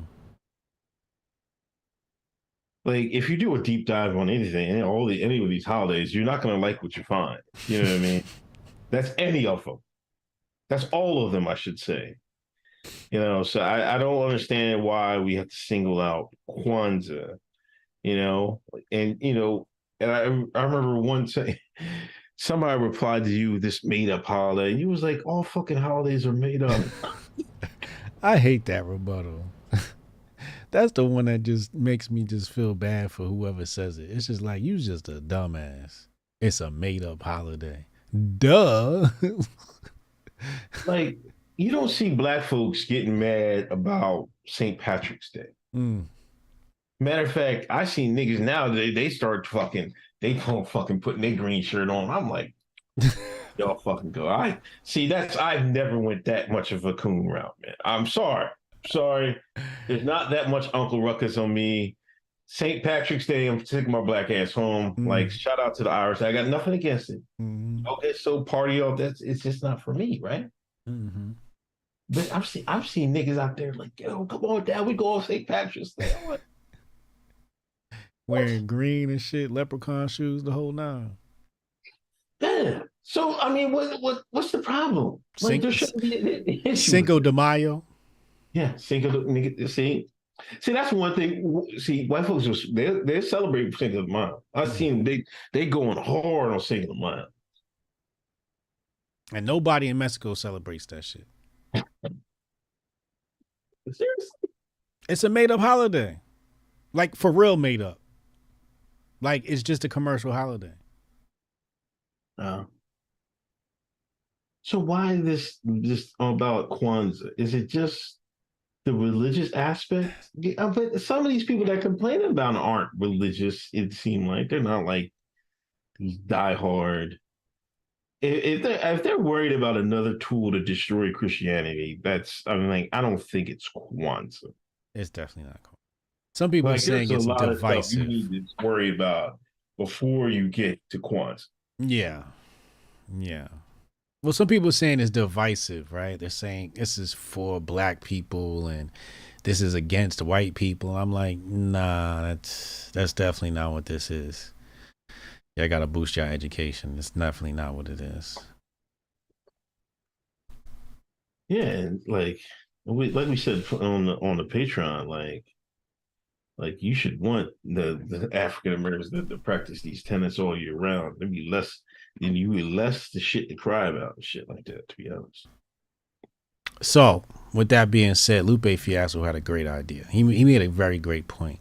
Like if you do a deep dive on anything, any of these holidays, you're not going to like what you find. You know what I mean? That's any of them. That's all of them, I should say. So I don't understand why we have to single out Kwanza. And I remember one time somebody replied to you this made up holiday, and you was like, all fucking holidays are made up. I hate that rebuttal. That's the one that just makes me just feel bad for whoever says it. It's just like, you just a dumbass. It's a made up holiday. Duh. Like, you don't see black folks getting mad about St. Patrick's Day. Matter of fact, I see niggas now, they start fucking, they don't fucking putting their green shirt on. I'm like, y'all fucking go. I've never went that much of a coon route, man. I'm sorry. There's not that much Uncle Ruckus on me. St. Patrick's Day, I'm taking my black ass home. Like, shout out to the Irish. I got nothing against it. Okay, so party all that. It's just not for me, right? But I've seen niggas out there like, yo, come on, Dad, we go on St. Patrick's Day. Like, wearing green and shit, leprechaun shoes, the whole nine. Yeah. So I mean, what's the problem? Like, there shouldn't be an issue. Cinco de Mayo. Yeah, Cinco de Mayo. See, that's one thing. See, white folks they're celebrating Cinco de Mayo. I've seen they going hard on Cinco de Mayo. And nobody in Mexico celebrates that shit. Seriously? It's a made up holiday. Like, for real made up. Like, it's just a commercial holiday. So why this about Kwanzaa? Is it just the religious aspect? But some of these people that complain about it aren't religious. It seems like they're not like these diehard. If they're worried about another tool to destroy Christianity, I don't think it's Kwanzaa. It's definitely not Kwanzaa. Some people are saying it's divisive. You need to worry about before you get to Kwanzaa. Yeah. Well, some people are saying it's divisive, right? They're saying this is for black people and this is against white people. I'm like, nah, that's definitely not what this is. I got to boost your education. It's definitely not what it is. Yeah, and like we said on the Patreon, like you should want the African Americans to practice these tenets all year round. There'd be less the shit to cry about and shit like that, to be honest. So, with that being said, Lupe Fiasco had a great idea. He made a very great point.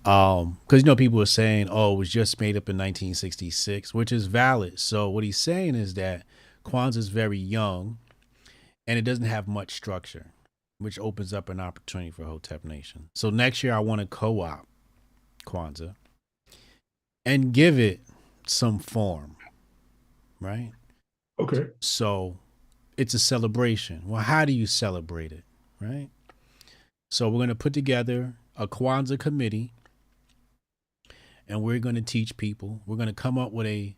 Because people were saying, oh, it was just made up in 1966, which is valid. So what he's saying is that Kwanzaa is very young and it doesn't have much structure, which opens up an opportunity for Hotep Nation. So next year I want to co-op Kwanzaa and give it some form, right? Okay. So it's a celebration. Well, how do you celebrate it, right? So we're going to put together a Kwanzaa committee. And we're going to teach people. We're going to come up with a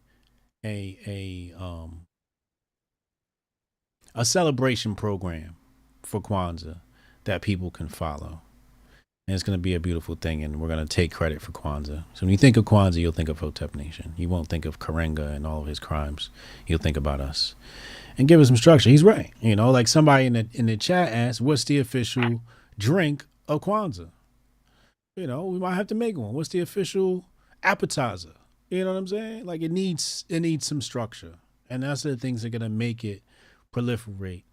celebration program for Kwanzaa that people can follow. And it's going to be a beautiful thing. And we're going to take credit for Kwanzaa. So when you think of Kwanzaa, you'll think of Hotep Nation. You won't think of Karenga and all of his crimes. You'll think about us. And give us some structure. He's right. Like somebody in the chat asked, what's the official drink of Kwanzaa? We might have to make one. What's the official appetizer? You know what I'm saying? Like, it needs some structure, and that's the things that are gonna make it proliferate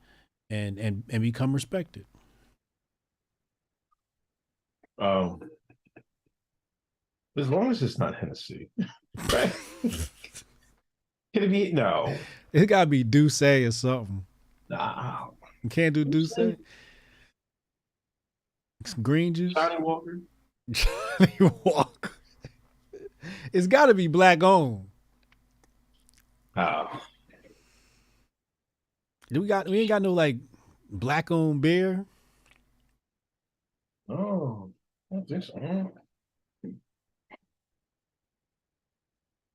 and become respected. As long as it's not Hennessy, right? Can it be? No, it gotta be Douce or something. Nah, you can't do Douce. Some green juice. Johnny Walker. Johnny Walker. It's got to be black owned. Oh. We ain't got no like black owned beer. Oh, I think so.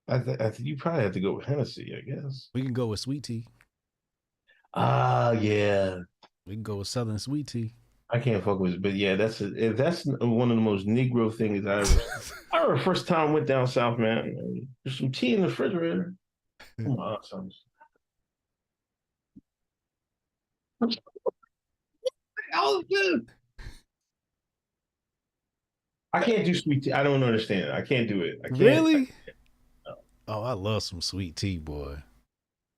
I think you probably have to go with Hennessy, I guess. We can go with sweet tea. Yeah. We can go with Southern sweet tea. I can't fuck with it, but yeah, that's one of the most Negro things I ever. I remember first time I went down south, man. There's some tea in the refrigerator. Come on, son. I can't do sweet tea. I don't understand it. I can't do it. Really? No. Oh, I love some sweet tea, boy.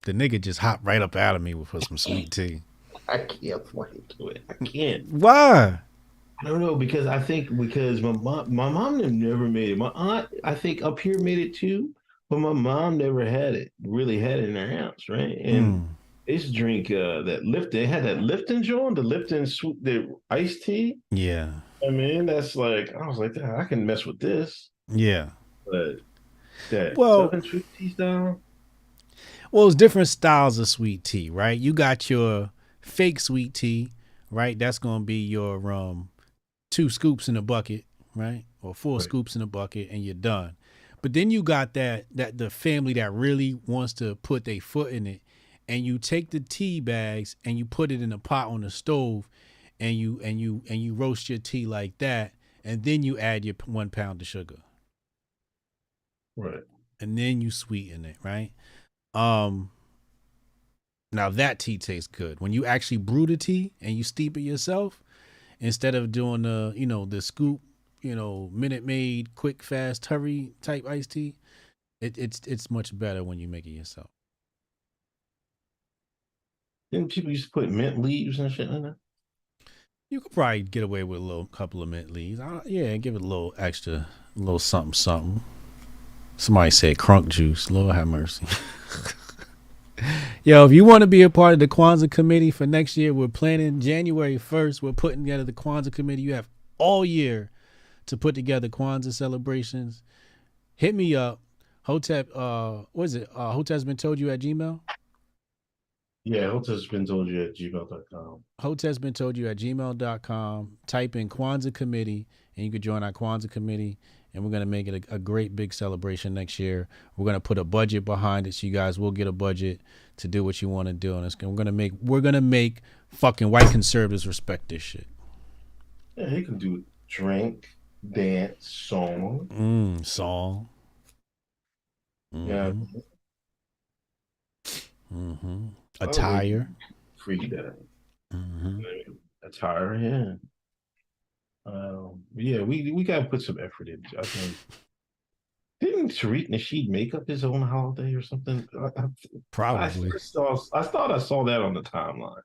The nigga just hopped right up out of me for some sweet tea. I can't fucking do it. I can't. Why? I don't know because my mom never made it. My aunt, I think up here made it too, but my mom never had it. Really had it in her house, right? And they used to drink that Lipton. They had that Lipton joint, the Lipton sweet, the iced tea. Yeah. I mean, that's like I was like, I can mess with this. Yeah. But that Well, Southern sweet tea style. Well, it's different styles of sweet tea, right? You got your fake sweet tea, right? That's gonna be your 2 scoops in a bucket, right? Or 4 scoops in a bucket, and you're done. But then you got that the family that really wants to put their foot in it, and you take the tea bags and you put it in a pot on the stove, and you roast your tea like that, and then you add your 1 pound of sugar, Right. and then you sweeten it, right? Now that tea tastes good when you actually brew the tea and you steep it yourself instead of doing the scoop, Minute Maid, quick, fast, hurry type iced tea. It's much better when you make it yourself. Didn't people used to put mint leaves and shit in there? You could probably get away with a couple of mint leaves. Yeah, give it a little extra, a little something. Somebody said crunk juice. Lord have mercy. Yo, if you want to be a part of the Kwanza committee for next year, we're planning January 1st. We're putting together the Kwanza committee. You have all year to put together Kwanza celebrations. Hit me up. Hotep, what is it? Hotep's been told you at Gmail? Yeah, Hotep's been told you at gmail.com. Hotep's been told you at gmail.com. Type in Kwanza committee and you can join our Kwanza committee. And we're going to make it a great big celebration next year. We're going to put a budget behind it so you guys will get a budget to do what you want to do. And we're going to make fucking white conservatives respect this shit. Yeah, he can do drink, dance, song. Song. Mm-hmm. Yeah. Mm-hmm. Attire. Free that. Mm-hmm. Attire, yeah. Yeah, we gotta put some effort into. I think didn't Tariq Nasheed make up his own holiday or something? Probably. I thought I saw that on the timeline.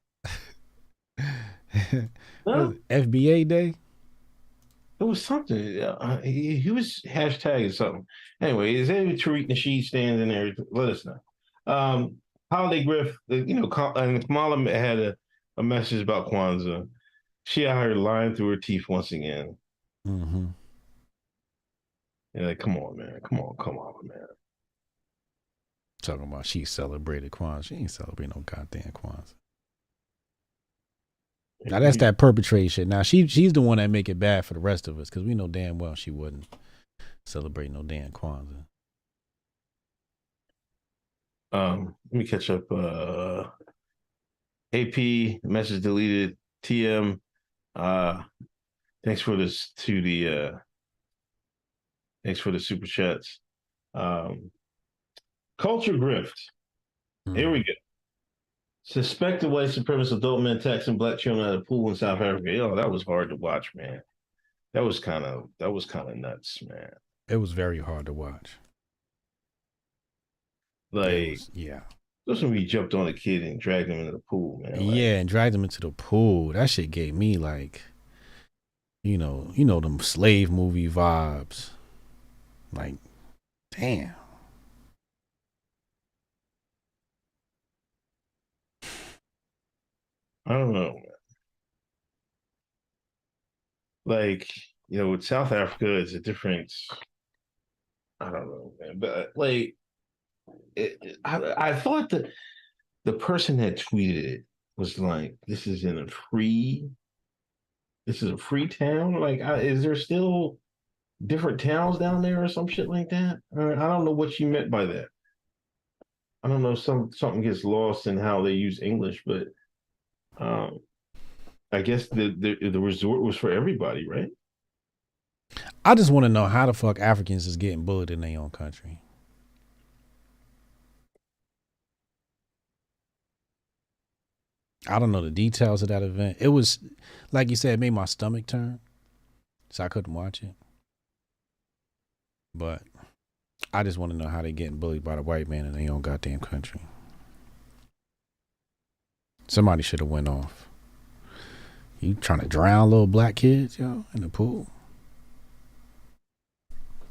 Huh? FBA Day. It was something. He was hashtagging something. Anyway, is there Tariq Nasheed standing in there? Let us know. Holiday Griff, and Kamala had a message about Kwanzaa. She out here lying through her teeth once again. Mm-hmm. Yeah, like, come on, man. Come on, man. Talking about she celebrated Kwanzaa. She ain't celebrating no goddamn Kwanzaa. Now that's that perpetrate shit. Now she's the one that make it bad for the rest of us because we know damn well she wouldn't celebrate no damn Kwanzaa. Let me catch up. AP message deleted. TM. Thanks for this thanks for the super chats. Culture grift. Here we go. Suspected white supremacist adult men taxing black children at a pool in South Africa. Oh, that was hard to watch, man. That was kind of nuts, man. It was very hard to watch. Like, yeah. Those when we jumped on a kid and dragged him into the pool, man. Like, yeah, and dragged him into the pool. That shit gave me like, them slave movie vibes. Like, damn. I don't know, man. Like, with South Africa, it's a different. I don't know, man. But like, I thought that the person that tweeted it was like, "This is a free town." Like, is there still different towns down there or some shit like that? I don't know what you meant by that. I don't know. Something gets lost in how they use English, but I guess the resort was for everybody, right? I just want to know how the fuck Africans is getting bullied in their own country. I don't know the details of that event. It was, like you said, it made my stomach turn, so I couldn't watch it. But I just want to know how they getting bullied by the white man in their own goddamn country. Somebody should have went off. You trying to drown little black kids, yo, in the pool?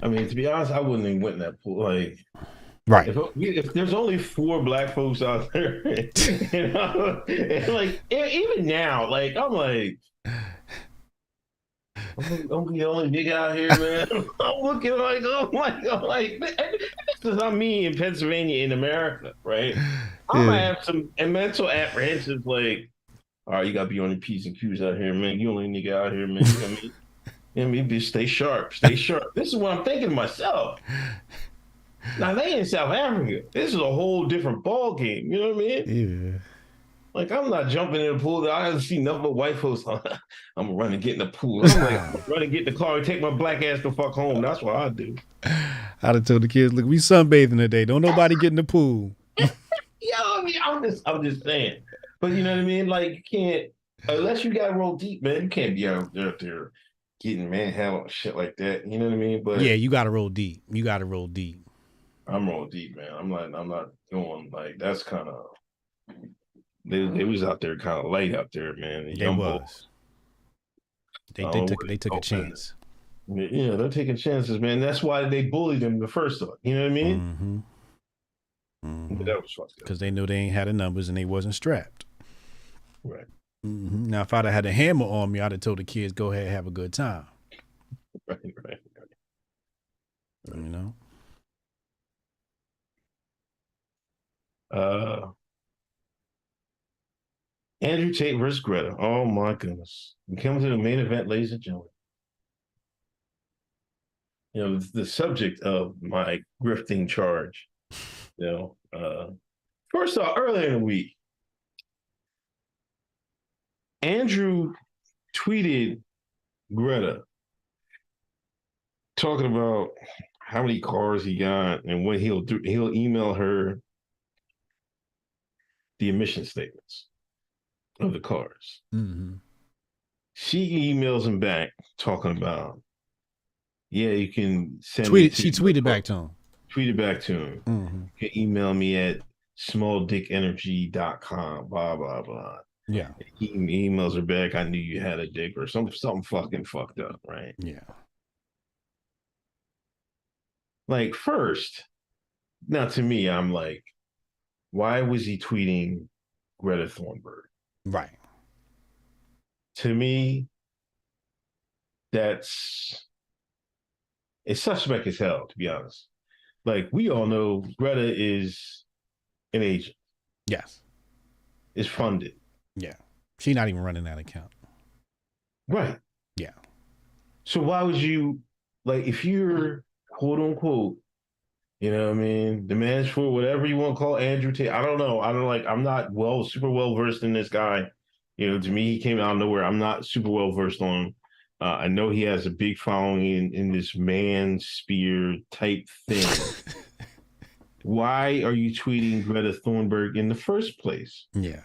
I mean, to be honest, I wouldn't even went in that pool. Like, right? If there's only 4 black folks out there, you know, and like even now, like I'm like, I'm the only nigga out here, man. I'm looking like, I'm like, this is I'm me in Pennsylvania in America, right? I'm gonna have some mental apprehensions, like, all right, you gotta be on the P's and Q's out here, man. You only nigga out here, man. You know what I mean? You know what I mean? Bitch, stay sharp, stay sharp. This is what I'm thinking to myself. Now they in South Africa. This is a whole different ball game. You know what I mean? Yeah. Like I'm not jumping in the pool. I haven't seen nothing but white folks. I'm gonna run and get in the pool. I'm like, run and get in the car and take my black ass the fuck home. That's what I do. I'd have told the kids, look, we sunbathing today. Don't nobody get in the pool. Yeah, I mean, I'm just saying. But you know what I mean? Like you can't, unless you got to roll deep, man. You can't be out there getting manhandled shit like that. You know what I mean? But yeah, you got to roll deep. You got to roll deep. I'm rolling deep, man. I'm not going like that's kind of. They was out there kind of light out there, man. They was. They took a chance. Yeah, they're taking chances, man. That's why they bullied them the first time. You know what I mean? Mm-hmm. That was fucked up. Because they knew they ain't had the numbers and they wasn't strapped. Right. Mm-hmm. Now, if I'd have had a hammer on me, I'd have told the kids, go ahead and have a good time. Right. You know? Andrew Tate versus Greta. Oh my goodness. We come to the main event, ladies and gentlemen. You know, the subject of my grifting charge. You know, first off, earlier in the week, Andrew tweeted Greta talking about how many cars he got and what he'll do. He'll email her the emission statements of the cars. Mm-hmm. She emails him back talking about, yeah, you can send She tweeted back to him. Tweeted back to him. Mm-hmm. You can email me at smalldickenergy.com, blah, blah, blah. Yeah. He emails her back, I knew you had a dick or something fucking fucked up, right? Yeah. Like, first, now to me, I'm like, why was he tweeting Greta Thunberg? Right. To me, it's suspect as hell, to be honest. Like, we all know Greta is an agent. Yes. Is funded. Yeah. She's not even running that account. Right. Yeah. So why would you, like, if you're quote unquote, you know what I mean, the man's for whatever you want to call Andrew Tate. I don't know. I'm not super well versed in this guy. You know, to me, he came out of nowhere. I'm not super well versed on him. I know he has a big following in this man spear type thing. Why are you tweeting Greta Thunberg in the first place? Yeah.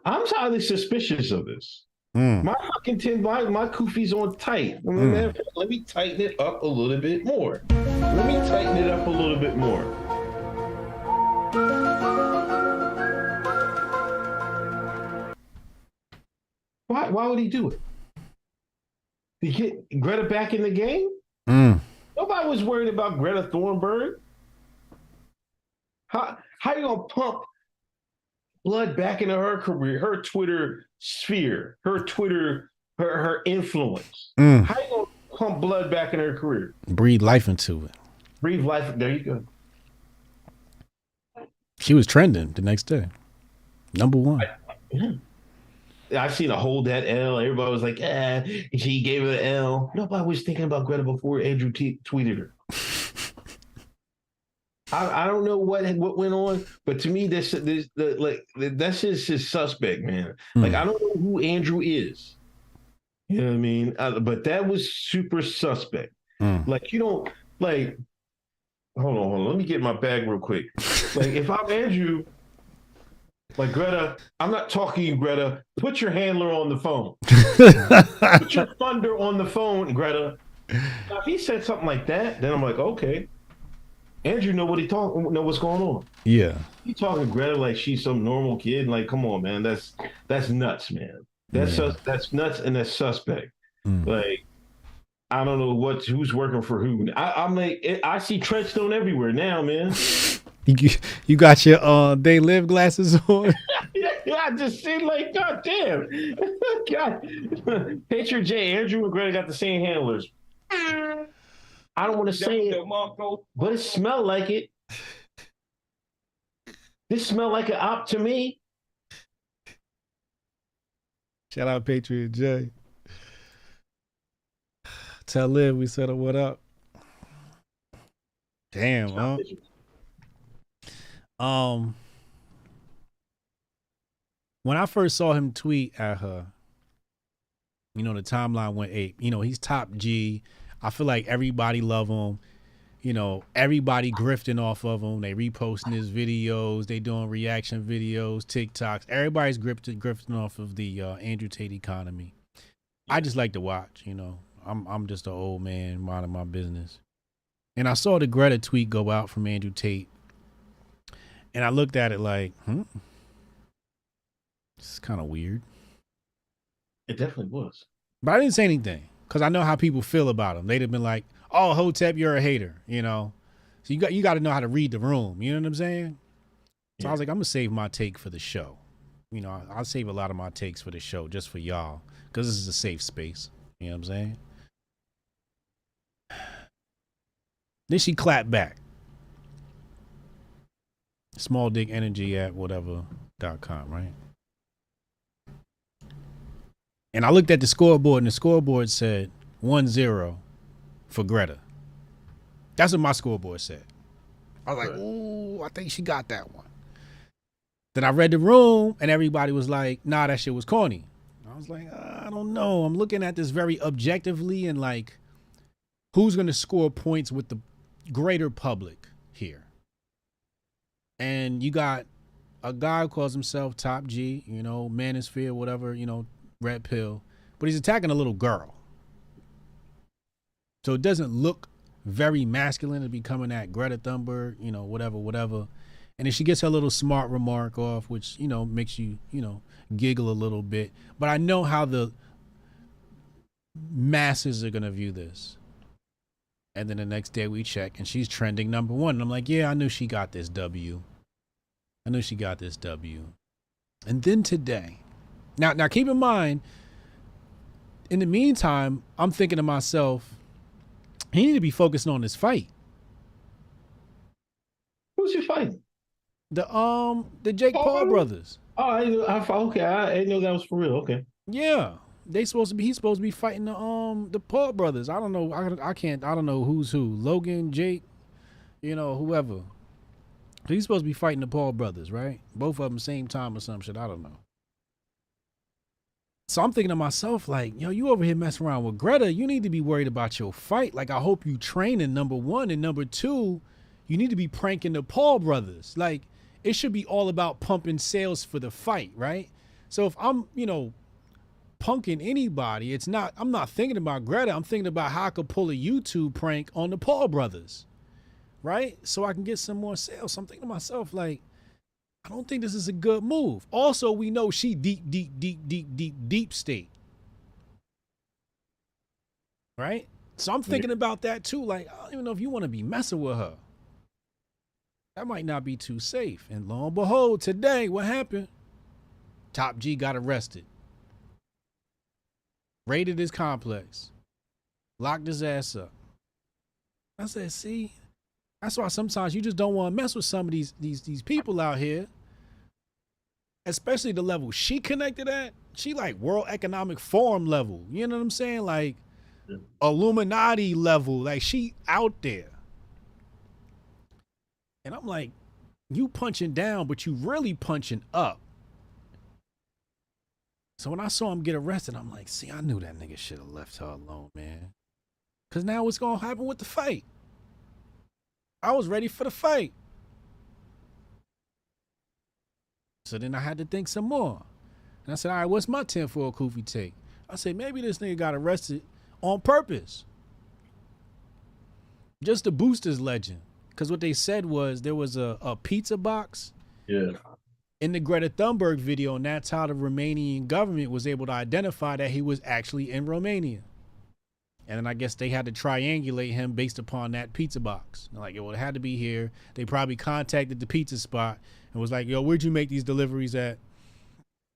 I'm highly suspicious of this. My fucking my kufi's on tight. I mean, man, let me tighten it up a little bit more. Why would he do it? To get Greta back in the game? Nobody was worried about Greta Thunberg. How you gonna pump blood back into her career, her Twitter sphere, her Twitter, her influence? How you gonna pump blood back in her career? Breathe life into it. Breathe life. There you go. She was trending the next day. Number one. I've seen a hold that L. Everybody was like, she gave her the L. Nobody was thinking about Greta before Andrew tweeted her. I don't know what went on, but to me, that's just his suspect, man. Like, I don't know who Andrew is. You know what I mean? But that was super suspect. Like, you don't, like, hold on. Let me get my bag real quick. Like, if I'm Andrew, like, Greta, I'm not talking to you, Greta. Put your handler on the phone. Put your funder on the phone, Greta. Now, if he said something like that, then I'm like, okay. Andrew know what's going on. Yeah. He talking to Greta like she's some normal kid. Like, come on, man. That's nuts, man. That's nuts and that's suspect. Like, I don't know who's working for who. I'm like, I see Treadstone everywhere now, man. You got your they live glasses on. Yeah, I just see like, God damn. God. Picture J. Andrew and Greta got the same handlers. I don't want to say it, but it smelled like it. This smelled like an op to me. Shout out Patriot J. Tell Liv we said what up. Damn, huh? When I first saw him tweet at her, the timeline went ape. He's top G. I feel like everybody love him. Everybody grifting off of him. They reposting his videos. They doing reaction videos, TikToks. Everybody's grifting off of the Andrew Tate economy. I just like to watch. I'm just an old man minding my business. And I saw the Greta tweet go out from Andrew Tate, and I looked at it like, this is kind of weird. It definitely was. But I didn't say anything because I know how people feel about him. They'd have been like, "Oh, Hotep, you're a hater," So you got to know how to read the room. You know what I'm saying? So I was like, I'm gonna save my take for the show. I'll save a lot of my takes for the show just for y'all because this is a safe space. You know what I'm saying? Then she clapped back. Small dick energy at whatever.com, right? And I looked at the scoreboard, and the scoreboard said 1-0 for Greta. That's what my scoreboard said. I was like, ooh, I think she got that one. Then I read the room, and everybody was like, nah, that shit was corny. I was like, I don't know. I'm looking at this very objectively and like, who's going to score points with the greater public here? And you got a guy who calls himself Top G, Manosphere, whatever, Red Pill, but he's attacking a little girl. So it doesn't look very masculine to be coming at Greta Thunberg, whatever. And then she gets her little smart remark off, which, makes you, giggle a little bit. But I know how the masses are going to view this. And then the next day we check and she's trending number 1. And I'm like, yeah, I knew she got this W. And then today, now keep in mind, in the meantime, I'm thinking to myself, he need to be focusing on this fight. Who's he fighting? The Jake Paul brothers. Oh, okay. I didn't know that was for real. Okay. Yeah. He's supposed to be fighting the Paul brothers. I don't know. I don't know who's who. Logan, Jake, whoever. He's supposed to be fighting the Paul brothers, right? Both of them same time or some shit. I don't know. So I'm thinking to myself, like, yo, you over here messing around with Greta. You need to be worried about your fight. Like, I hope you training, number 1. And number 2, you need to be pranking the Paul brothers. Like, it should be all about pumping sales for the fight, right? So if I'm, punking anybody, I'm not thinking about Greta. I'm thinking about how I could pull a YouTube prank on the Paul brothers, right? So I can get some more sales. So I'm thinking to myself, like, I don't think this is a good move. Also, we know she deep state, right? So I'm thinking about that too. Like, I don't even know if you want to be messing with her. That might not be too safe. And lo and behold, today, what happened? Top G got arrested. Raided his complex. Locked his ass up. I said, see, that's why sometimes you just don't want to mess with some of these people out here. Especially the level she connected at. She like World Economic Forum level. You know what I'm saying? Like Illuminati level. Like she out there. And I'm like, you punching down, but you really punching up. So when I saw him get arrested, I'm like, see, I knew that nigga should have left her alone, man. Because now what's going to happen with the fight? I was ready for the fight. So then I had to think some more. And I said, all right, what's my tinfoil Koofy take? I said, maybe this nigga got arrested on purpose. Just to boost his legend. because what they said was there was a pizza box Yeah. in the Greta Thunberg video, and that's how the Romanian government was able to identify that he was actually in Romania. And then I guess they had to triangulate him based upon that pizza box. Like, it had to be here. They probably contacted the pizza spot and was like, yo, where'd you make these deliveries at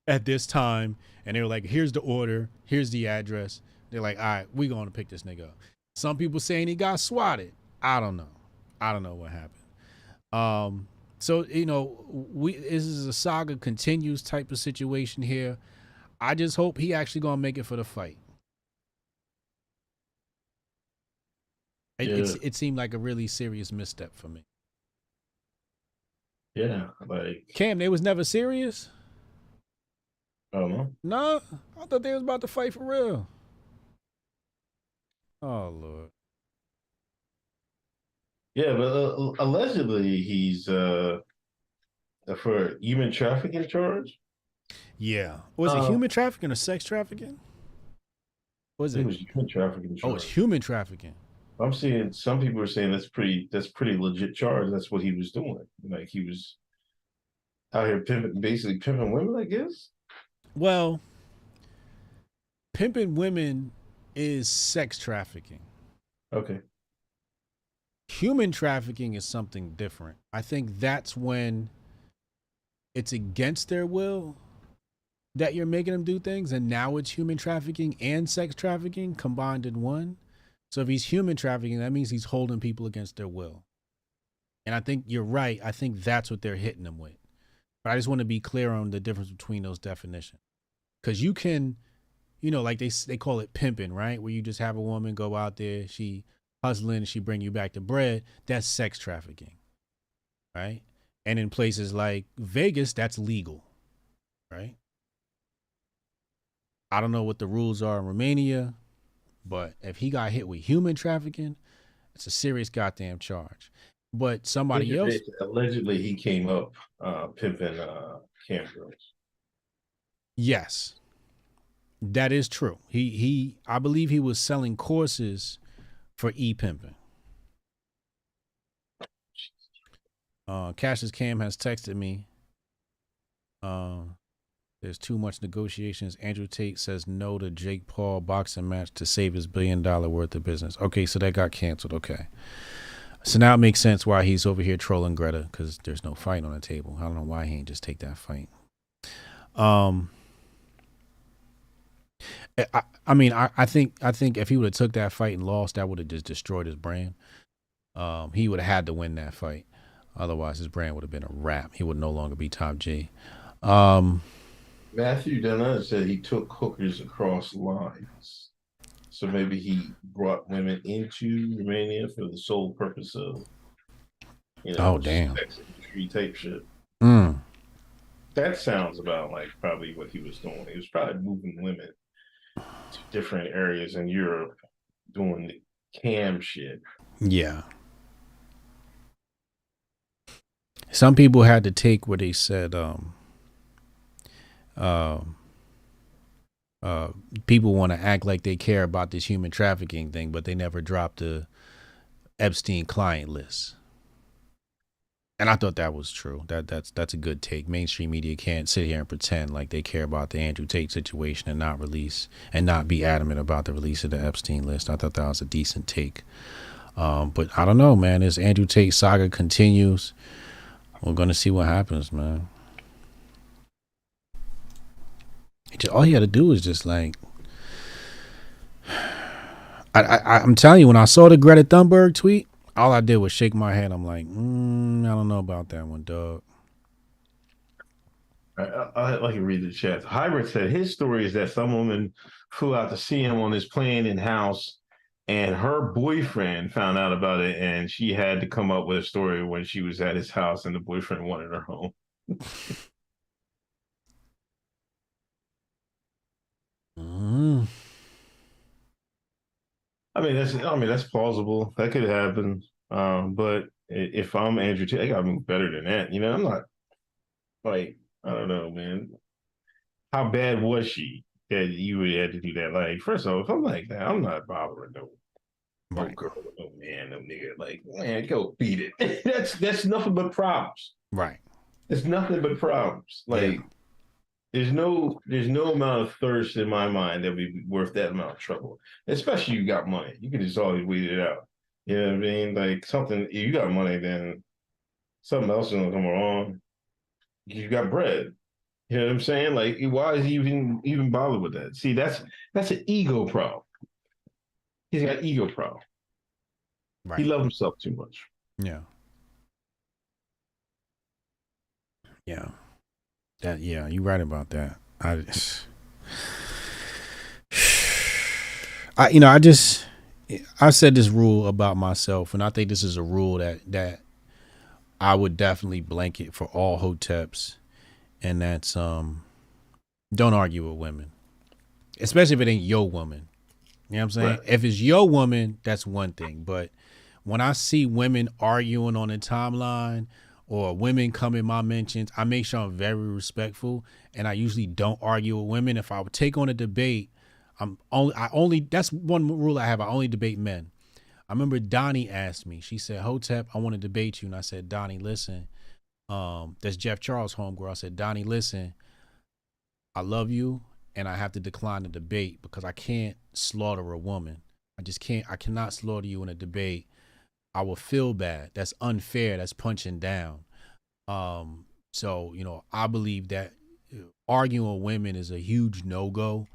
this time? And they were like, here's the order. Here's the address. They're like, all right, we going to pick this nigga up. Some people saying he got swatted. I don't know. I don't know what happened. So, you know, this is a saga continues type of situation here. I just hope he actually going to make it for the fight. It seemed like a really serious misstep for me. Yeah, like Cam, they was never serious? I don't know. No, I thought they was about to fight for real. Oh, Lord. Yeah, but allegedly he's for human trafficking charge. Yeah. Was it human trafficking or sex trafficking? Was it? It was human trafficking charge. Oh, it's human trafficking. I'm seeing some people are saying that's pretty legit charge. That's what he was doing. Like he was out here basically pimping women, I guess. Well, pimping women is sex trafficking. Okay. Human trafficking is something different. I think that's when it's against their will that you're making them do things, and now it's human trafficking and sex trafficking combined in one. So if he's human trafficking, that means he's holding people against their will. And I think you're right. I think that's what they're hitting them with. But I just want to be clear on the difference between those definitions. Because you can, you know, like they call it pimping, right? Where you just have a woman go out there, she hustling, she bring you back the bread. That's sex trafficking, right? And in places like Vegas, that's legal, right? I don't know what the rules are in Romania, but if he got hit with human trafficking, it's a serious goddamn charge. But somebody else, allegedly he came up pimping campgrounds. Yes, that is true. He I believe he was selling courses for e-pimping. Cassius Cam has texted me. There's too much negotiations. Andrew Tate says no to Jake Paul boxing match to save his $1 billion worth of business. Okay, so that got canceled. Okay. So now it makes sense why he's over here trolling Greta, because there's no fight on the table. I don't know why he ain't just take that fight. I think if he would have took that fight and lost, that would have just destroyed his brand. He would have had to win that fight. Otherwise, his brand would have been a wrap. He would no longer be top G. Matthew Dunn said he took hookers across lines. So maybe he brought women into Romania for the sole purpose of, damn, sex industry type shit. Mm. That sounds about like probably what he was doing. He was probably moving women to different areas in Europe doing the cam shit. Yeah. Some people had to take what they said, people want to act like they care about this human trafficking thing, but they never dropped the Epstein client list. And I thought that was true. That's a good take. Mainstream media can't sit here and pretend like they care about the Andrew Tate situation and not release and not be adamant about the release of the Epstein list. I thought that was a decent take. But I don't know, man. As Andrew Tate saga continues, we're gonna see what happens, man. All he had to do is just like, I'm telling you, when I saw the Greta Thunberg tweet, all I did was shake my head. I'm like, I don't know about that one, dog. I'd like to read the chat. Hybrid said his story is that some woman flew out to see him on his plane and house, and her boyfriend found out about it, and she had to come up with a story when she was at his house, and the boyfriend wanted her home. I mean, that's plausible. That could happen. But if I'm Andrew Tate, I gotta move better than that. I'm not like, I don't know, man. How bad was she that you would have to do that? Like, first of all, if I'm like that, I'm not bothering though. Oh girl, oh man, no nigga, like man, go beat it. that's nothing but problems. Right. It's nothing but problems. Like there's no amount of thirst in my mind that would be worth that amount of trouble. Especially you got money. You can just always weed it out. You know what I mean? Like something if you got money, then something else is gonna come along. You got bread. You know what I'm saying? Like why is he even bother with that? See, that's an ego problem. He's got an ego problem. Right. He loves himself too much. Yeah. Yeah. You're right about that. I said this rule about myself, and I think this is a rule that I would definitely blanket for all Hoteps, and that's don't argue with women, especially if it ain't your woman. You know what I'm saying? Right. If it's your woman, that's one thing, but when I see women arguing on the timeline or women come in my mentions, I make sure I'm very respectful, and I usually don't argue with women. If I would take on a debate, that's one rule I have. I only debate men. I remember Donnie asked me, she said, Hotep, I want to debate you. And I said, Donnie, listen, that's Jeff Charles' homegirl. I said, Donnie, listen, I love you, and I have to decline the debate because I can't slaughter a woman. I cannot slaughter you in a debate. I will feel bad. That's unfair. That's punching down. So, I believe that arguing with women is a huge no-go.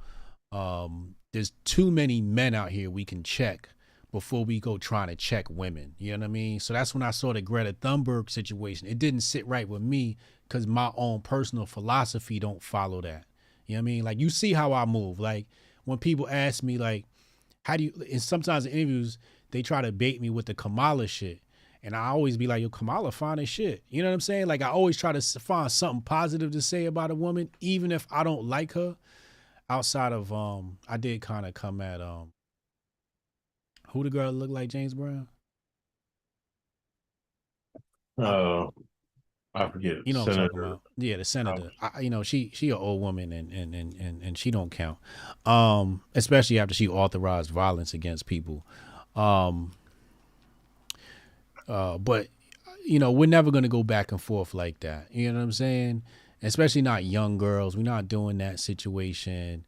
There's too many men out here we can check before we go trying to check women. You know what I mean? So that's when I saw the Greta Thunberg situation. It didn't sit right with me because my own personal philosophy don't follow that. You know what I mean? Like, you see how I move. Like, when people ask me, like, how do you, and sometimes in interviews, they try to bait me with the Kamala shit. And I always be like, yo, Kamala fine as shit. You know what I'm saying? Like, I always try to find something positive to say about a woman, even if I don't like her. Outside of, I did kind of come at, who the girl look like James Brown? Oh, I forget. You know what I'm talking about? Yeah, the senator. She an old woman and she don't count. Especially after she authorized violence against people. But we're never gonna go back and forth like that. You know what I'm saying? Especially not young girls. We're not doing that situation.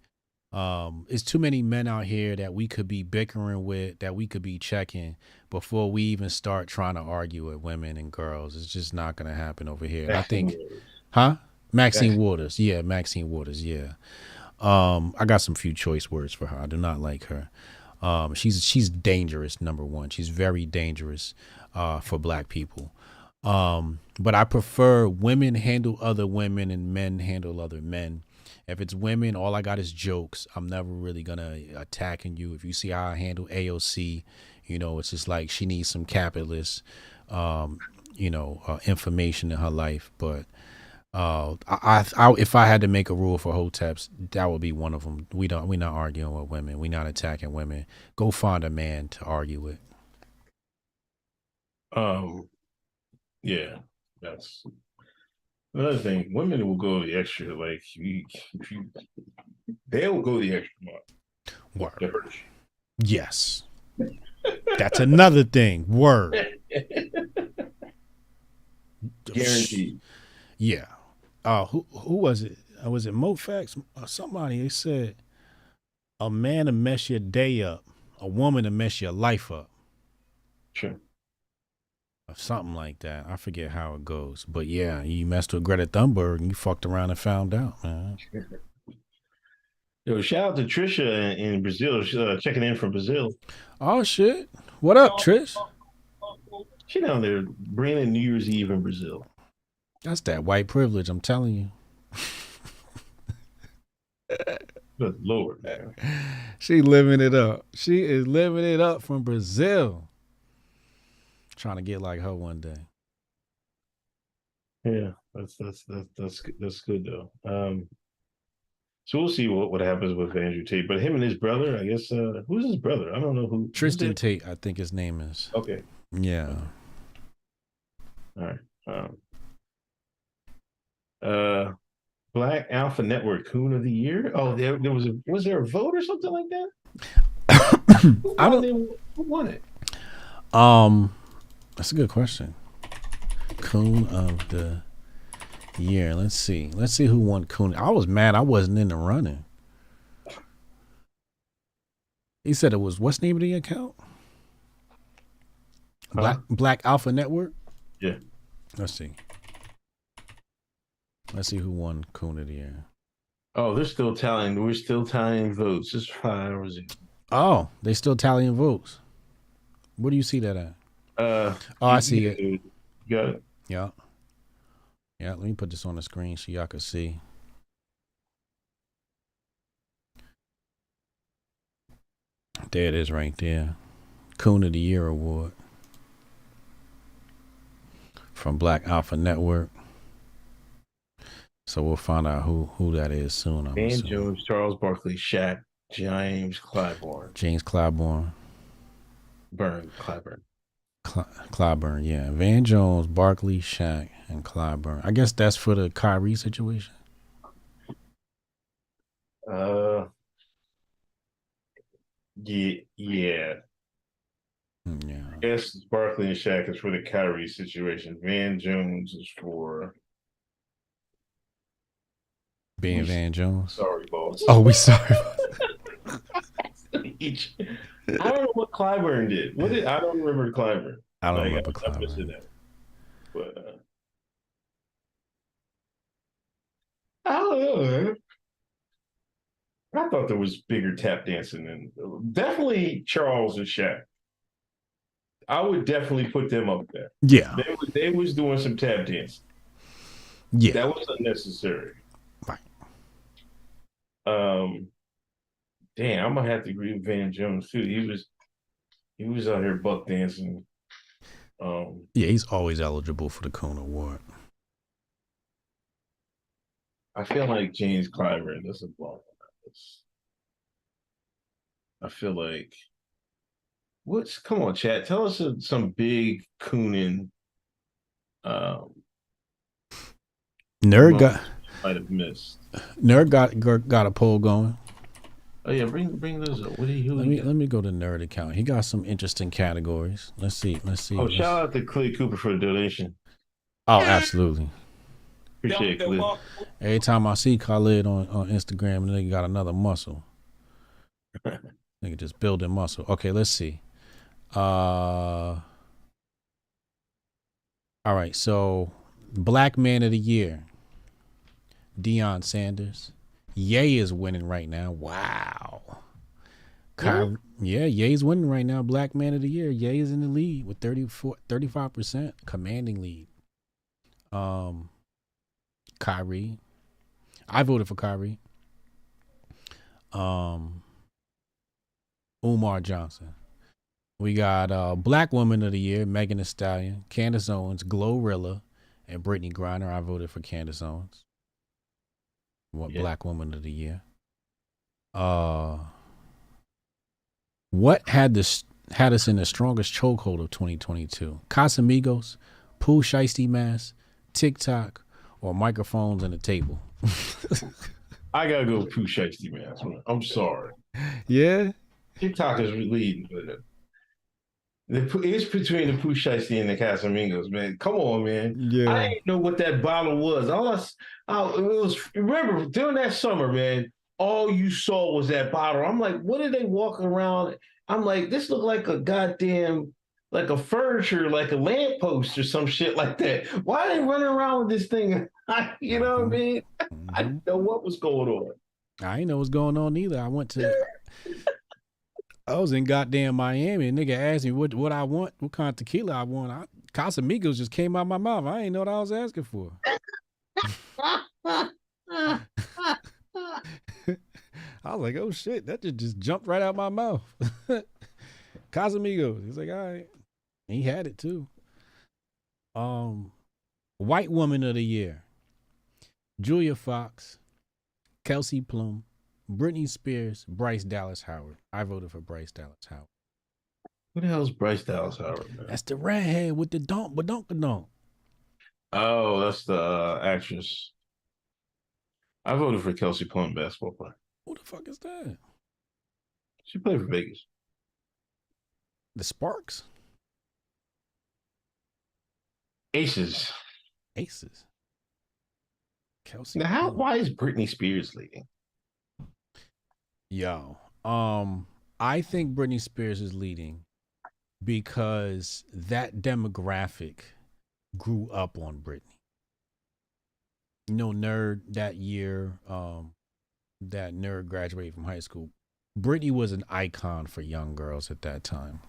It's too many men out here that we could be bickering with, that we could be checking before we even start trying to argue with women and girls. It's just not going to happen over here. Maxine Waters. Yeah, Maxine Waters. Yeah. I got some few choice words for her. I do not like her. She's dangerous, number one. She's very dangerous for black people. But I prefer women handle other women and men handle other men. If it's women, all I got is jokes. I'm never really gonna attacking you. If you see how I handle AOC, it's just like she needs some capitalist, information in her life. But if I had to make a rule for Hoteps, that would be one of them. We're not arguing with women. We're not attacking women. Go find a man to argue with. Yeah, that's another thing. Women will go the extra. Like they'll go the extra mile. Word. Yes, that's another thing. Word. Guaranteed. Yeah. Who was it? Was it Mofax or somebody? They said a man to mess your day up, a woman to mess your life up. Sure. Something like that. I forget how it goes. But yeah, you messed with Greta Thunberg and you fucked around and found out, man. Yo, shout out to Trisha in Brazil. She's checking in from Brazil. Oh, shit. What up, Trish? She down there bringing New Year's Eve in Brazil. That's that white privilege, I'm telling you. Good Lord, man. She living it up. She is living it up from Brazil. Trying to get like her one day. Yeah, that's good though. So we'll see what happens with Andrew Tate. But him and his brother, I guess. Who's his brother? I don't know who. Tristan Tate, I think his name is. Okay. Yeah. All right. Black Alpha Network Coon of the Year. Oh, was there a vote or something like that? Who won it? That's a good question. Coon of the year. Let's see who won Coon. I was mad I wasn't in the running. He said it was, what's the name of the account? Black Alpha Network. Yeah. Let's see who won Coon of the year. Oh, they're still tallying. We're still tallying votes. It's 5 hours ago. Oh, they still tallying votes. Where do you see that at? I see it. You got it. Yeah. Let me put this on the screen so y'all can see. There it is, right there. Coon of the Year award from Black Alpha Network. So we'll find out who that is soon. Van Jones, Charles Barkley, Shaq, James Clyburn. Clyburn, yeah. Van Jones, Barkley, Shaq, and Clyburn. I guess that's for the Kyrie situation. Yeah. I guess Barkley and Shaq is for the Kyrie situation. Van Jones is for being Van Jones. Sorry, boss. Oh, we sorry. I don't know what Clyburn did. I don't remember Clyburn. I don't remember Clyburn. But I don't know, man. I thought there was bigger tap dancing than definitely Charles and Shaq. I would definitely put them up there. Yeah. They was doing some tap dancing. Yeah. That was unnecessary. Right. Damn, I'm gonna have to agree with Van Jones too. He was out here buck dancing. Yeah, he's always eligible for the Coon Award. I feel like James Clyburn doesn't belong on this. I feel like come on, chat. Tell us some big cooning Nerd might have missed. Nerd got a poll going. Oh yeah, bring those up. Let me go to Nerd account. He got some interesting categories. Let's see. Oh, shout out to Clay Cooper for the donation. Oh, absolutely. Appreciate it, Clay. Every time I see Khalid on Instagram, nigga got another muscle. Nigga just building muscle. Okay, let's see. All right, so Black Man of the Year, Deion Sanders. Ye is winning right now. Wow. Yeah, Ye's winning right now. Black Man of the Year. Ye is in the lead with 35%, commanding lead. Kyrie. I voted for Kyrie. Umar Johnson. We got Black Woman of the Year, Megan Thee Stallion, Candace Owens, Glorilla, and Brittany Griner. I voted for Candace Owens. Black Woman of the Year. What had us in the strongest chokehold of 2022? Casamigos, Pooh Shiesty Mask, TikTok, or microphones and a table? I gotta go Pooh Shiesty Mask. I'm sorry. Yeah. TikTok is leading, but it's between the Pooh Shiesty and the Casamigos, man. Come on, man. Yeah. I didn't know what that bottle was. Remember during that summer, man, all you saw was that bottle. I'm like, what are they walking around? I'm like, this looked like a goddamn, like a furniture, like a lamppost or some shit like that. Why are they running around with this thing? You know what I mean? I didn't know what was going on. I didn't know what's going on either. I was in goddamn Miami, and nigga asked me what I want, what kind of tequila I want. Casamigos just came out my mouth. I didn't know what I was asking for. I was like, oh shit, that just jumped right out my mouth. Casamigos. He's like, all right. And he had it too. White Woman of the Year. Julia Fox, Kelsey Plum, Britney Spears, Bryce Dallas Howard. I voted for Bryce Dallas Howard. Who the hell is Bryce Dallas Howard, man? That's the redhead with the donk. Oh, that's the actress. I voted for Kelsey Plum, basketball player. Who the fuck is that? She played for Vegas. The Sparks? Aces. Kelsey. Now, why is Britney Spears leading? Yo, I think Britney Spears is leading because that demographic grew up on Britney. You know, Nerd that year, that Nerd graduated from high school. Britney was an icon for young girls at that time.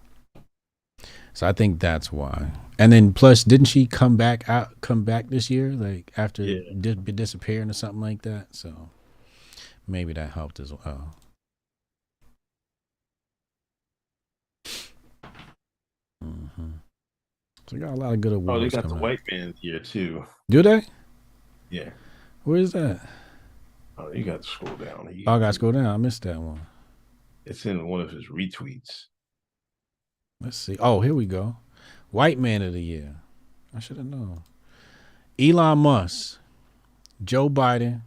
So I think that's why. And then plus, didn't she come back this year, like after disappearing or something like that? So maybe that helped as well. Mm-hmm. So we got a lot of good awards. Oh, they got the coming white man here too. Do they? Yeah. Where is that? Oh, you got to scroll down. I got to scroll down. I missed that one. It's in one of his retweets. Let's see. Oh, here we go. White Man of the Year. I should have known. Elon Musk, Joe Biden,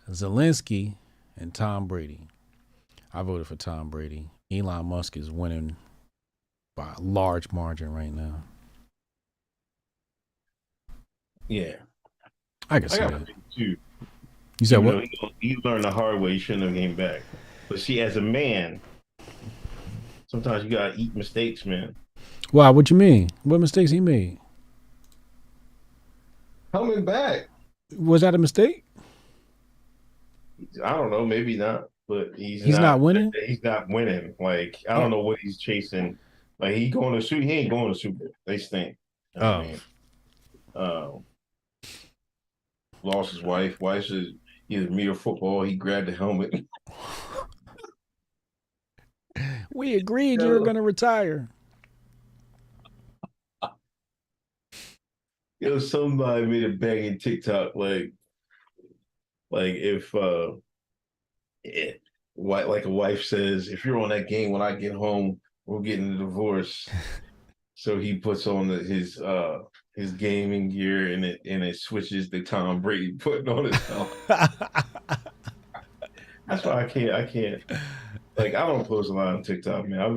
Zelensky, and Tom Brady. I voted for Tom Brady. Elon Musk is winning by a large margin right now. Yeah. I can see that. Too. You said what? He learned the hard way. He shouldn't have came back. But see, as a man, sometimes you gotta eat mistakes, man. Wow, what you mean? What mistakes he made? Coming back. Was that a mistake? I don't know, maybe not. But he's not winning? He's not winning. Like, I don't know what he's chasing. Like, he going to he ain't going to Super Bowl. They stink. Lost his wife. Wife says either me or football. He grabbed the helmet. We agreed you were going to retire. Yo, somebody made a banging TikTok like if like a wife says, if you're on that game when I get home, we're getting a divorce. So he puts on his gaming gear and it switches to Tom Brady putting on his helmet. That's why I can't. Like, I don't post a lot on TikTok, man. I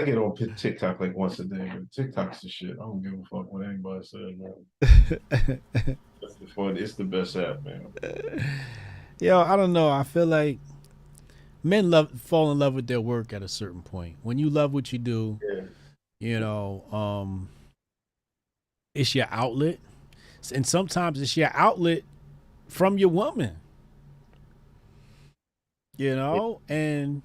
get on TikTok like once a day, but TikTok's the shit. I don't give a fuck what anybody says, man. It's the best app, man. Yo, I don't know. I feel like men fall in love with their work at a certain point. When you love what you do, you know, it's your outlet. And sometimes it's your outlet from your woman. You know, and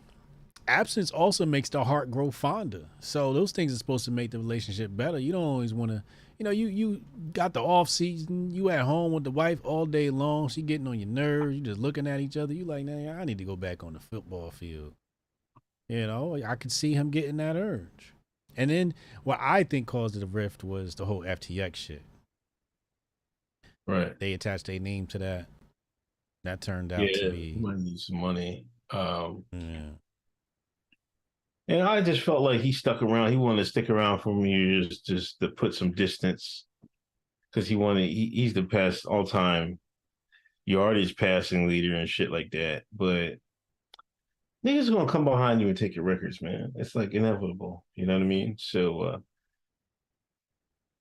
absence also makes the heart grow fonder. So those things are supposed to make the relationship better. You don't always want to, you know, you got the off season, you at home with the wife all day long, she getting on your nerves, you just looking at each other, you like, nah, I need to go back on the football field. You know, I could see him getting that urge. And then what I think caused the rift was the whole FTX shit. Right. They attached their name to that. That turned out to be. Might need some money. Yeah. And I just felt like he stuck around. He wanted to stick around for years just to put some distance. Because he's the best all-time yardage passing leader and shit like that. But niggas gonna come behind you and take your records, man. It's like inevitable. You know what I mean? So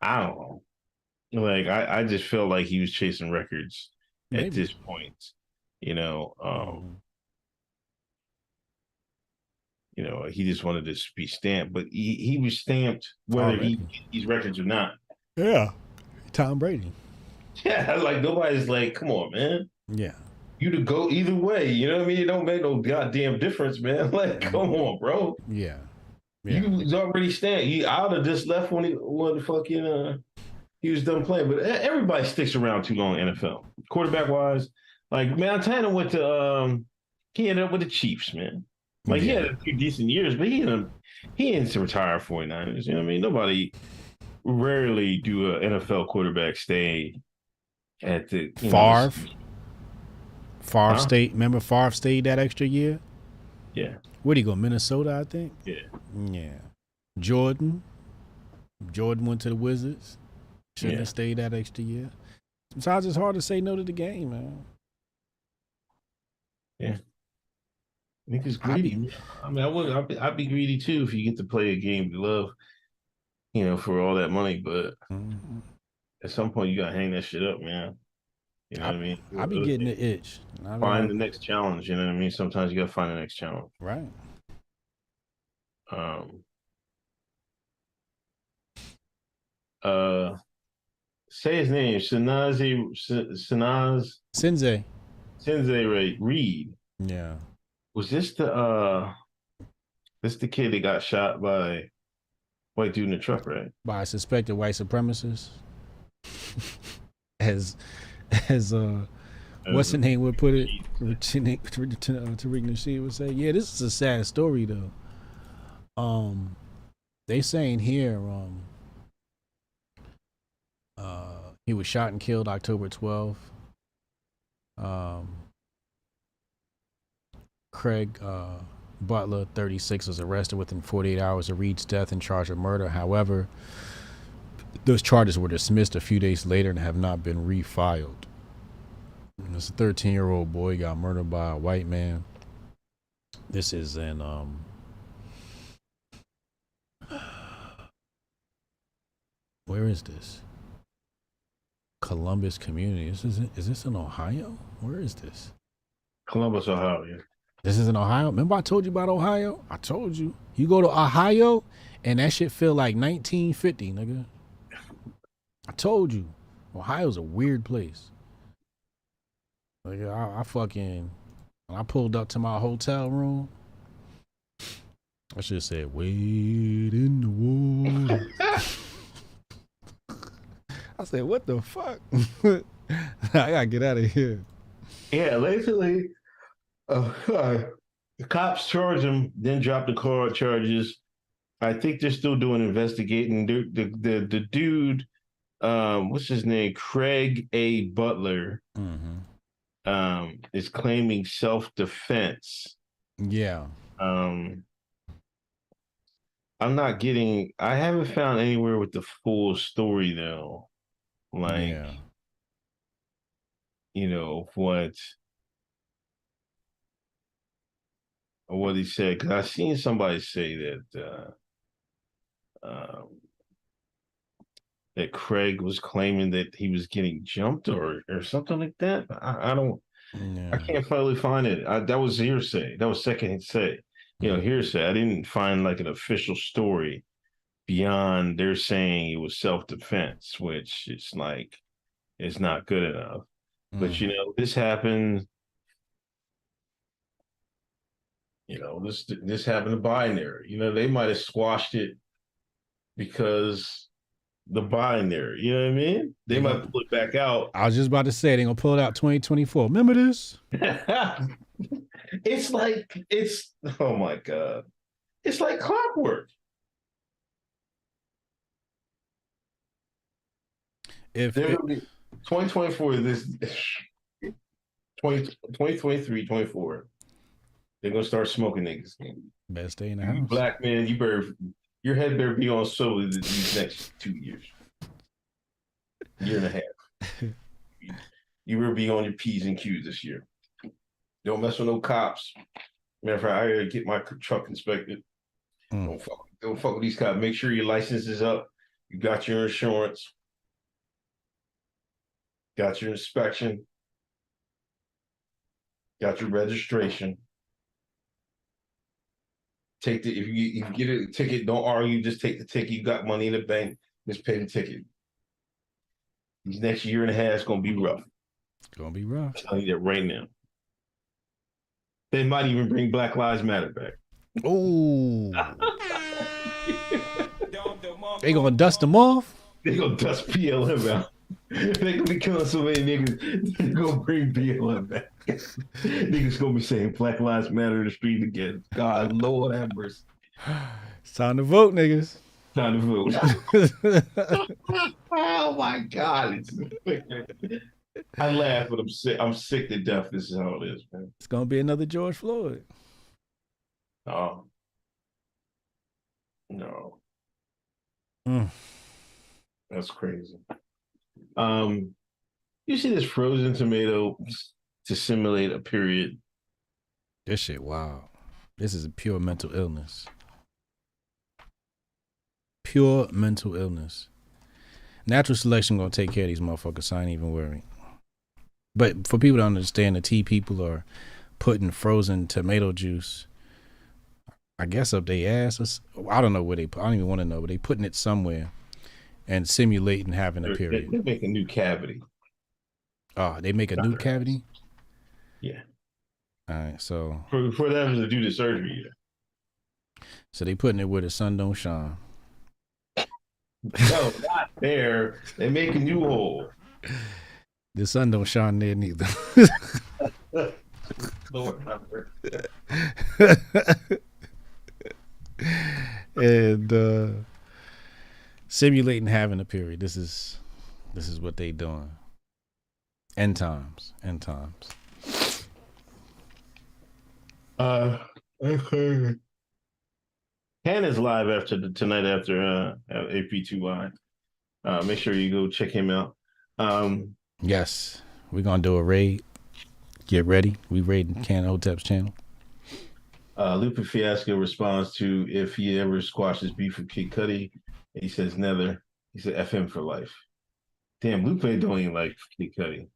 I don't know. Like I just felt like he was chasing records at this point. You know, you know, he just wanted to be stamped, but he was stamped whether he these records or not. Yeah. Tom Brady. Yeah, like nobody's like, come on, man. Yeah. You to go either way. You know what I mean? It don't make no goddamn difference, man. Like, come on, bro. Yeah. You was already stamped. I would have just left when he was done playing. But everybody sticks around too long in NFL. Quarterback wise, like Montana went to he ended up with the Chiefs, man. Like he had a few decent years, but he didn't retire 49ers. You know what I mean? Nobody rarely do an NFL quarterback stay at the Favre State. Remember Favre stayed that extra year? Yeah. Where'd he go? Minnesota, I think? Yeah. Yeah. Jordan went to the Wizards. Shouldn't have stayed that extra year. Sometimes it's hard to say no to the game, man. Yeah. Niggas greedy. I mean, I'd be greedy too if you get to play a game you love, for all that money. But at some point, you gotta hang that shit up, man. You know what I mean? I be getting the itch. Find the next challenge. You know what I mean? Sometimes you gotta find the next challenge. Right. Say his name. Sinzae Reed. Yeah. Was this the kid that got shot by white dude in the truck, right? By a suspected white supremacist. as what's the name would put it? Tariq Nasheed would say, yeah, this is a sad story though. They saying here, he was shot and killed October 12th. Craig Butler, 36, was arrested within 48 hours of Reed's death and charged with murder. However, those charges were dismissed a few days later and have not been refiled. And this 13-year-old boy got murdered by a white man. This is in where is this? Columbus community. Is this in Ohio? Where is this? Columbus, Ohio. Yeah. This is in Ohio. Remember I told you about Ohio? I told you. You go to Ohio and that shit feel like 1950, nigga. I told you. Ohio's a weird place. Like I fucking, when I pulled up to my hotel room, I should have said, wait in the water. I said, what the fuck? I gotta get out of here. Yeah, basically, the cops charge him, then drop the car charges. I think they're still doing investigating. The dude, what's his name? Craig A. Butler, is claiming self-defense. Yeah. I haven't found anywhere with the full story though. Like, what he said, because I seen somebody say that Craig was claiming that he was getting jumped or something like that. I can't finally find it. That was hearsay. That was second say. Hearsay. I didn't find like an official story beyond they're saying it was self-defense, which it's like, it's not good enough. But, this happened, this happened to binary. They might have squashed it because the binary, you know what I mean? They might pull it back out. I was just about to say, they're going to pull it out 2024. Remember this? Oh my God. It's like clockwork. If 2024, 2023, 24, they're going to start smoking niggas. Best stay in the house. Black man, your head better be on sober these next 2 years. Year and a half. You will be on your P's and Q's this year. Don't mess with no cops. Matter of fact, I gotta get my truck inspected. Don't fuck with these cops. Make sure your license is up. You got your insurance. Got your inspection. Got your registration. If you get a ticket, don't argue. Just take the ticket. You got money in the bank. Just pay the ticket. These next year and a half is gonna be rough. It's gonna be rough. I'm telling you that right now. They might even bring Black Lives Matter back. Oh. They gonna dust them off? They gonna dust PLM out. They gonna be killing so many niggas. They gonna bring PLM back. Niggas gonna be saying Black Lives Matter in the street again. God, Lord have mercy. It's time to vote, niggas. Time to vote. Oh my God. I laugh, but I'm sick to death. This is how it is, man. It's gonna be another George Floyd. Oh. No. That's crazy. You see this frozen tomato to simulate a period? This shit, wow. This is a pure mental illness. Pure mental illness. Natural selection gonna take care of these motherfuckers, so I ain't even worried. But for people to understand, the tea people are putting frozen tomato juice, I guess, up their ass. I don't know where they put. I don't even want to know, but they putting it somewhere and simulating having a period. They make a new cavity. Oh, they make a new cavity? Yeah. All right, so for them to do the surgery. So they putting it where the sun don't shine. No, not there. They make a new hole. The sun don't shine there neither. Lord, number. And simulating having a period. This is what they doing. End times. Hannah's live tonight after AP2 Live. Make sure you go check him out. Yes, we're gonna do a raid. Get ready. We raiding Can Hotep's channel. Lupe Fiasco responds to if he ever squashes beef with Kid Cudi. He says never. He said F him for life. Damn, Lupe don't even like Kid Cudi.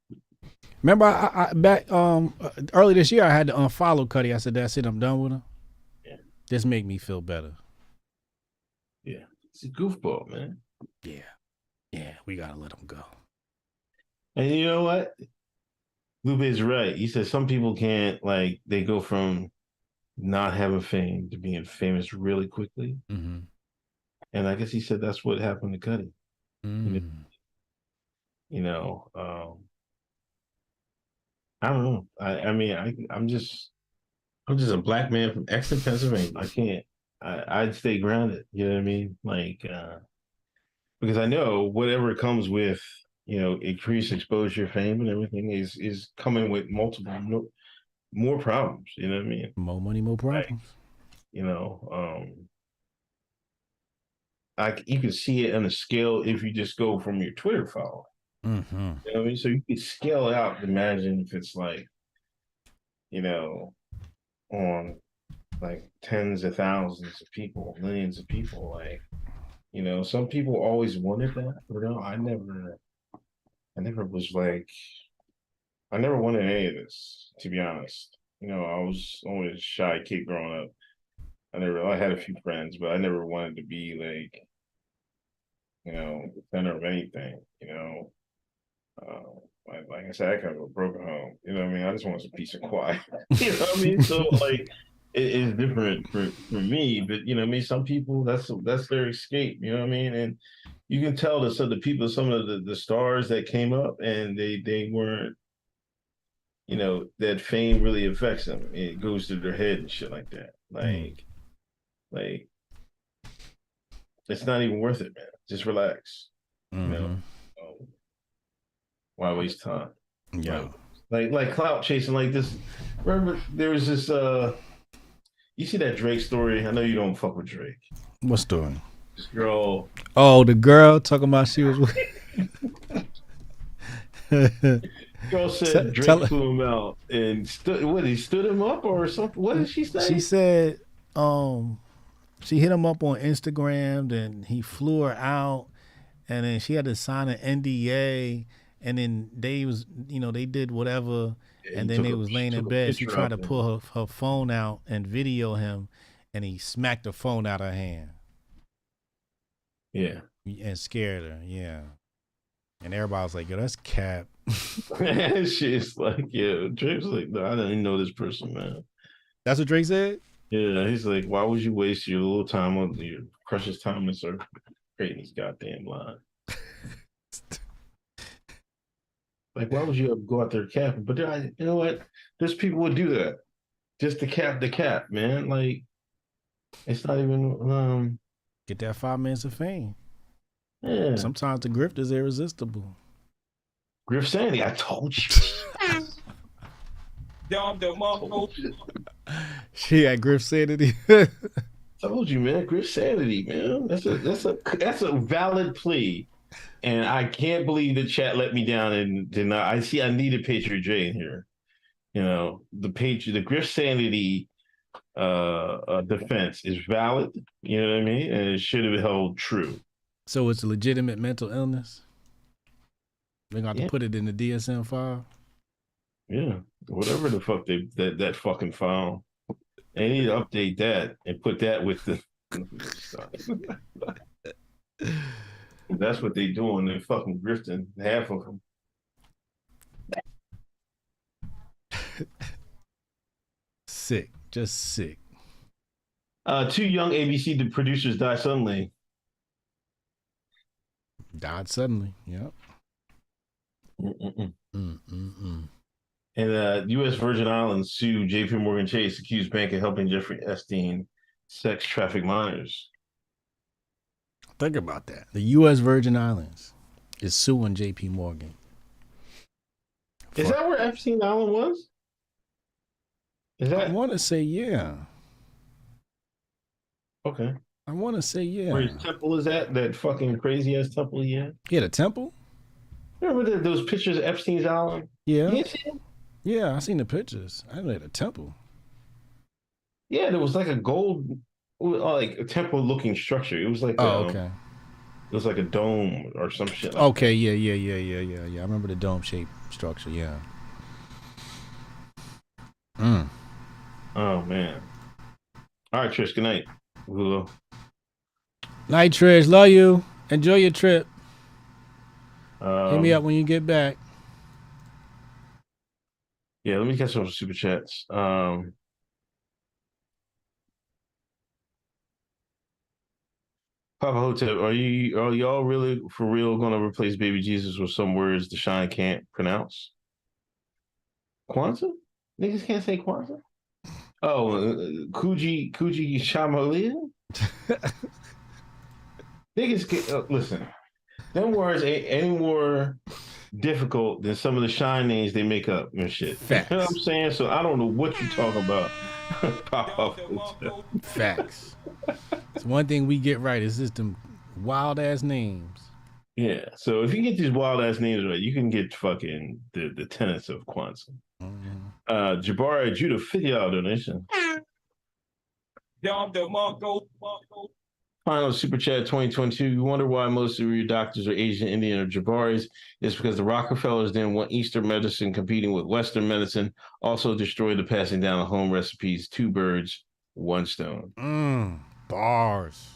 Remember, I back early this year I had to unfollow Cudi. I said that's it. I'm done with him. Yeah. This make me feel better. Yeah, it's a goofball, man. Yeah, we gotta let him go. And you know what? Lupe is right. He says some people can't, like, they go from not having fame to being famous really quickly. Mm-hmm. And I guess he said that's what happened to Cudi. I don't know. I'm just a black man from Exeter, Pennsylvania. I'd stay grounded. You know what I mean? Like, because I know whatever comes with, increased exposure, fame, and everything is coming with multiple more problems. You know what I mean? More money, more problems. You can see it on a scale if you just go from your Twitter follow. Mm-hmm. You know what I mean? So you can scale it out. Imagine if it's like, on like tens of thousands of people, millions of people. Like, some people always wanted that. I never was like, I never wanted any of this, to be honest. I was always a shy kid growing up. I had a few friends, but I never wanted to be like, the center of anything, like I said, I come from a broken home. You know what I mean? I just want some peace and quiet. You know what I mean? So like, it's different for me, but some people that's their escape. You know what I mean? And you can tell that some of the stars that came up, and they weren't, that fame really affects them. It goes to their head and shit like that. Like, it's not even worth it, man. Just relax. Mm-hmm. Why waste time? Yeah. Like clout chasing like this. Remember there was this you see that Drake story? I know you don't fuck with Drake. What story? This girl. Oh, the girl talking about she was Girl said Drake flew him out and he stood him up or something? What did she say? She said she hit him up on Instagram, then he flew her out, and then she had to sign an NDA, and then they did whatever, and then they was laying in bed. She tried to pull her phone out and video him, and he smacked the phone out of her hand. Yeah. And scared her, yeah. And everybody was like, yo, that's cap. She's like, yeah, Drake's like, no, I didn't know this person, man. That's what Drake said? Yeah, he's like, why would you waste your little time on your precious time on this earth creating these goddamn lines? Like, why would you go out there capping? But you know what? There's people would do that just to cap the cap, man. Like, it's not even get that 5 minutes of fame. Yeah. Sometimes the grift is irresistible. Griff Sandy, I told you. She had Griff Sanity. Told you, man. Griff Sanity, man. That's a valid plea. And I can't believe the chat let me down and did not. I needed Patriot J in here. The Griff Sanity defense is valid. You know what I mean? And it should have held true. So it's a legitimate mental illness. They're going to Yeah. put it in the DSM-5. Yeah, whatever the fuck that fucking file. They need to update that and put that with the. That's what they doing. They're fucking grifting half of them. Sick, just sick. 2 young ABC producers died suddenly. Died suddenly. Yep. And U.S. Virgin Islands sued J.P. Morgan Chase, accused bank of helping Jeffrey Epstein sex traffic minors. Think about that. The U.S. Virgin Islands is suing J.P. Morgan. Is that where Epstein Island was? Is that? I want to say yeah. Okay. I want to say yeah. Where his temple is at? That fucking crazy ass temple he had? Yeah, the temple? Remember those pictures of Epstein's Island? Yeah. You see it? Yeah, I seen the pictures. I know the temple. Yeah, there was like a gold, like a temple-looking structure. It was like, okay. It was like a dome or some shit. Like okay, yeah. I remember the dome-shaped structure. Yeah. Oh man. All right, Trish. Good night. Night, Trish. Love you. Enjoy your trip. Hit me up when you get back. Yeah, let me catch some super chats. Papa Hotep, are y'all really for real gonna replace baby Jesus with some words the Shine can't pronounce? Kwanza? Niggas can't say Kwanza? Oh, Kuji Shamalia? Niggas can listen. Them words ain't any more difficult than some of the Shine names they make up and shit. Facts. You know what I'm saying? So I don't know what you're talking about. Facts. It's one thing we get right is just them wild ass names. Yeah. So if you get these wild ass names right, you can get fucking the tenets of Kwanzaa. Jabari Judah, $50 donation. Final super chat 2022. You wonder why most of your doctors are Asian, Indian, or Jabaris? It's because the Rockefellers didn't want Eastern medicine competing with Western medicine. Also destroyed the passing down of home recipes. 2 birds, 1 stone. Bars.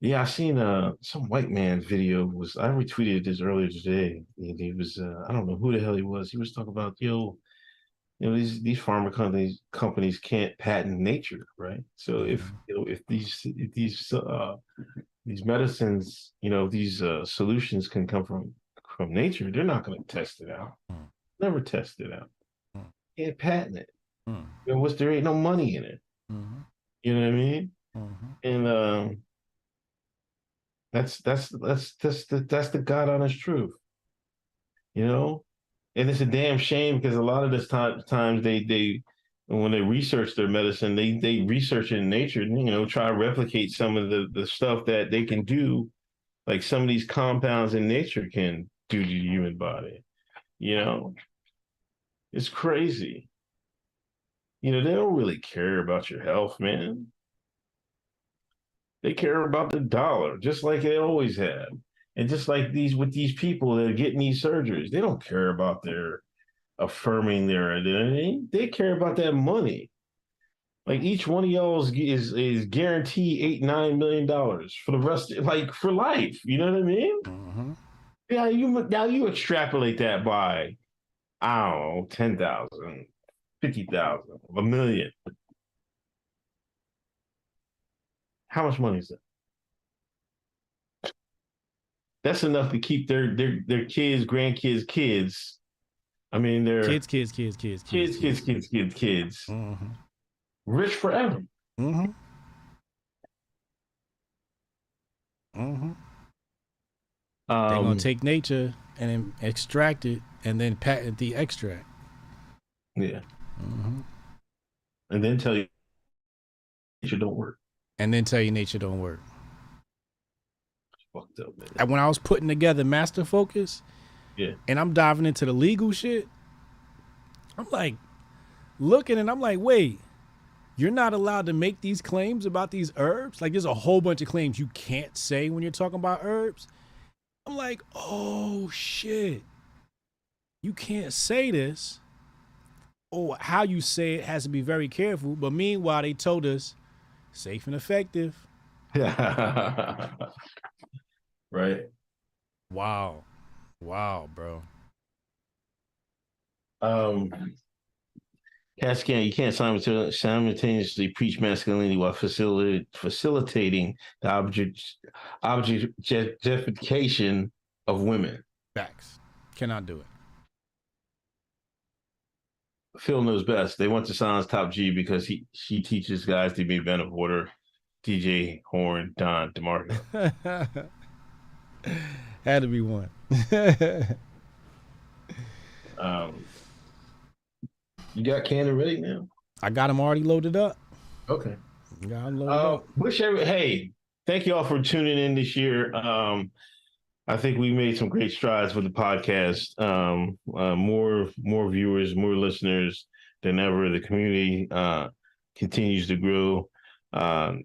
Yeah, I seen some white man video I retweeted this earlier today. And he was I don't know who the hell he was. He was talking about these pharma companies can't patent nature, right? So if these medicines, these solutions can come from nature, they're not going to test it out. Never test it out. Can't patent it. There ain't no money in it. You know what I mean? And that's the God honest truth. And it's a damn shame because a lot of this times they when they research their medicine, they research it in nature, try to replicate some of the stuff that they can do, like some of these compounds in nature can do to the human body. It's crazy. They don't really care about your health, man. They care about the dollar, just like they always have. And just like with these people that are getting these surgeries, they don't care about their affirming their identity. They care about that money. Like each one of y'all is guaranteed $8-9 million for the rest, like for life. You know what I mean? Yeah, you extrapolate that by, I don't know, 10,000, 50,000, $1 million. How much money is that? That's enough to keep their kids, grandkids, kids. I mean, their kids. Rich forever. They're gonna take nature and then extract it and then patent the extract. Yeah. And then tell you nature don't work. Fucked up, man. And when I was putting together Master Focus, yeah, and I'm diving into the legal shit, I'm like, looking and I'm like, wait, you're not allowed to make these claims about these herbs? Like, there's a whole bunch of claims you can't say when you're talking about herbs. I'm like, oh shit, you can't say this. Or how you say it has to be very careful. But meanwhile, they told us safe and effective. Right. Wow, bro. You can't simultaneously preach masculinity while facilitating the objectification of women. Facts. Cannot do it. Phil knows best. They want to silence Top G because she teaches guys to be men of order. DJ Horn, Don DeMarco. Had to be one. You got Cannon ready now? I got him already loaded up. Okay. Got him loaded up. Hey, thank you all for tuning in this year. I think we made some great strides with the podcast. More viewers, more listeners than ever. The community continues to grow. I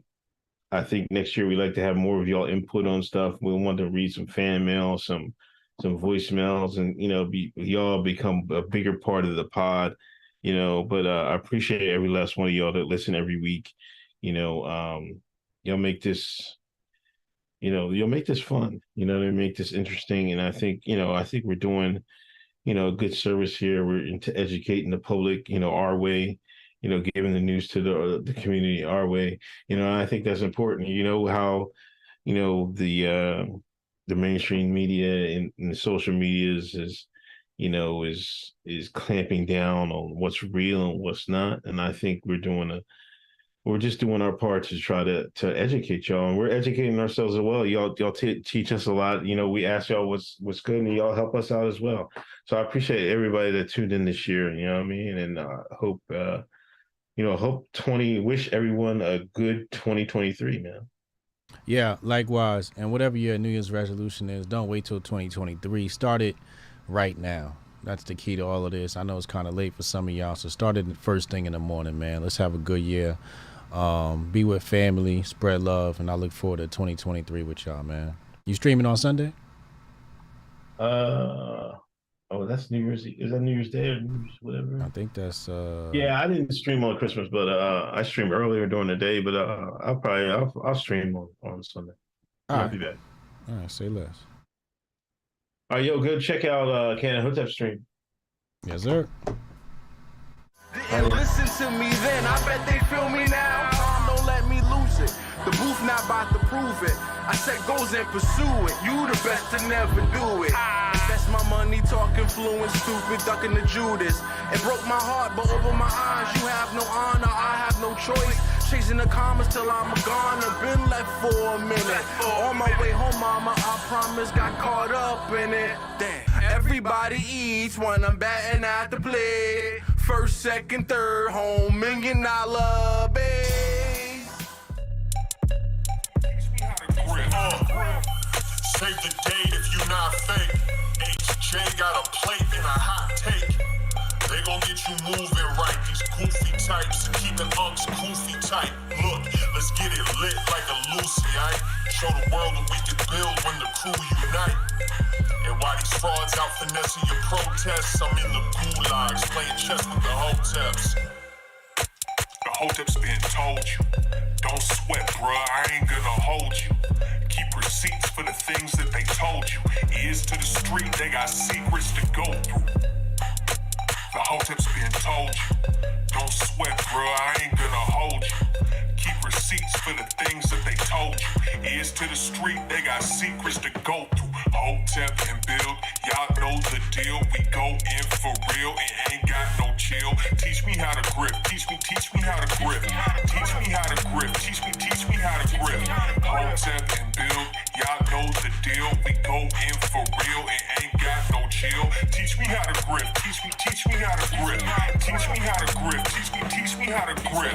think next year we'd like to have more of y'all input on stuff. We want to read some fan mail, some voicemails, and y'all become a bigger part of the pod. But I appreciate every last one of y'all that listen every week. Y'all make this. You'll make this fun, they make this interesting. And I think we're doing, good service here. We're into educating the public, our way, giving the news to the community our way. I think that's important. How, the mainstream media and the social medias is clamping down on what's real and what's not. And I think we're just doing our part to try to educate y'all, and we're educating ourselves as well. Y'all teach us a lot. We ask y'all what's good, and y'all help us out as well. So I appreciate everybody that tuned in this year. You know what I mean? And wish everyone a good 2023, man. Yeah, likewise. And whatever your New Year's resolution is, don't wait till 2023. Start it right now. That's the key to all of this. I know it's kind of late for some of y'all, so start it first thing in the morning, man. Let's have a good year. Be with family, spread love, and I look forward to 2023 with y'all, man. You streaming on Sunday? That's New Year's. Is that New Year's Day or New Year's whatever? I think that's. Yeah, I didn't stream on Christmas, but I streamed earlier during the day. But I'll stream on Sunday. I'll be back. All right, say less. All right, go check out Cannon Hotep stream. Yes, sir. Didn't listen to me then, I bet they feel me now. Time don't let me lose it. The booth not about to prove it. I set goals and pursue it. You the best to never do it. Invest my money, talking fluent, stupid, ducking the Judas. It broke my heart, but over my eyes, you have no honor, I have no choice. Chasing the commas till I'm gone. I've been left for a minute. On my way home, mama, I promise, got caught up in it. Damn. Everybody eats when I'm batting at the plate. First, second, third, home, $1 million base. Save the date if you not fake. HJ got a plate and a hot take. They gon' get you moving right. These goofy types and keeping unks goofy tight. Look, let's get it lit like a Lucy, aight? Show the world what we can build when the crew unite. And while these frauds out finessing your protests, I'm in the gulags playing chess with the Hoteps. The Hoteps been told you. Don't sweat, bruh, I ain't gonna hold you. Keep receipts for the things that they told you. Ears to the street, they got secrets to go through. The Hoteps been told you. Don't sweat, bruh, I ain't gonna hold you. Keep receipts for the things that they told you. Ears to the street, they got secrets to go through. Hotep and build, y'all know the deal. We go in for real and ain't got no chill. Teach me how to grip, teach me how to grip. Teach me how to grip, teach me how to grip. Hotep and build, y'all know the deal. We go in for real and ain't got no chill. Teach me how to grip, teach me how to grip. Teach me how to grip, teach me how to grip.